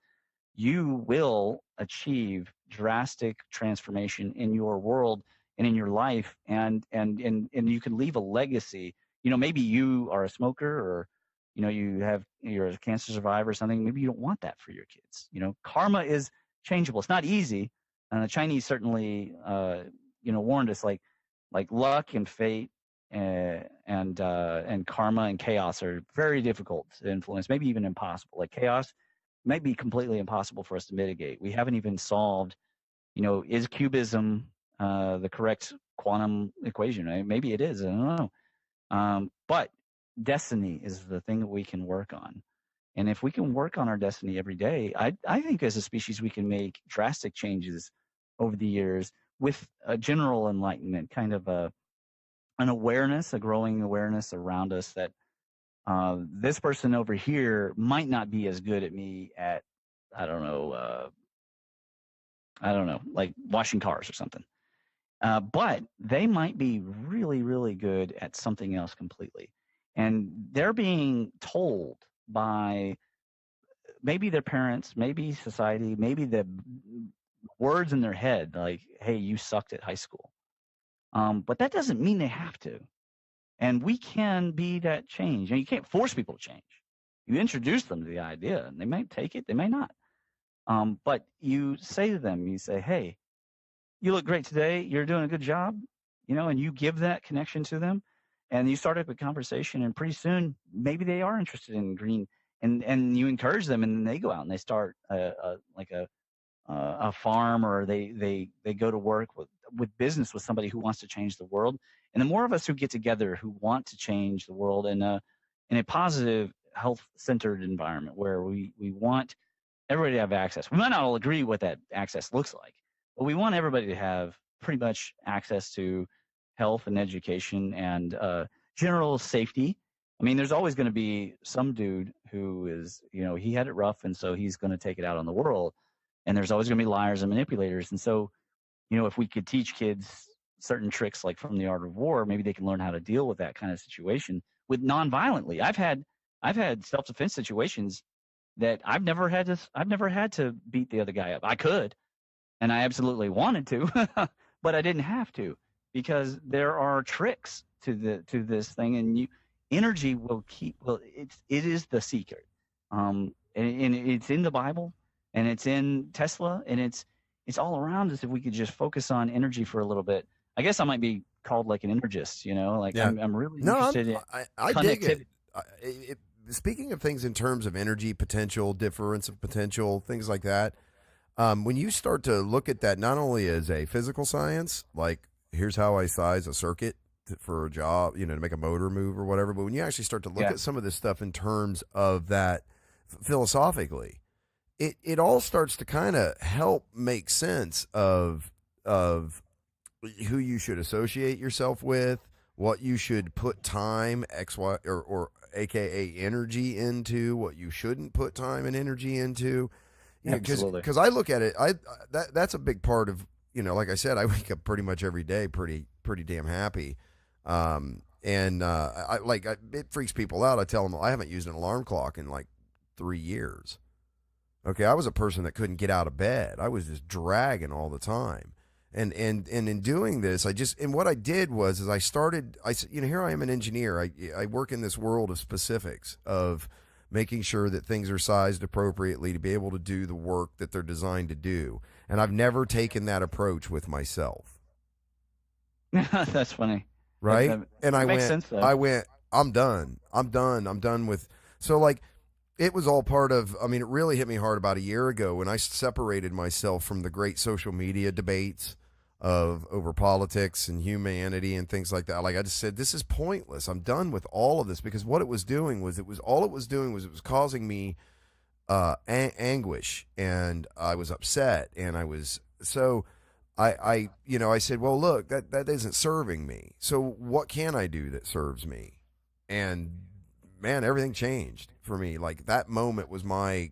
you will achieve drastic transformation in your world and in your life. And you can leave a legacy. Maybe you are a smoker, or you're a cancer survivor or something. Maybe you don't want that for your kids. Karma is changeable. It's not easy. And the Chinese certainly, warned us like luck and fate and karma and chaos are very difficult to influence, maybe even impossible. Like chaos might be completely impossible for us to mitigate. We haven't even solved, is cubism the correct quantum equation? Right? Maybe it is. I don't know. But destiny is the thing that we can work on. And if we can work on our destiny every day, I think as a species we can make drastic changes over the years with a general enlightenment, kind of an awareness, a growing awareness around us that This person over here might not be as good at me at, I don't know, like washing cars or something. But they might be really, really good at something else completely. And they're being told by maybe their parents, maybe society, maybe the words in their head, like, hey, you sucked at high school. But that doesn't mean they have to. And we can be that change. And you can't force people to change. You introduce them to the idea, and they may take it, they may not. But you say to them, you say, hey, you look great today. You're doing a good job, and you give that connection to them, and you start up a conversation, and pretty soon maybe they are interested in green, and you encourage them, and then they go out and they start a farm, or they go to work with business with somebody who wants to change the world. And the more of us who get together who want to change the world in a positive, health-centered environment where we want everybody to have access. We might not all agree what that access looks like, but we want everybody to have pretty much access to health and education and general safety. I mean, there's always going to be some dude who is, he had it rough, and so he's going to take it out on the world. And there's always going to be liars and manipulators. And so, if we could teach kids certain tricks, like from the art of war, maybe they can learn how to deal with that kind of situation with non-violently. I've had self-defense situations that I've never had to beat the other guy up. I could, and I absolutely wanted to, but I didn't have to, because there are tricks to this thing, and energy it is the secret, and it's in the Bible, and it's in Tesla, and it's all around us if we could just focus on energy for a little bit. I guess I might be called like an energist, like Yeah. I'm really interested in I dig connectivity. it. Speaking of things in terms of energy potential, difference of potential, things like that, when you start to look at that not only as a physical science, like here's how I size a circuit for a job, to make a motor move or whatever, but when you actually start to look at some of this stuff in terms of that philosophically, it all starts to kind of help make sense of who you should associate yourself with, what you should put time, or AKA energy into, what you shouldn't put time and energy into. Absolutely. Because I look at it, that's a big part of, like I said, I wake up pretty much every day pretty damn happy. It freaks people out. I tell them I haven't used an alarm clock in like 3 years. Okay, I was a person that couldn't get out of bed. I was just dragging all the time. And in doing this, what I did was I said, here I am, an engineer. I work in this world of specifics, of making sure that things are sized appropriately to be able to do the work that they're designed to do. And I've never taken that approach with myself. That's funny. Right? And I makes went, sense, though. I'm done with, so like, it was all part of, it really hit me hard about a year ago when I separated myself from the great social media debates over politics and humanity and things like that. Like, I just said, this is pointless. I'm done with all of this, because what it was doing was it was causing me anguish, and I was upset, and I said, well, look, that isn't serving me. So what can I do that serves me? And man, everything changed for me. Like, that moment was my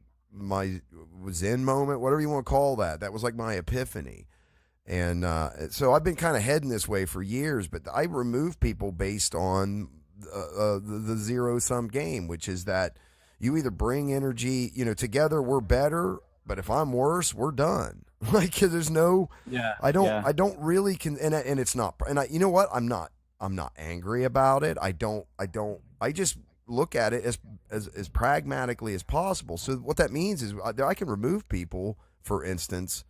Zen moment, whatever you want to call that. That was like my epiphany. And so I've been kind of heading this way for years, but I remove people based on the zero-sum game, which is that you either bring energy, together we're better, but if I'm worse, we're done. Like, 'cause there's no, I don't really and it's not, and you know what? I'm not angry about it. I just look at it as pragmatically as possible. So what that means is I can remove people, for instance.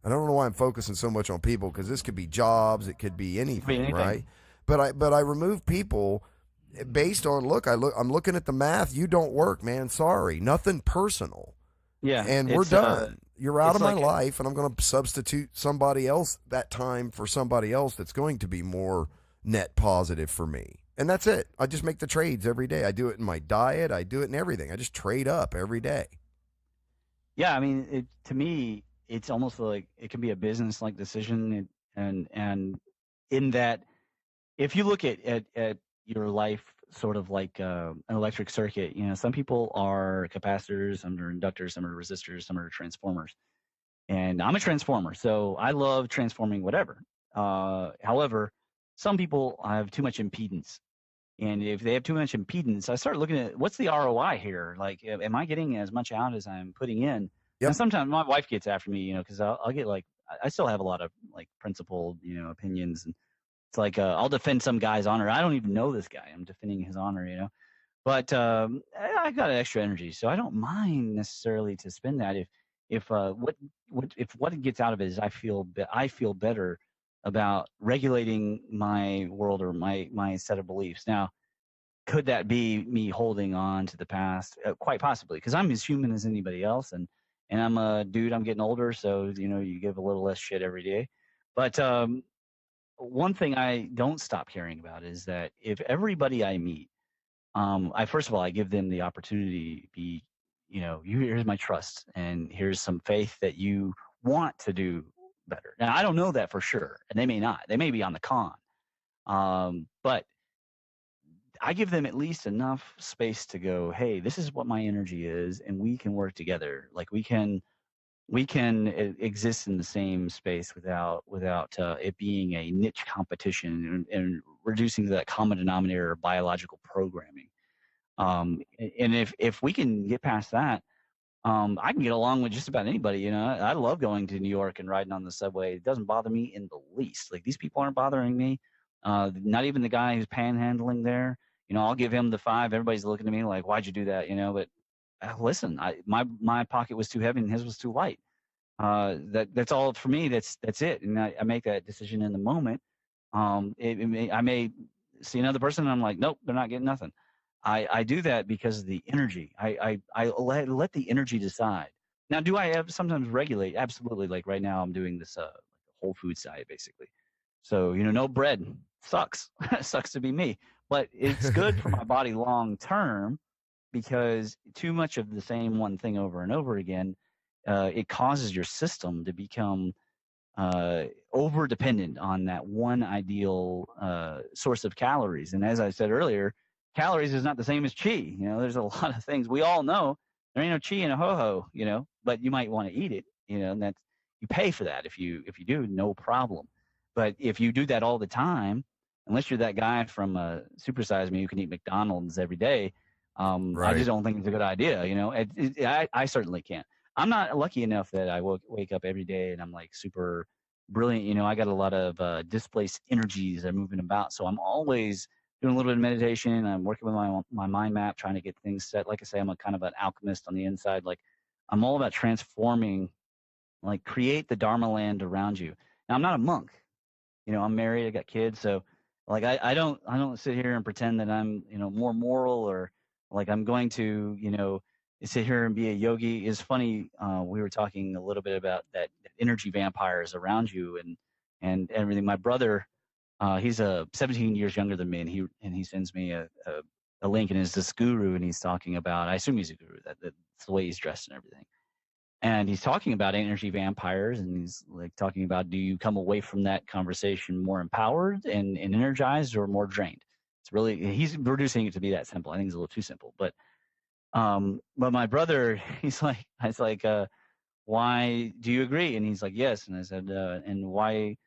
I don't know why I'm focusing so much on people, because this could be jobs, it could be anything, right? But I remove people based on, I'm looking at the math. You don't work, man. Sorry, nothing personal. Yeah, and we're done. You're out of my life, and I'm going to substitute somebody else, that time, for somebody else that's going to be more net positive for me. And that's it. I just make the trades every day. I do it in my diet. I do it in everything. I just trade up every day. Yeah, to me, it's almost like it can be a business-like decision, and in that, if you look at your life sort of like an electric circuit. Some people are capacitors, some are inductors, some are resistors, some are transformers. And I'm a transformer, so I love transforming whatever. However, some people have too much impedance. And if they have too much impedance, I start looking at what's the ROI here? Like, am I getting as much out as I'm putting in? Yep. And sometimes my wife gets after me, because I'll get like, I still have a lot of like principled, opinions. And it's like, I'll defend some guy's honor. I don't even know this guy. I'm defending his honor. But I got extra energy, so I don't mind necessarily to spend that if what it gets out of it is I feel better about regulating my world or my set of beliefs. Now, could that be me holding on to the past? Quite possibly, because I'm as human as anybody else, and I'm a dude. I'm getting older, so you give a little less shit every day. But one thing I don't stop caring about is that if everybody I meet, I first of all, I give them the opportunity to be, here's my trust, and here's some faith that you want to do better. Now, I don't know that for sure, and they may not. They may be on the con, but I give them at least enough space to go, hey, this is what my energy is, and we can work together. Like we can exist in the same space without it being a niche competition and reducing to that common denominator of biological programming. And if we can get past that, I can get along with just about anybody. I love going to New York and riding on the subway. It doesn't bother me in the least. Like these people aren't bothering me. Not even the guy who's panhandling there. I'll give him the 5. Everybody's looking at me like, why'd you do that? But listen, my pocket was too heavy and his was too light. That's all for me. That's it. And I make that decision in the moment. I may see another person and I'm like, nope, they're not getting nothing. I do that because of the energy. I let the energy decide. Now, do I have sometimes regulate? Absolutely. Like right now, I'm doing this whole food diet basically. So no bread sucks. Sucks to be me, but it's good for my body long term because too much of the same one thing over and over again, it causes your system to become over dependent on that one ideal source of calories. And as I said earlier, calories is not the same as chi. There's a lot of things we all know. There ain't no chi in a ho-ho, but you might want to eat it, and that's, you pay for that. If you do, no problem. But if you do that all the time, unless you're that guy from Supersize Me who can eat McDonald's every day, Right. I just don't think it's a good idea. I certainly can't. I'm not lucky enough that I wake up every day and I'm like super brilliant. I got a lot of displaced energies that are moving about. So I'm always doing a little bit of meditation. I'm working with my mind map, trying to get things set. Like I say, I'm a kind of an alchemist on the inside. Like I'm all about transforming, like create the Dharma land around you. Now I'm not a monk. I'm married. I got kids. So like I don't sit here and pretend that I'm more moral or like I'm going to sit here and be a yogi. It's funny. We were talking a little bit about that energy vampires around you and everything. My brother, he's 17 years younger than me, and he sends me a link, and it's this guru, and he's talking about. I assume he's a guru. That's the way he's dressed and everything. And he's talking about energy vampires, and he's like talking about, do you come away from that conversation more empowered and energized or more drained? It's really, he's reducing it to be that simple. I think it's a little too simple, but my brother, I was like, why do you agree? And he's like, yes. And I said, and why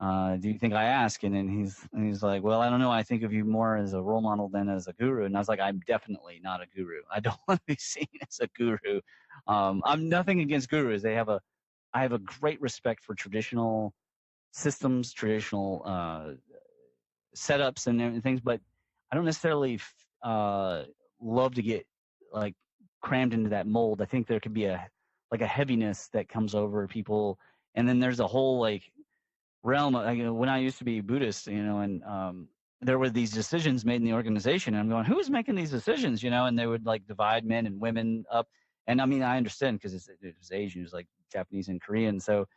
do you think I ask? And then he's like, well, I don't know. I think of you more as a role model than as a guru. And I was like, I'm definitely not a guru. I don't want to be seen as a guru. I'm nothing against gurus. I have a great respect for traditional systems, traditional setups and things, but I don't necessarily love to get like crammed into that mold. I think there could be a heaviness that comes over people, and then there's a whole like realm. When I used to be Buddhist, and there were these decisions made in the organization, and I'm going, who's making these decisions? And they would like divide men and women up. And I mean, I understand because it was Asian, it was like Japanese and Korean. So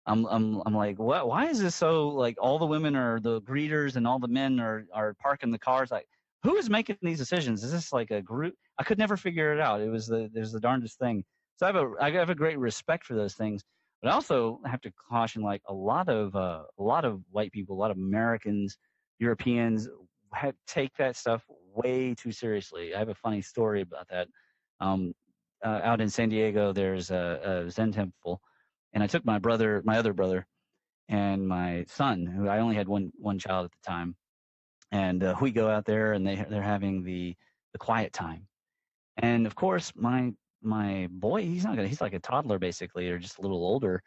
I'm like, what? Why is this so like all the women are the greeters and all the men are parking the cars? Like, who is making these decisions? Is this like a group? I could never figure it out. There's the darndest thing. So I have a great respect for those things, but I also have to caution like a lot of white people, a lot of Americans, Europeans take that stuff way too seriously. I have a funny story about that. Out in San Diego, there's a Zen temple, and I took my other brother, and my son, who I only had one child at the time, and we go out there, and they're having the quiet time, and of course my boy, he's like a toddler basically, or just a little older.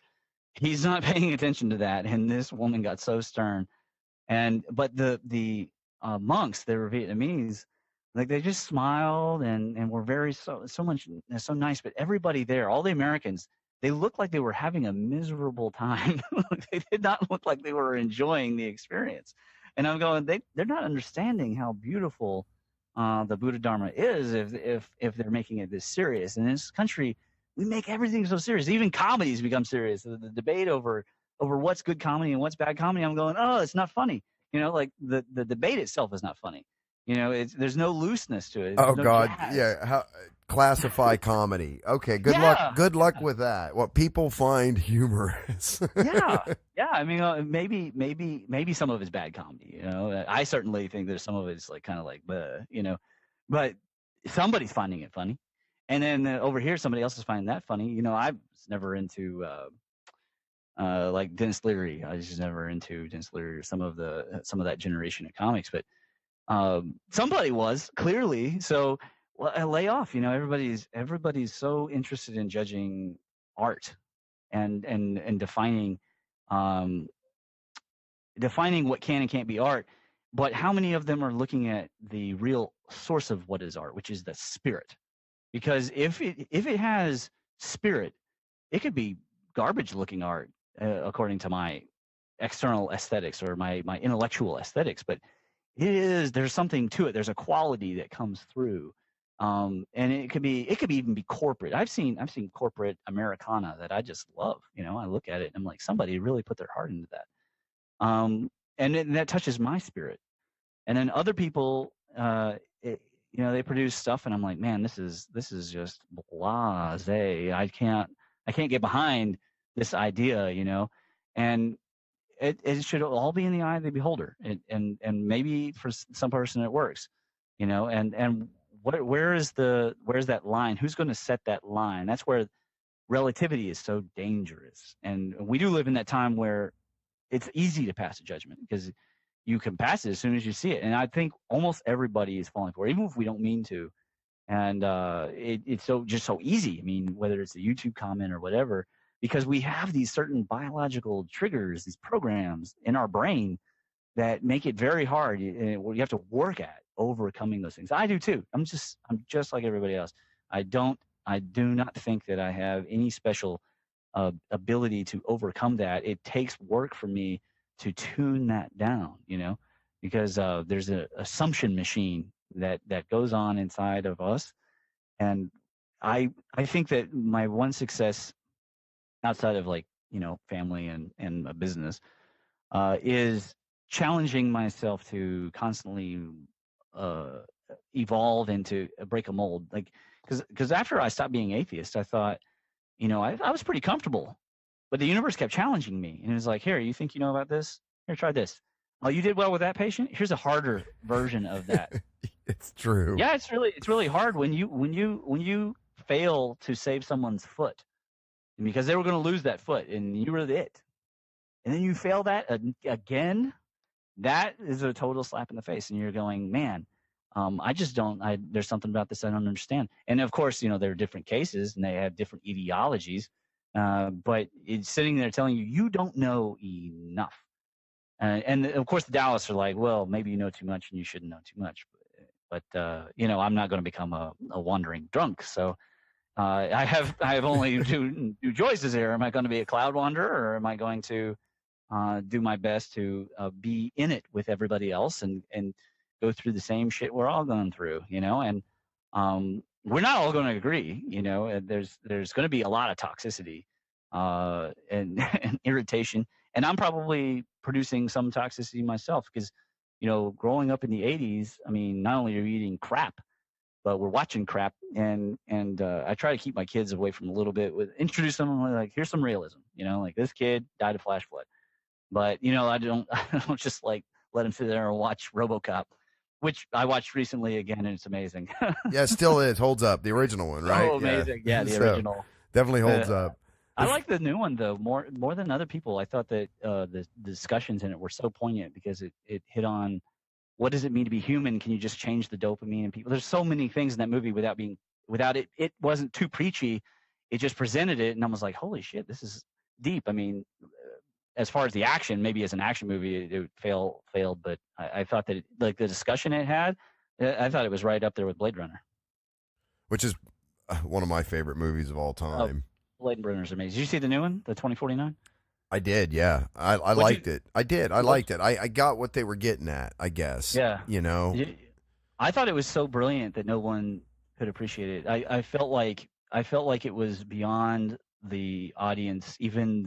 He's not paying attention to that, and this woman got so stern. But the monks, they were Vietnamese, like they just smiled and were very so nice. But everybody there, all the Americans, they looked like they were having a miserable time. They did not look like they were enjoying the experience. And I'm going, they're not understanding how beautiful the Buddha Dharma is if they're making it this serious. And in this country, we make everything so serious. Even comedies become serious. The debate over what's good comedy and what's bad comedy, I'm going, oh, it's not funny. Like the debate itself is not funny. There's no looseness to it. Oh no God, jazz. yeah. Classify comedy. Okay, good luck. Good luck with that. What people find humorous. yeah. I mean, maybe some of it's bad comedy. I certainly think there's some of it's like kind of like, but somebody's finding it funny, and then over here somebody else is finding that funny. I was never into like Dennis Leary. I was just never into Dennis Leary or some of that generation of comics, but somebody was clearly. So lay off. Everybody's so interested in judging art and defining what can and can't be art. But how many of them are looking at the real source of what is art, which is the spirit? Because if it has spirit, it could be garbage looking art according to my external aesthetics or my intellectual aesthetics, but there's something to it. There's a quality that comes through, and it could even be corporate. I've seen corporate Americana that I just love. I look at it and I'm like, somebody really put their heart into that, and that touches my spirit. And then other people, they produce stuff, and I'm like, man, this is just blasé. I can't get behind this idea, and it should all be in the eye of the beholder, and maybe for some person it works, and where's that line? Who's going to set that line? That's where relativity is so dangerous, and we do live in that time where it's easy to pass a judgment because you can pass it as soon as you see it, and I think almost everybody is falling for it, even if we don't mean to. And it's so easy. I mean, whether it's a YouTube comment or whatever, because we have these certain biological triggers, these programs in our brain that make it very hard. You have to work at overcoming those things. I do too. I'm just like everybody else. I do not think that I have any special ability to overcome that. It takes work for me to tune that down, because there's an assumption machine that goes on inside of us. And I think that my one success outside of family and a business is challenging myself to constantly evolve and to break a mold. Because after I stopped being atheist, I thought, I was pretty comfortable, but the universe kept challenging me, and it was like, here, you think you know about this? Here, try this. Oh, you did well with that patient? Here's a harder version of that. It's true. Yeah, it's really hard when you fail to save someone's foot because they were going to lose that foot and you were it. And then you fail that again. That is a total slap in the face. And you're going, man, there's something about this I don't understand. And of course, there are different cases and they have different ideologies. But it's sitting there telling you don't know enough. And of course, the Taoists are like, well, maybe you know too much and you shouldn't know too much. But I'm not going to become a wandering drunk. So I have only two choices here. Am I going to be a cloud wanderer, or am I going to do my best to be in it with everybody else and go through the same shit we're all going through, and we're not all going to agree, and there's going to be a lot of toxicity and irritation, and I'm probably producing some toxicity myself because, growing up in the 80s, I mean, not only are you eating crap, but we're watching crap, and I try to keep my kids away from a little bit introduce them like, here's some realism, like this kid died of flash flood. But, I don't just like let them sit there and watch RoboCop, which I watched recently again, and it's amazing. Yeah, it still is. Holds up. The original one, right? Oh, amazing. Yeah, the So, original. definitely holds up. I like the new one though more than other people. I thought that the discussions in it were so poignant because it hit on what does it mean to be human? Can you just change the dopamine in people? There's so many things in that movie without it. It wasn't too preachy. It just presented it, and I was like, holy shit, this is deep. I mean, as far as the action, maybe as an action movie, it failed, but I thought that like the discussion it had, I thought it was right up there with Blade Runner, which is one of my favorite movies of all time. Blade Runner is amazing. Did you see the new one, the 2049? I did, yeah. I liked it. I did. I liked it. I got what they were getting at, I guess. Yeah. You know? I thought it was so brilliant that no one could appreciate it. I felt like it was beyond the audience, even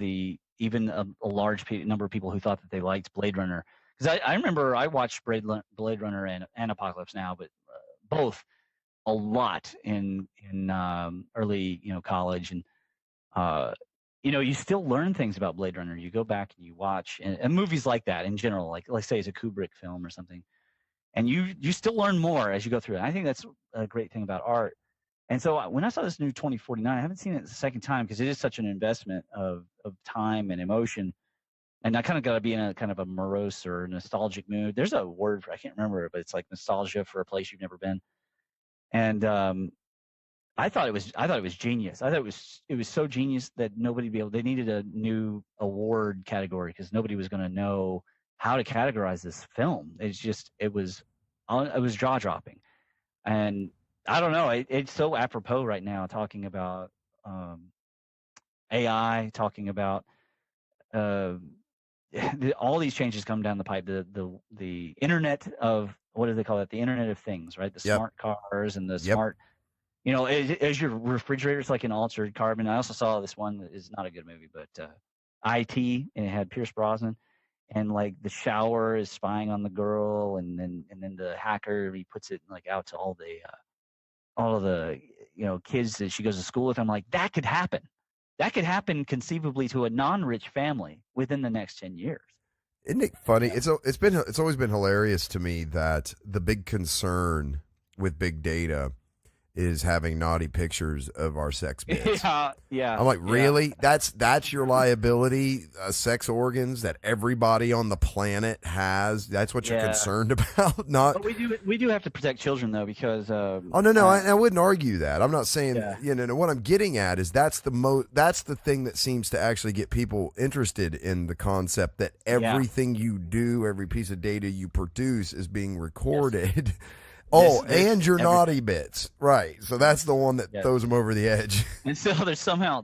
a large number of people who thought that they liked Blade Runner. Because I remember I watched Blade Runner and Apocalypse Now, but both a lot in early college, and you still learn things about Blade Runner. You go back and you watch and movies like that in general, like let's say it's a Kubrick film or something, and you still learn more as you go through it. I think that's a great thing about art. And so when I saw this new 2049, I haven't seen it the second time because it is such an investment of time and emotion. And I kind of got to be in a kind of a morose or nostalgic mood. There's a word I can't remember it, but it's like nostalgia for a place you've never been. And I thought it was genius. I thought it was so genius that they needed a new award category because nobody was going to know how to categorize this film. It was jaw dropping. And I don't know. It's so apropos right now talking about AI, talking about all these changes come down the pipe. The internet of, what do they call it? The Internet of Things, right? The smart cars and the smart, as your refrigerator's like an altered carbon. I also saw this one that is not a good movie, but IT, and it had Pierce Brosnan, and like the shower is spying on the girl, and then the hacker, he puts it like out to all of the kids that she goes to school with. I'm like, that could happen. That could happen conceivably to a non-rich family within the next 10 years. Isn't it funny? Yeah. It's always been hilarious to me that the big concern with big data is having naughty pictures of our sex bits. Yeah. I'm like, really? Yeah. That's your liability? Sex organs that everybody on the planet has? That's what you're concerned about? Not. But we do have to protect children though, because. Oh no, I wouldn't argue that. I'm not saying. What I'm getting at is that's the thing that seems to actually get people interested in the concept that everything you do, every piece of data you produce, is being recorded. Yes. And your naughty bits, right? So that's the one that throws them over the edge. And so there's somehow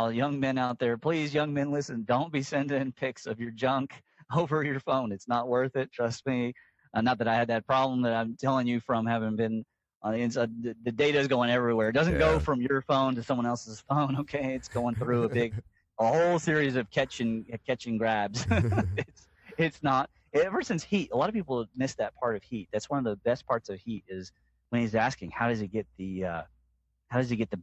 young men out there. Please, young men, listen. Don't be sending pics of your junk over your phone. It's not worth it. Trust me. Not that I had that problem that I'm telling you from having been on the inside. The data is going everywhere. It doesn't go from your phone to someone else's phone. Okay, it's going through a whole series of catch and grabs. It's not. Ever since Heat, a lot of people miss that part of Heat. That's one of the best parts of Heat is when he's asking, how does he get the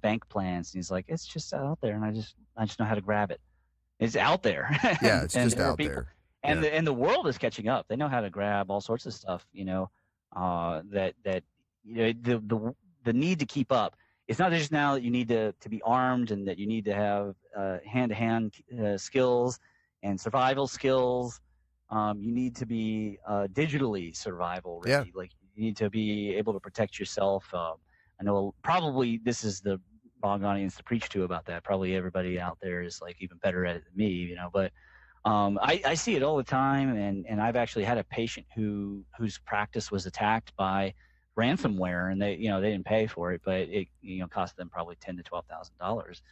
bank plans? And he's like, it's just out there, and I just know how to grab it. It's out there. Yeah, it's just out there. And the world is catching up. They know how to grab all sorts of stuff. The need to keep up. It's not just now that you need to be armed and that you need to have hand-to-hand skills and survival skills. You need to be digitally survival ready. Like you need to be able to protect yourself. I know probably this is the wrong audience to preach to about that. Probably everybody out there is like even better at it than me, But I see it all the time, and I've actually had a patient whose practice was attacked by ransomware, and they didn't pay for it, but it cost them probably $10,000 to $12,000.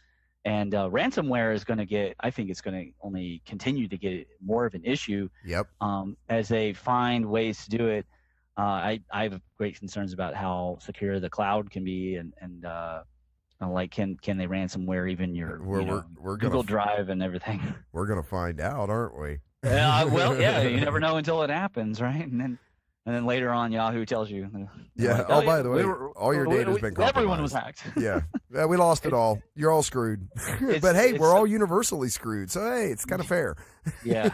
And ransomware is going to I think it's going to only continue to get more of an issue. Yep. As they find ways to do it. I have great concerns about how secure the cloud can be, and like can they ransomware even your Google Drive and everything. We're going to find out, aren't we? Well, yeah, you never know until it happens, right? And then later on, Yahoo tells you. Yeah. Like, by the way, all your data's been compromised. Everyone was hacked. Yeah. Yeah, we lost it all. You're all screwed. But hey, we're all universally screwed. So hey, it's kind of fair. Yeah.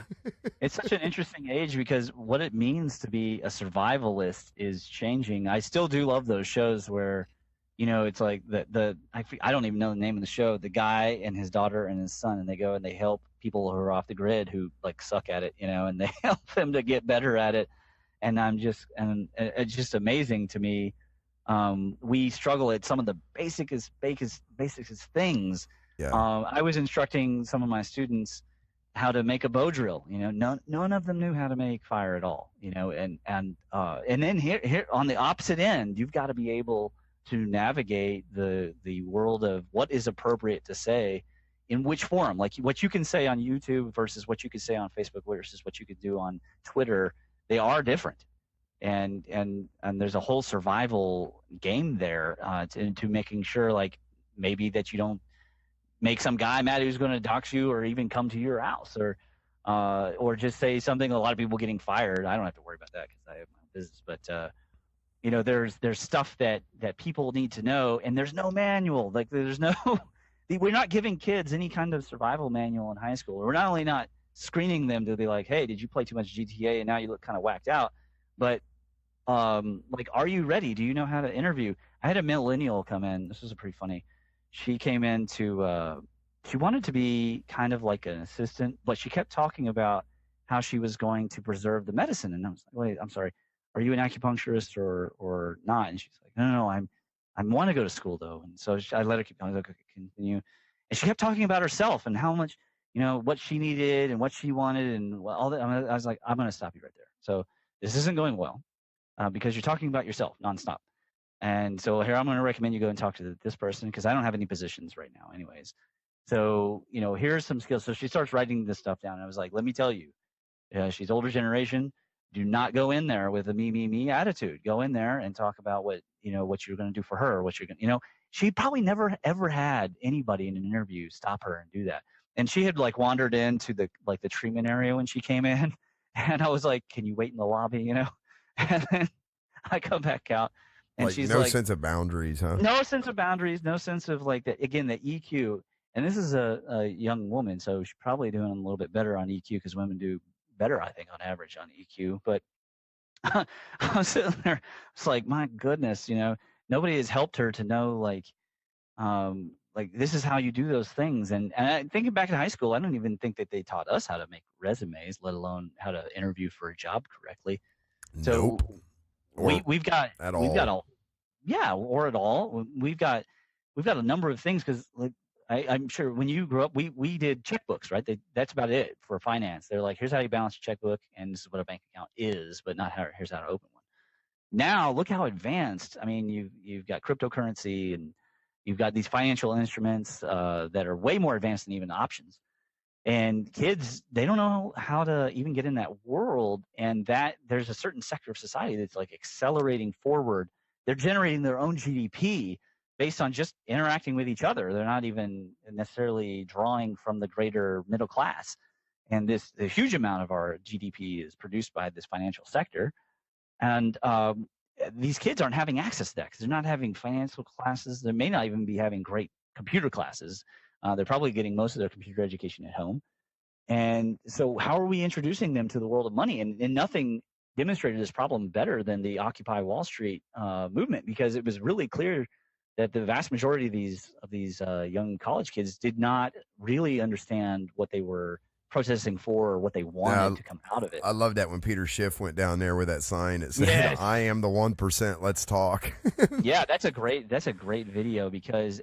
It's such an interesting age because what it means to be a survivalist is changing. I still do love those shows where, it's like I don't even know the name of the show, the guy and his daughter and his son, and they go and they help people who are off the grid who like suck at it, and they help them to get better at it. And it's just amazing to me. We struggle at some of the basicest things. Yeah. I was instructing some of my students how to make a bow drill. None of them knew how to make fire at all. And then here on the opposite end, you've got to be able to navigate the world of what is appropriate to say in which forum, like what you can say on YouTube versus what you can say on Facebook versus what you could do on Twitter. They are different. And there's a whole survival game there to making sure, like, maybe that you don't make some guy mad who's going to dox you or even come to your house or just say something. A lot of people getting fired. I don't have to worry about that because I have my own business. But there's stuff that people need to know, and there's no manual. Like there's no we're not giving kids any kind of survival manual in high school. We're not only not screening them to be like, hey, did you play too much GTA and now you look kind of whacked out, but like, are you ready? Do you know how to interview? I had a millennial come in. This was pretty funny. She came in she wanted to be kind of like an assistant, but she kept talking about how she was going to preserve the medicine. And I was like, wait, I'm sorry. Are you an acupuncturist or not? And she's like, no, I want to go to school though. And so I let her keep going. I was like, okay, continue. And she kept talking about herself and how much, what she needed and what she wanted and all that. I was like, I'm going to stop you right there. So this isn't going well. Because you're talking about yourself nonstop. And so here I'm going to recommend you go and talk to this person because I don't have any positions right now anyways. So, here's some skills. So she starts writing this stuff down. And I was like, let me tell you, she's older generation. Do not go in there with a me attitude. Go in there and talk about what you're going to do for her, what you're going to, she probably never ever had anybody in an interview stop her and do that. And she had like wandered into the treatment area when she came in. And I was like, can you wait in the lobby, And then I come back out, and she's no sense of boundaries, huh? No sense of boundaries, no sense of the EQ. And this is a young woman, so she's probably doing a little bit better on EQ because women do better, I think, on average on EQ. But I was sitting there, it's like, my goodness, nobody has helped her to know this is how you do those things. And thinking back in high school, I don't even think that they taught us how to make resumes, let alone how to interview for a job correctly. So nope. we've got at we've all. got a yeah or at all we've got a number of things because I'm sure when you grew up we did checkbooks, right? That's about it for finance. They're like, here's how you balance a checkbook and this is what a bank account is, but not here's how to open one. Now look how advanced. I mean, you've got cryptocurrency and you've got these financial instruments that are way more advanced than even options. And kids, they don't know how to even get in that world. And that there's a certain sector of society that's like accelerating forward. They're generating their own GDP based on just interacting with each other. They're not even necessarily drawing from the greater middle class. And the huge amount of our GDP is produced by this financial sector. And these kids aren't having access to that because they're not having financial classes. They may not even be having great computer classes. They're probably getting most of their computer education at home. And so how are we introducing them to the world of money? And nothing demonstrated this problem better than the Occupy Wall Street movement, because it was really clear that the vast majority of these young college kids did not really understand what they were protesting for or what they wanted to come out of it. I love that when Peter Schiff went down there with that sign that said, yes. I am the 1%, let's talk. Yeah, that's a great video because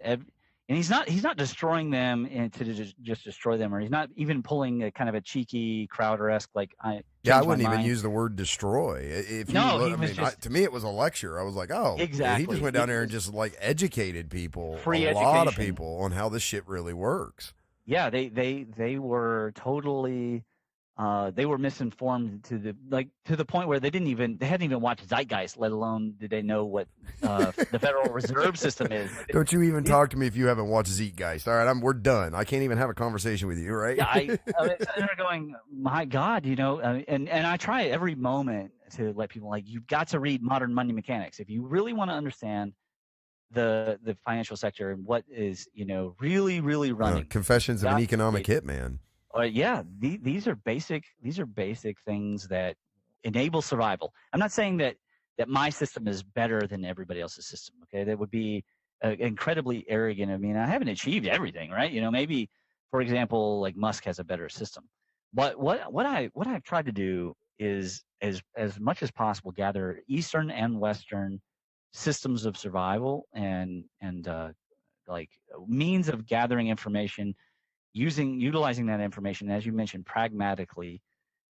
and he's not destroying them and to just destroy them, or he's not even pulling a kind of a cheeky Crowder-esque I wouldn't even use the word destroy. To me it was a lecture. I was like, oh, exactly. He just went down there and just educated people, free education. Lot of people on how this shit really works. Yeah, they were totally they were misinformed to the point where they hadn't even watched Zeitgeist, let alone did they know what the Federal Reserve System is. Don't you even talk to me if you haven't watched Zeitgeist. All right, we're done. I can't even have a conversation with you, right? Yeah, they're going, my God, and I try every moment to let people you've got to read Modern Money Mechanics if you really want to understand the financial sector and what is, really, really running. Confessions of an Economic Hitman. Yeah, these are basic things that enable survival. I'm not saying that my system is better than everybody else's system. Okay, that would be incredibly arrogant of me. And I haven't achieved everything, right? Maybe, for example, like Musk has a better system. But what I've tried to do is as much as possible gather Eastern and Western systems of survival and like means of gathering information, utilizing that information, as you mentioned, pragmatically,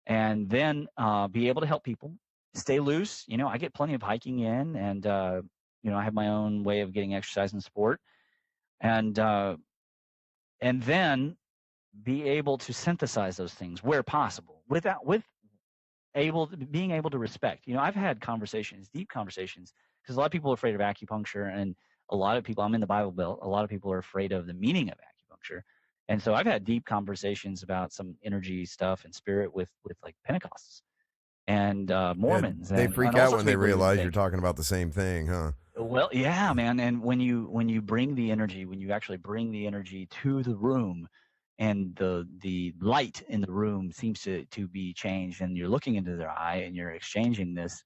and then be able to help people stay loose. I get plenty of hiking in, and I have my own way of getting exercise and sport, and then be able to synthesize those things where possible, being able to respect. I've had deep conversations, because a lot of people are afraid of acupuncture, and a lot of people, I'm in the Bible Belt, a lot of people are afraid of the meaning of acupuncture. And so I've had deep conversations about some energy stuff and spirit with like Pentecostals and Mormons. They freak out when they realize you're talking about the same thing, huh? Well, yeah, man. And when you bring the energy, when you actually bring the energy to the room, and the light in the room seems to be changed, and you're looking into their eye and you're exchanging this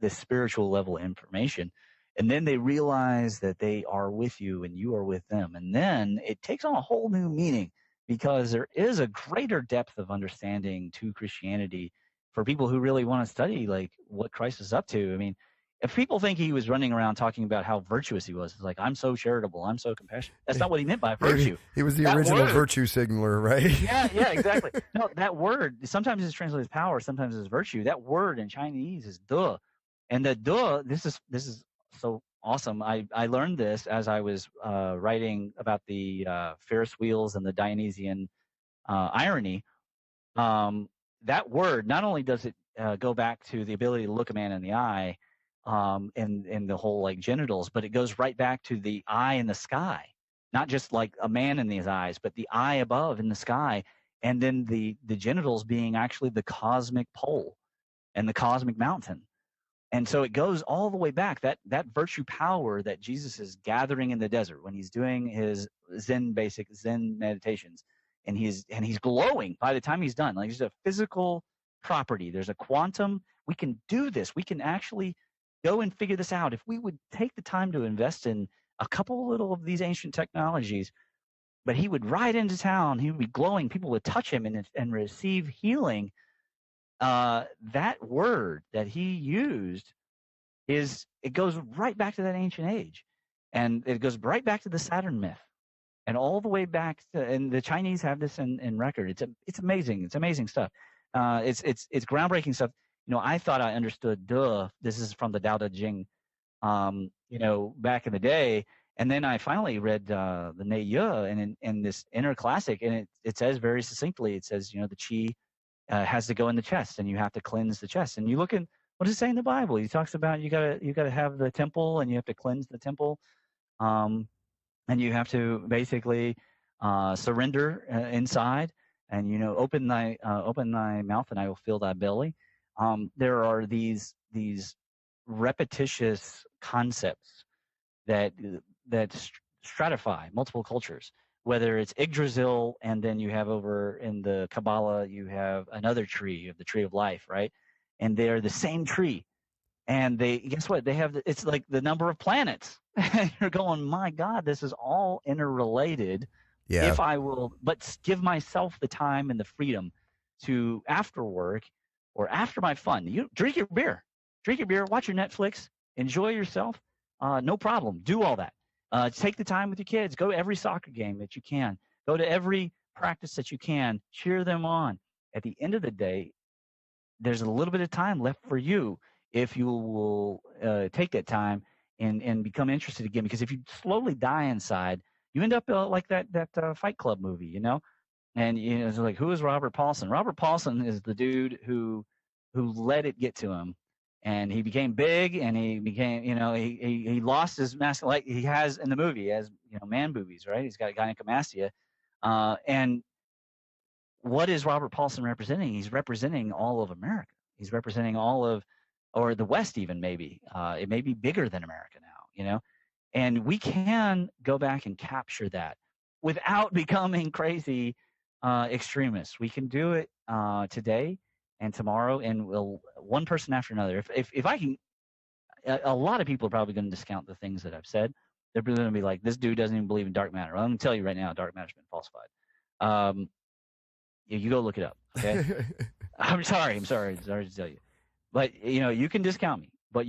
spiritual level information, and then they realize that they are with you and you are with them, and then it takes on a whole new meaning, because there is a greater depth of understanding to Christianity for people who really want to study like what Christ is up to. I mean, if people think he was running around talking about how virtuous he was, it's like, I'm so charitable, I'm so compassionate. That's not what he meant by virtue. He was the original virtue signaler, right? Yeah, exactly. No, that word, sometimes it's translated as power, sometimes as virtue. That word in Chinese is de. And the de, this is so awesome. I learned this as I was writing about the Ferris wheels and the Dionysian irony. That word, not only does it go back to the ability to look a man in the eye, and the whole like genitals, but it goes right back to the eye in the sky, not just like a man in his eyes, but the eye above in the sky, and then the genitals being actually the cosmic pole and the cosmic mountain. And so it goes all the way back, that virtue power that Jesus is gathering in the desert when he's doing his basic Zen meditations, and he's glowing by the time he's done. Like, there's a physical property, there's a quantum. We can do this. We can actually go and figure this out. If we would take the time to invest in a couple little of these ancient technologies, but he would ride into town, he would be glowing, people would touch him and receive healing. That word that he used it goes right back to that ancient age, and it goes right back to the Saturn myth, and all the way back to, and the Chinese have this in record. It's amazing. It's amazing stuff. It's groundbreaking stuff. I thought I understood de. This is from the Tao Te Ching, back in the day. And then I finally read the Ne Ye and in this inner classic, and it says very succinctly, it says, the chi has to go in the chest, and you have to cleanse the chest. And you look in, what does it say in the Bible? He talks about you gotta have the temple, and you have to cleanse the temple, and you have to basically surrender inside, and open thy mouth, and I will fill thy belly. There are these repetitious concepts that stratify multiple cultures, whether it's Yggdrasil, and then you have over in the Kabbalah, you have another tree, you have the tree of life, right? And they're the same tree. And guess what? It's like the number of planets. You're going, my God, this is all interrelated. Yeah. If I will, but give myself the time and the freedom to, after work or after my fun, you drink your beer, watch your Netflix, enjoy yourself. No problem. Do all that. Take the time with your kids. Go to every soccer game that you can. Go to every practice that you can. Cheer them on. At the end of the day, there's a little bit of time left for you if you will take that time and become interested again. Because if you slowly die inside, you end up like that Fight Club movie, And it's like, who is Robert Paulson? Robert Paulson is the dude who let it get to him. And he became big, and he became, he lost his masculine, like he has in the movie, as man boobies, right? He's got gynecomastia. And what is Robert Paulson representing? He's representing all of America. He's representing all of, or the West even, maybe. It may be bigger than America now, And we can go back and capture that without becoming crazy extremists. We can do it today and tomorrow, and one person after another. If I can, a lot of people are probably going to discount the things that I've said. They're going to be like, this dude doesn't even believe in dark matter. Well, I'm going to tell you right now, dark matter's been falsified. You go look it up, okay? I'm sorry to tell you. But, you can discount me. But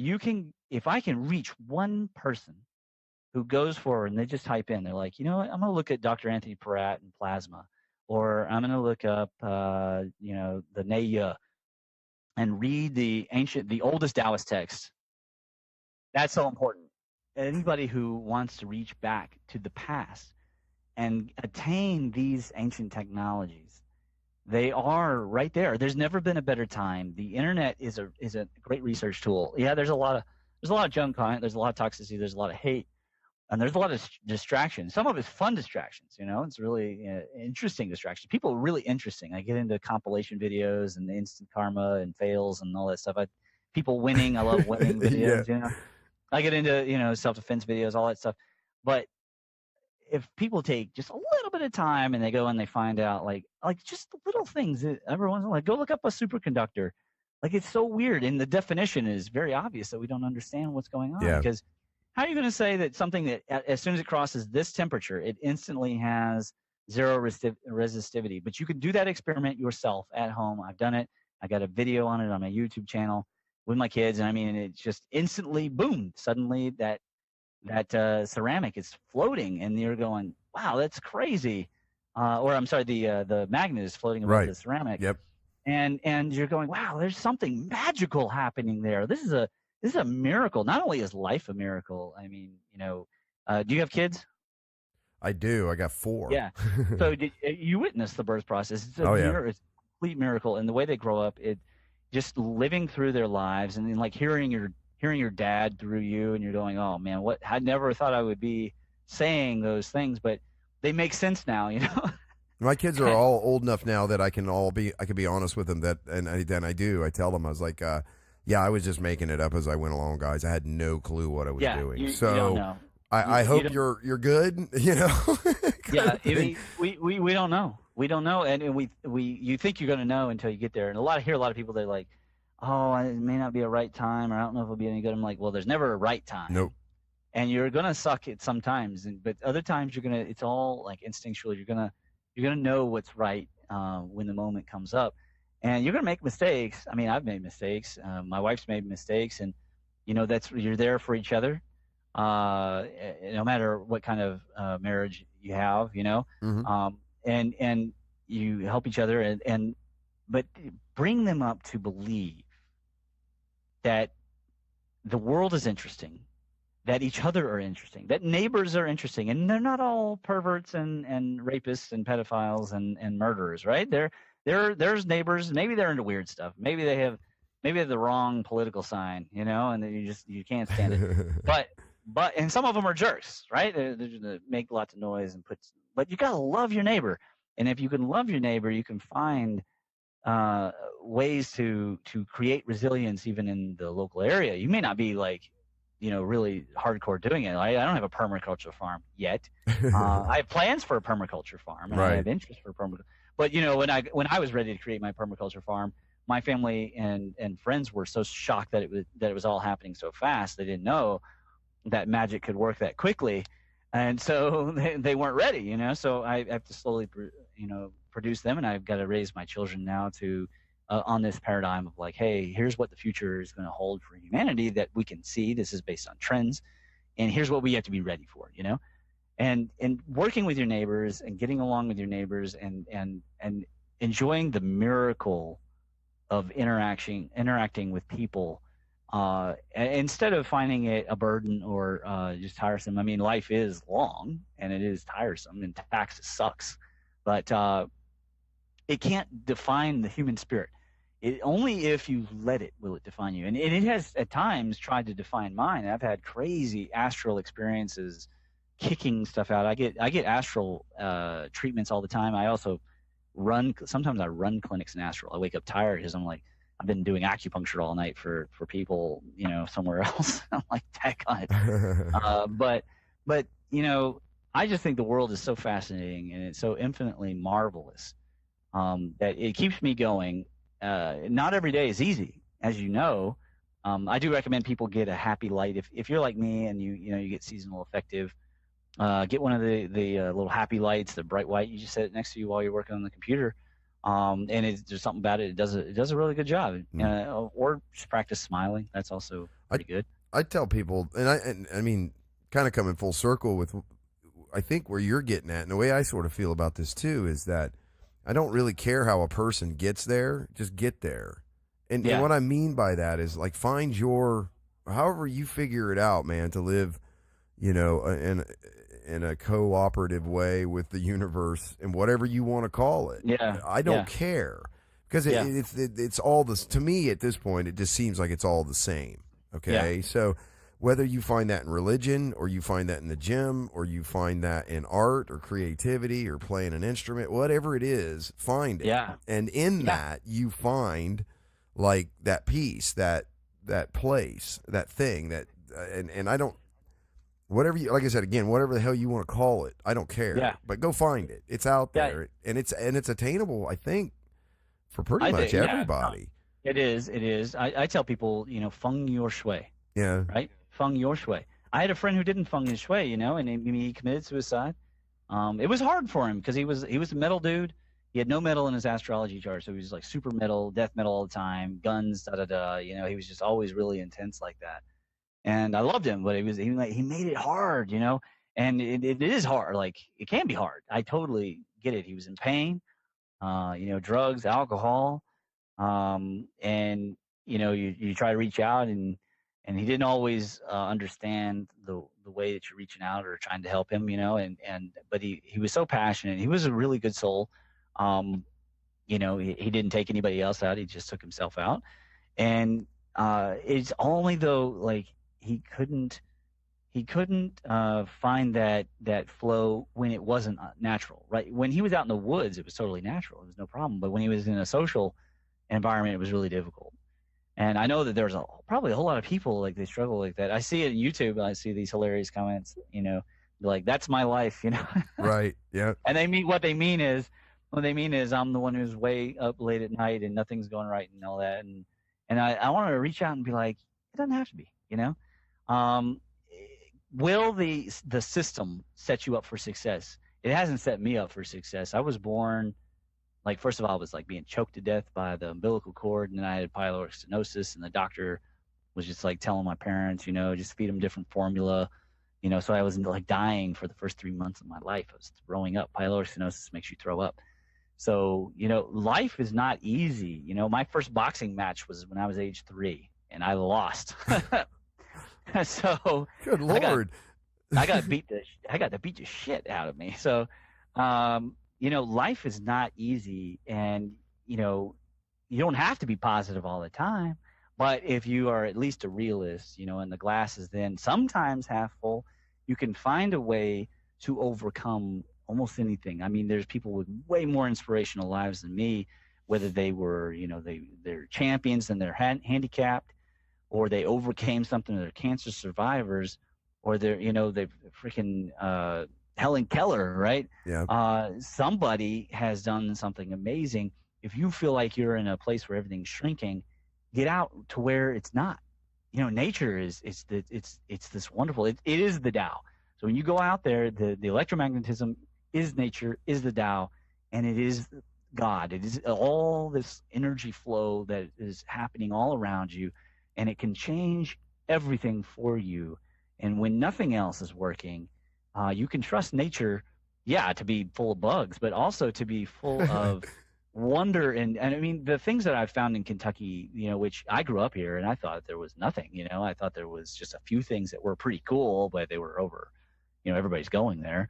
if I can reach one person who goes forward and they just type in, they're like, you know what, I'm going to look at Dr. Anthony Peratt and plasma, or I'm going to look up, the Naya and read the oldest Taoist text. That's so important. Anybody who wants to reach back to the past and attain these ancient technologies, they are right there. There's never been a better time. The internet is a great research tool. Yeah, there's a lot of junk on it. There's a lot of toxicity. There's a lot of hate, and there's a lot of distractions. Some of it's fun distractions. It's really interesting distractions. People are really interesting. I get into compilation videos and instant karma and fails and all that stuff. People winning. I love winning videos. Yeah. I get into self-defense videos, all that stuff. But if people take just a little bit of time and they go and they find out like just the little things that everyone's like, go look up a superconductor. Like, it's so weird, and the definition is very obvious that we don't understand what's going on. Yeah. Because how are you going to say that something that as soon as it crosses this temperature, it instantly has zero resistivity? But you can do that experiment yourself at home. I've done it. I got a video on it on my YouTube channel with my kids, and it's just instantly, boom, suddenly that ceramic is floating, and you're going, wow, that's crazy. Or I'm sorry, the magnet is floating above the ceramic. Yep. And you're going, wow, there's something magical happening there. This is a miracle. Not only is life a miracle, do you have kids? I do. I got 4. Yeah. So you witnessed the birth process. It's it's a complete miracle. And the way they grow up, it just living through their lives, and then like hearing your dad through you, and you're going, oh man, I never thought I would be saying those things, but they make sense now, My kids are all old enough now that I can be honest with them, and I do. I tell them, I was like, yeah, I was just making it up as I went along, guys. I had no clue what I was doing. You don't know. I hope you're good, Yeah, we don't know. We don't know, and you think you're going to know until you get there. And I hear a lot of people, they're like, oh, it may not be a right time, or I don't know if it'll be any good. I'm like, well, there's never a right time. Nope. And you're gonna suck it sometimes, but other times it's all like instinctual. You're gonna know what's right when the moment comes up, and you're gonna make mistakes. I mean, I've made mistakes. My wife's made mistakes, and you're there for each other, no matter what kind of marriage you have, Mm-hmm. And you help each other, but bring them up to believe that the world is interesting, that each other are interesting, that neighbors are interesting, and they're not all perverts and rapists and pedophiles and murderers, right? There's neighbors. Maybe they're into weird stuff. Maybe they have the wrong political sign, and you can't stand it. But and some of them are jerks, right? They're gonna make lots of noise but you gotta love your neighbor, and if you can love your neighbor, you can find ways to create resilience even in the local area. You may not be like, really hardcore doing it. I don't have a permaculture farm yet. I have plans for a permaculture farm, and I have interest for permaculture. But when I was ready to create my permaculture farm, my family and friends were so shocked that it was all happening so fast. They didn't know that magic could work that quickly, and so they weren't ready. So I have to slowly, produce them, and I've got to raise my children now to on this paradigm of like, hey, here's what the future is going to hold for humanity that we can see. This is based on trends, and here's what we have to be ready for, and working with your neighbors and getting along with your neighbors and enjoying the miracle of interacting with people, instead of finding it a burden or just tiresome. I mean, life is long and it is tiresome, and taxes sucks, but it can't define the human spirit. Only if you let it will it define you. And it has at times tried to define mine. I've had crazy astral experiences, kicking stuff out. I get astral treatments all the time. I also sometimes I run clinics in astral. I wake up tired because I'm like, I've been doing acupuncture all night for people, somewhere else. I'm like, heck on it. but I just think the world is so fascinating and it's so infinitely marvelous that it keeps me going. Not every day is easy, as you know. I do recommend people get a happy light. If you're like me and you get seasonal affective, get one of the little happy lights, the bright white. You just set it next to you while you're working on the computer. And there's something about it. It does a really good job. Or just practice smiling. That's also pretty good. I tell people, and I mean, kind of coming full circle with, I think where you're getting at, and the way I sort of feel about this too, is that I don't really care how a person gets there, just get there. And what I mean by that is, like, find however you figure it out, man, to live, in a cooperative way with the universe and whatever you want to call it. Yeah. I don't care, because it's all this, to me at this point, it just seems like it's all the same. Okay. Yeah. So whether you find that in religion, or you find that in the gym, or you find that in art or creativity or playing an instrument, whatever it is, find it. Yeah. And in that you find like that peace, that place, that thing, that, and I don't, whatever you, like I said, again, whatever the hell you want to call it, I don't care. Yeah. But go find it. It's out there, and it's attainable, I think, for pretty much everybody. It is. I tell people, feng your shui. Yeah. Right? Feng your shui. I had a friend who didn't feng his shui, and he committed suicide. It was hard for him because he was a metal dude. He had no metal in his astrology chart, so he was like super metal, death metal all the time, guns, he was just always really intense like that. And I loved him, but he made it hard, and it is hard. Like, it can be hard. I totally get it. He was in pain, drugs, alcohol, and you try to reach out, and he didn't always understand the way that you're reaching out or trying to help him, but he was so passionate. He was a really good soul. He didn't take anybody else out. He just took himself out. And it's only though, like, he couldn't find that flow when it wasn't natural, right? When he was out in the woods, it was totally natural. It was no problem. But when he was in a social environment, it was really difficult. And I know that there's probably a whole lot of people, like, they struggle like that. I see it on YouTube. I see these hilarious comments, like, that's my life, Right. Yeah. And what they mean is I'm the one who's way up late at night and nothing's going right and all that. And I want to reach out and be like, it doesn't have to be, Will the system set you up for success? It hasn't set me up for success. I was born, like, first of all, I was like being choked to death by the umbilical cord, and then I had pyloric stenosis, and the doctor was just like telling my parents, just feed them different formula, so I was like dying for the first 3 months of my life. I was throwing up. Pyloric stenosis makes you throw up. So, life is not easy. My first boxing match was when I was age 3, and I lost. So good Lord, I got to beat the shit out of me. So, life is not easy, and you don't have to be positive all the time. But if you are at least a realist, and the glass is then sometimes half full, you can find a way to overcome almost anything. I mean, there's people with way more inspirational lives than me, whether they were, they're champions and they're handicapped, or they overcame something, or they're cancer survivors, or they're freaking Helen Keller, right? Yeah. Somebody has done something amazing. If you feel like you're in a place where everything's shrinking, get out to where it's not. Nature it's this wonderful. It is the Tao. So when you go out there, the electromagnetism is nature, is the Tao, and it is God. It is all this energy flow that is happening all around you, and it can change everything for you. And when nothing else is working, you can trust nature, to be full of bugs, but also to be full of wonder. And I mean, the things that I've found in Kentucky, which I grew up here, and I thought there was nothing, I thought there was just a few things that were pretty cool, but they were over, everybody's going there.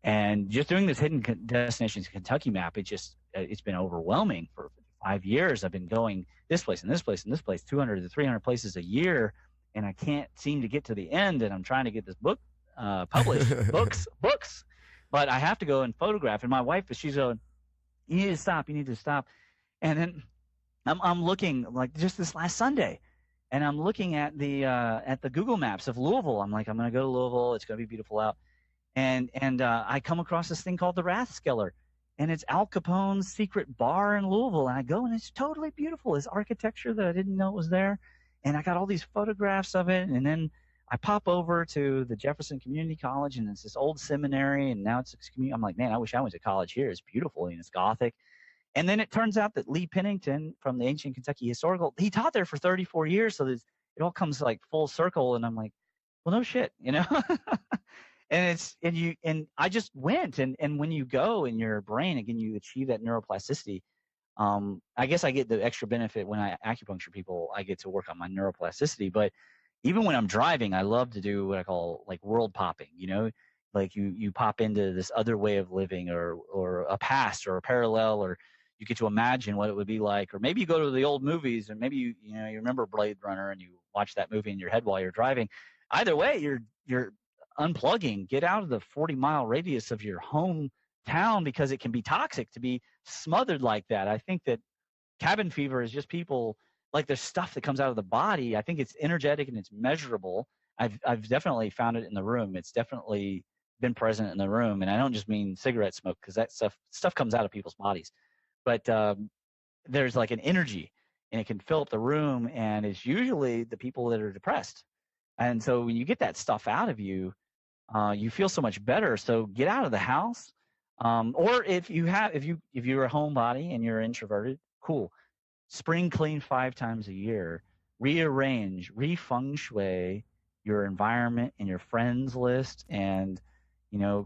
And just doing this hidden destinations Kentucky map, it's been overwhelming. For 5 years, I've been going this place and this place and this place, 200 to 300 places a year, and I can't seem to get to the end. And I'm trying to get this book published, books, but I have to go and photograph. And my wife, she's going, you need to stop. And then I'm looking, like, just this last Sunday, and I'm looking at the Google Maps of Louisville. I'm like, I'm going to go to Louisville. It's going to be beautiful out. And I come across this thing called the Rathskeller, and it's Al Capone's secret bar in Louisville. And I go, and it's totally beautiful. It's architecture that I didn't know was there. And I got all these photographs of it. And then I pop over to the Jefferson Community College, and it's this old seminary, and now it's a community. I'm like, man, I wish I went to college here. It's beautiful, and it's Gothic. And then it turns out that Lee Pennington from the Ancient Kentucky Historical, he taught there for 34 years. So it all comes like full circle. And I'm like, well, no shit, you know? And I just went. And when you go in your brain, again, you achieve that neuroplasticity. I guess I get the extra benefit when I acupuncture people. I get to work on my neuroplasticity. But even when I'm driving, I love to do what I call like world popping, you know, like you pop into this other way of living or a past or a parallel, or you get to imagine what it would be like. Or maybe you go to the old movies, and maybe you remember Blade Runner and you watch that movie in your head while you're driving. Either way, you're unplugging. Get out of the 40-mile radius of your hometown, because it can be toxic to be smothered like that. I think that cabin fever is just people, like, there's stuff that comes out of the body. I think it's energetic and it's measurable. I've definitely found it in the room. It's definitely been present in the room. And I don't just mean cigarette smoke, because that stuff comes out of people's bodies. But there's like an energy, and it can fill up the room, and it's usually the people that are depressed. And so when you get that stuff out of you, you feel so much better. So get out of the house. Or if you're a homebody and you're introverted, cool. Spring clean 5 times a year. Rearrange, refeng shui your environment and your friends list, and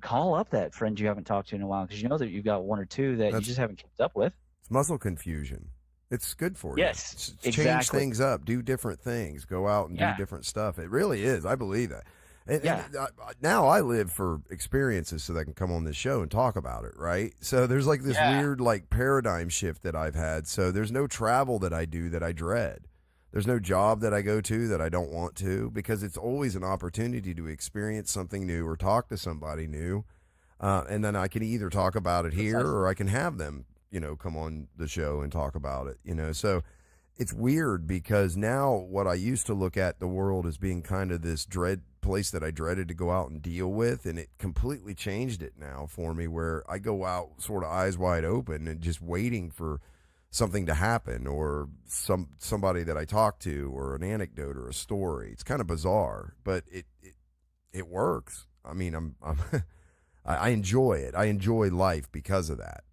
call up that friend you haven't talked to in a while, because you know that you've got one or two that you just haven't kept up with. It's muscle confusion. It's good for you. Yes, exactly. Change things up, do different things, go out and do different stuff. It really is. I believe that. And now I live for experiences so that I can come on this show and talk about it, right? So there's like this weird like paradigm shift that I've had. So there's no travel that I do that I dread. There's no job that I go to that I don't want to, because it's always an opportunity to experience something new or talk to somebody new. And then I can either talk about it here or I can have them, come on the show and talk about it, So it's weird, because now what I used to look at the world as being kind of this place that I dreaded to go out and deal with, and it completely changed it now for me, where I go out sort of eyes wide open and just waiting for something to happen, or somebody that I talk to, or an anecdote or a story. It's kind of bizarre, but it works. I mean, I enjoy it. I enjoy life because of that.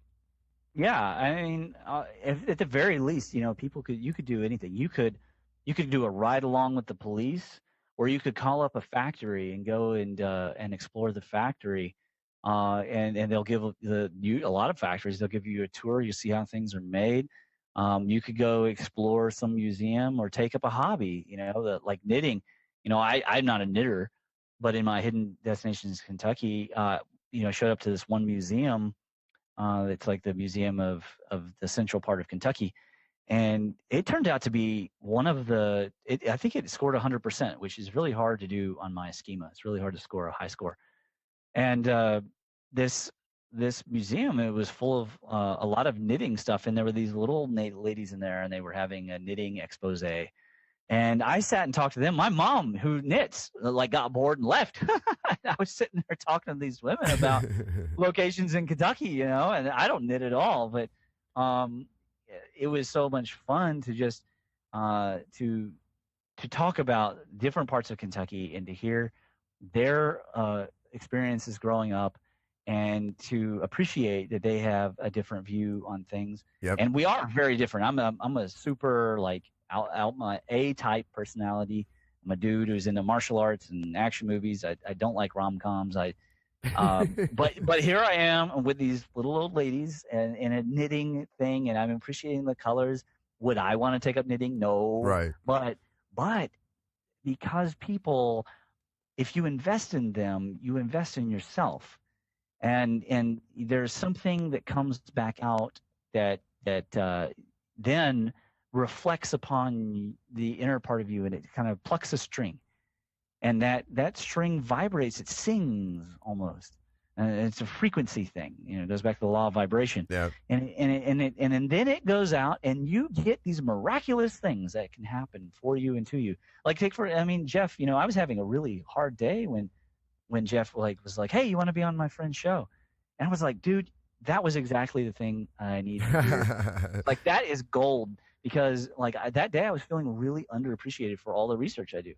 Yeah, I mean, at the very least, you could do anything. You could do a ride along with the police, or you could call up a factory and go and explore the factory. And they'll give a lot of factories. They'll give you a tour. You see how things are made. You could go explore some museum, or take up a hobby. Like knitting. I'm not a knitter, but in my hidden destinations, Kentucky, showed up to this one museum. It's like the museum of the central part of Kentucky, and it turned out to be one of I think it scored 100%, which is really hard to do on my schema. It's really hard to score a high score. And this museum, it was full of a lot of knitting stuff, and there were these little ladies in there, and they were having a knitting expose. And I sat and talked to them. My mom, who knits, got bored and left. I was sitting there talking to these women about locations in Kentucky, and I don't knit at all, but it was so much fun to just to talk about different parts of Kentucky, and to hear their experiences growing up, and to appreciate that they have a different view on things. Yep. And we are very different. I'm a super out my A-type personality. I'm a dude who's into martial arts and action movies. I don't like rom-coms. But here I am with these little old ladies and in a knitting thing, and I'm appreciating the colors. Would I want to take up knitting? No. Right. But because people, if you invest in them, you invest in yourself. And there's something that comes back out that then reflects upon the inner part of you, and it kind of plucks a string, and that string vibrates. It sings almost. It's a frequency thing. It goes back to the law of vibration. Yeah. And then it goes out, and you get these miraculous things that can happen for you and to you. Like Jeff. I was having a really hard day when Jeff was like, "Hey, you want to be on my friend's show?" And I was like, "Dude, that was exactly the thing I needed to hear." Like, that is gold, because that day I was feeling really underappreciated for all the research I do.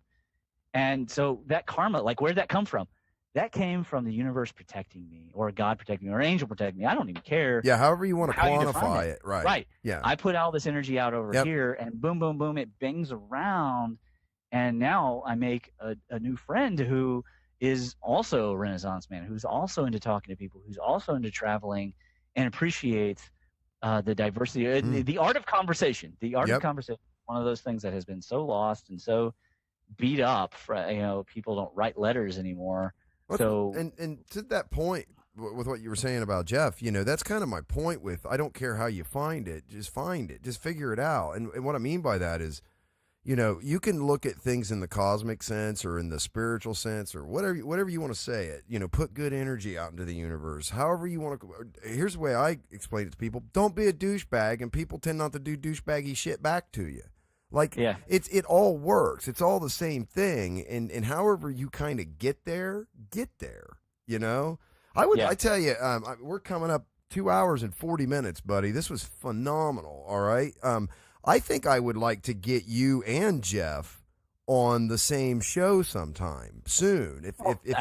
And so that karma, where'd that come from? That came from the universe protecting me, or God protecting me, or an angel protecting me. I don't even care. Yeah, however you want to quantify it. Right. Right. Yeah. I put all this energy out over here, and boom, boom, boom, it bangs around. And now I make a new friend who is also a Renaissance man, who's also into talking to people, who's also into traveling, and appreciates the diversity, the art of conversation. The art of conversation, one of those things that has been so lost and so beat up. People don't write letters anymore. And to that point, with what you were saying about Jeff, that's kind of my point with, I don't care how you find it, just figure it out. And what I mean by that is, you can look at things in the cosmic sense or in the spiritual sense or whatever you want to say it, put good energy out into the universe, however you want to. Here's the way I explain it to people: don't be a douchebag, and people tend not to do douchebaggy shit back to you. It all works. It's all the same thing. And however you kind of get there. I tell you, we're coming up 2 hours and 40 minutes, buddy. This was phenomenal. All right. I think I would like to get you and Jeff on the same show sometime soon. If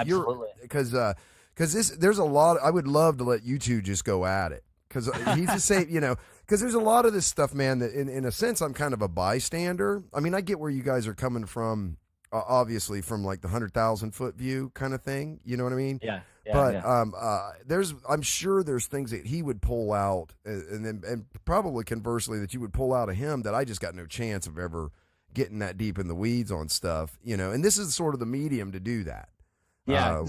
you're, because there's a lot. I would love to let you two just go at it, because he's the same, because there's a lot of this stuff, man, that in a sense I'm kind of a bystander. I mean, I get where you guys are coming from, obviously from the 100,000 foot view kind of thing. You know what I mean? Yeah. But I'm sure there's things that he would pull out, and probably conversely that you would pull out of him that I just got no chance of ever getting that deep in the weeds on stuff. And this is sort of the medium to do that. Yeah,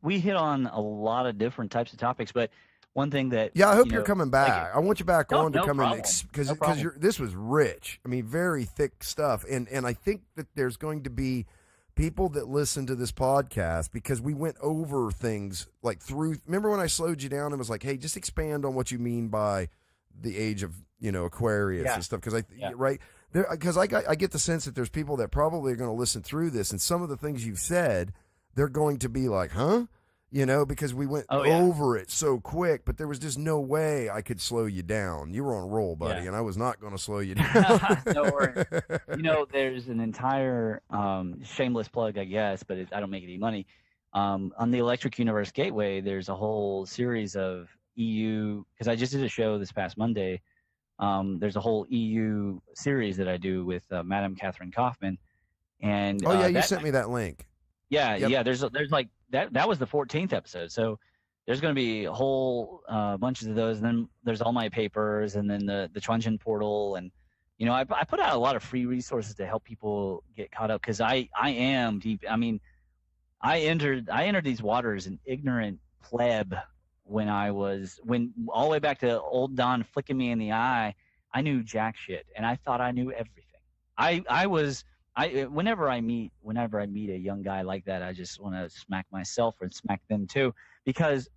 we hit on a lot of different types of topics, but one thing that I hope you're coming back. I want you back on to come problem. in, because this was rich. I mean, very thick stuff, and I think that there's going to be people that listen to this podcast, because we went over things remember when I slowed you down and was like, hey, just expand on what you mean by the age of Aquarius and stuff, because I get the sense that there's people that probably are going to listen through this, and some of the things you've said, they're going to be like, huh? Because we went over it so quick, but there was just no way I could slow you down. You were on a roll, buddy, and I was not going to slow you down. No worries. There's an entire shameless plug, I guess, but I don't make any money. On the Electric Universe Gateway, there's a whole series of EU, because I just did a show this past Monday. There's a whole EU series that I do with Madam Catherine Kaufman. And you sent me that link. Yeah. There's that was the 14th episode. So there's going to be a whole bunches of those. And then there's all my papers, and then the Chunjin portal. And, I put out a lot of free resources to help people get caught up, because I am deep. I mean, I entered these waters an ignorant pleb when all the way back to old Don flicking me in the eye. I knew jack shit, and I thought I knew everything. Whenever I meet a young guy like that, I just want to smack myself or smack them too, because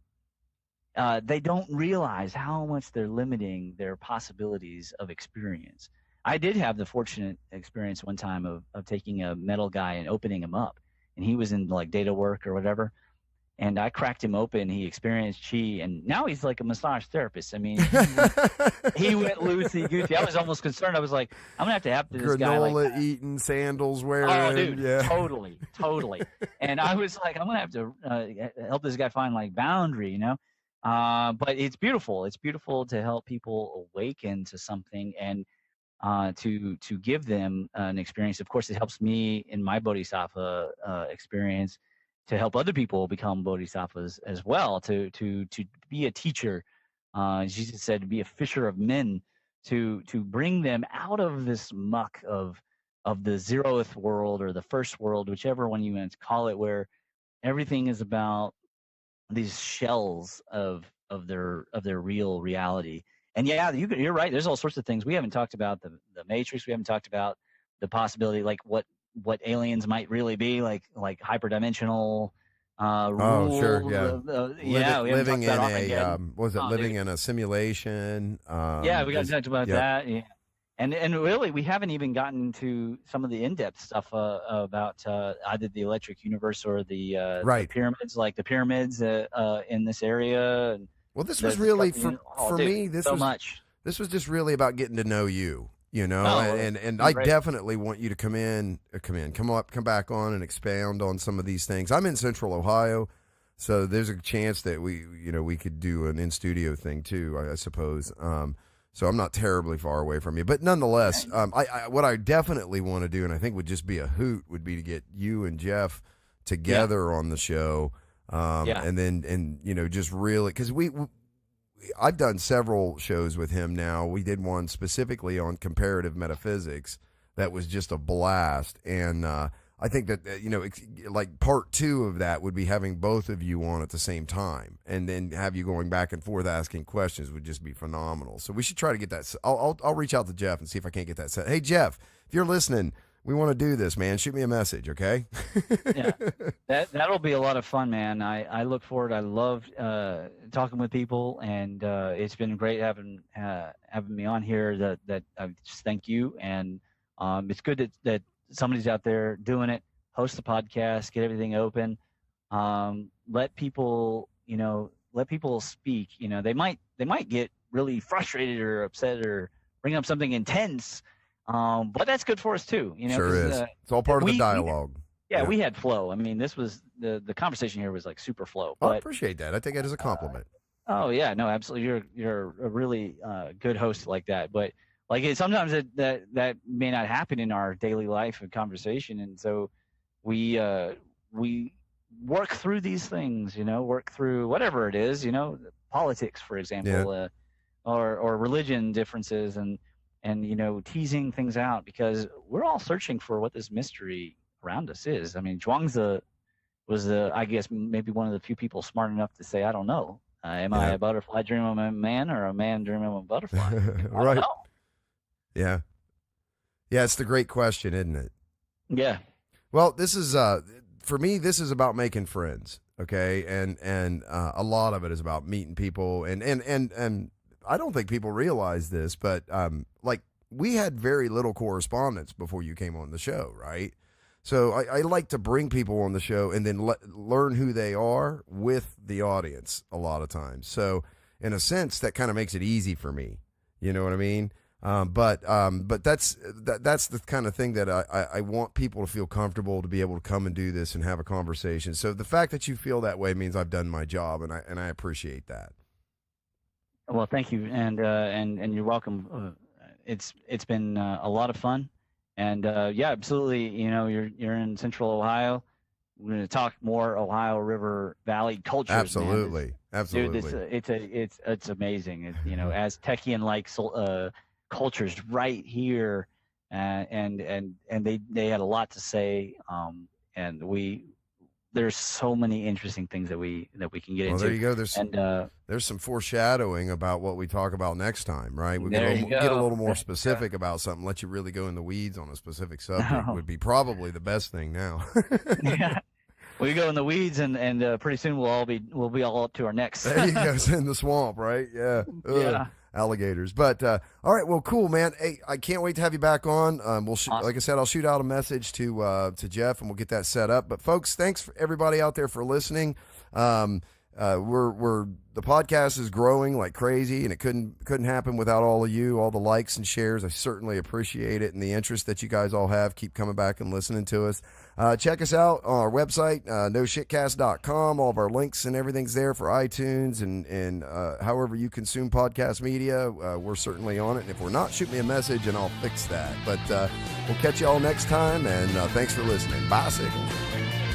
they don't realize how much they're limiting their possibilities of experience. I did have the fortunate experience one time of taking a metal guy and opening him up, and he was in data work or whatever. And I cracked him open. He experienced chi, and now he's like a massage therapist. I mean, he went loosey-goosey. I was almost concerned. I was like, I'm going to have to this guy. Granola eating, sandals wearing. Oh, dude, totally. And I was like, I'm going to have to help this guy find boundary, But it's beautiful. It's beautiful to help people awaken to something, and to give them an experience. Of course, it helps me in my bodhisattva experience, to help other people become bodhisattvas as well, to be a teacher. Jesus said to be a fisher of men, to bring them out of this muck of the zeroth world or the first world, whichever one you want to call it, where everything is about these shells of their real reality. And you're right. There's all sorts of things we haven't talked about. The Matrix. We haven't talked about the possibility, what aliens might really be, like hyperdimensional Sure, yeah. Living in living in a simulation? Yeah, we got to talk about that. Yeah. And really, we haven't even gotten to some of the in-depth stuff about either the electric universe or the pyramids, like the pyramids in this area. Well, this was really for me. This was just really about getting to know you. And I definitely want you to come back on and expound on some of these things. I'm in Central Ohio, so there's a chance that we could do an in-studio thing too, I suppose. So I'm not terribly far away from you, but nonetheless, what I definitely want to do, and I think would just be a hoot, would be to get you and Jeff together on the show, and just really, because I've done several shows with him now. We did one specifically on comparative metaphysics that was just a blast, and I think that like part 2 of that would be having both of you on at the same time, and then have you going back and forth asking questions would just be phenomenal. So we should try to get that. I'll reach out to Jeff and see if I can't get that set. Hey Jeff, if you're listening, we want to do this, man. Shoot me a message, okay? Yeah, that'll be a lot of fun, man. I look forward. I love talking with people, and it's been great having me on here. That I just thank you, and it's good that somebody's out there doing it. Host the podcast, get everything open, let people speak. They might get really frustrated or upset or bring up something intense. But that's good for us too. Sure is. It's all part of the dialogue. We had flow. I mean, this was the conversation here was like super flow. I appreciate that. I take it as a compliment. Oh yeah, no, absolutely. You're a really good host like that. But sometimes that may not happen in our daily life and conversation, and so we work through these things. Work through whatever it is. Politics, for example, or religion differences, and teasing things out, because we're all searching for what this mystery around us is. I mean, Zhuangzi was I guess maybe one of the few people smart enough to say, I don't know. Am I a butterfly dreaming of a man, or a man dreaming of a butterfly? Right. I don't know. Yeah. Yeah, it's the great question, isn't it? Yeah. Well, this is for me, this is about making friends, okay? And a lot of it is about meeting people, and I don't think people realize this, but we had very little correspondence before you came on the show, right? So I like to bring people on the show and then learn who they are with the audience a lot of times. So in a sense, that kind of makes it easy for me. You know what I mean? But that's the kind of thing that I want people to feel comfortable to be able to come and do this and have a conversation. So the fact that you feel that way means I've done my job, and I appreciate that. Well, thank you, and you're welcome. It's been a lot of fun, and absolutely. You're in Central Ohio. We're going to talk more Ohio River Valley cultures. Absolutely, absolutely. Dude, it's amazing. As Techian like cultures right here, and they had a lot to say, and there's so many interesting things that we can get into. There you go. There's some foreshadowing about what we talk about next time, right? We get a little more specific about something, let you really go in the weeds on a specific subject would be probably the best thing now. Yeah. We go in the weeds, and pretty soon we'll be all up to our necks. There you go, in the swamp, right? Yeah. Yeah. Alligators. But all right, well, cool, man. Hey, I can't wait to have you back on. Awesome. Like I said, I'll shoot out a message to Jeff, and we'll get that set up. But folks, thanks for everybody out there for listening. The podcast is growing like crazy, and it couldn't happen without all of you, all the likes and shares. I certainly appreciate it, and the interest that you guys all have. Keep coming back and listening to us. Check us out on our website, noshitcast.com. All of our links and everything's there for iTunes and however you consume podcast media. We're certainly on it, and if we're not, shoot me a message and I'll fix that. But we'll catch you all next time, and thanks for listening. Bye, Sickles.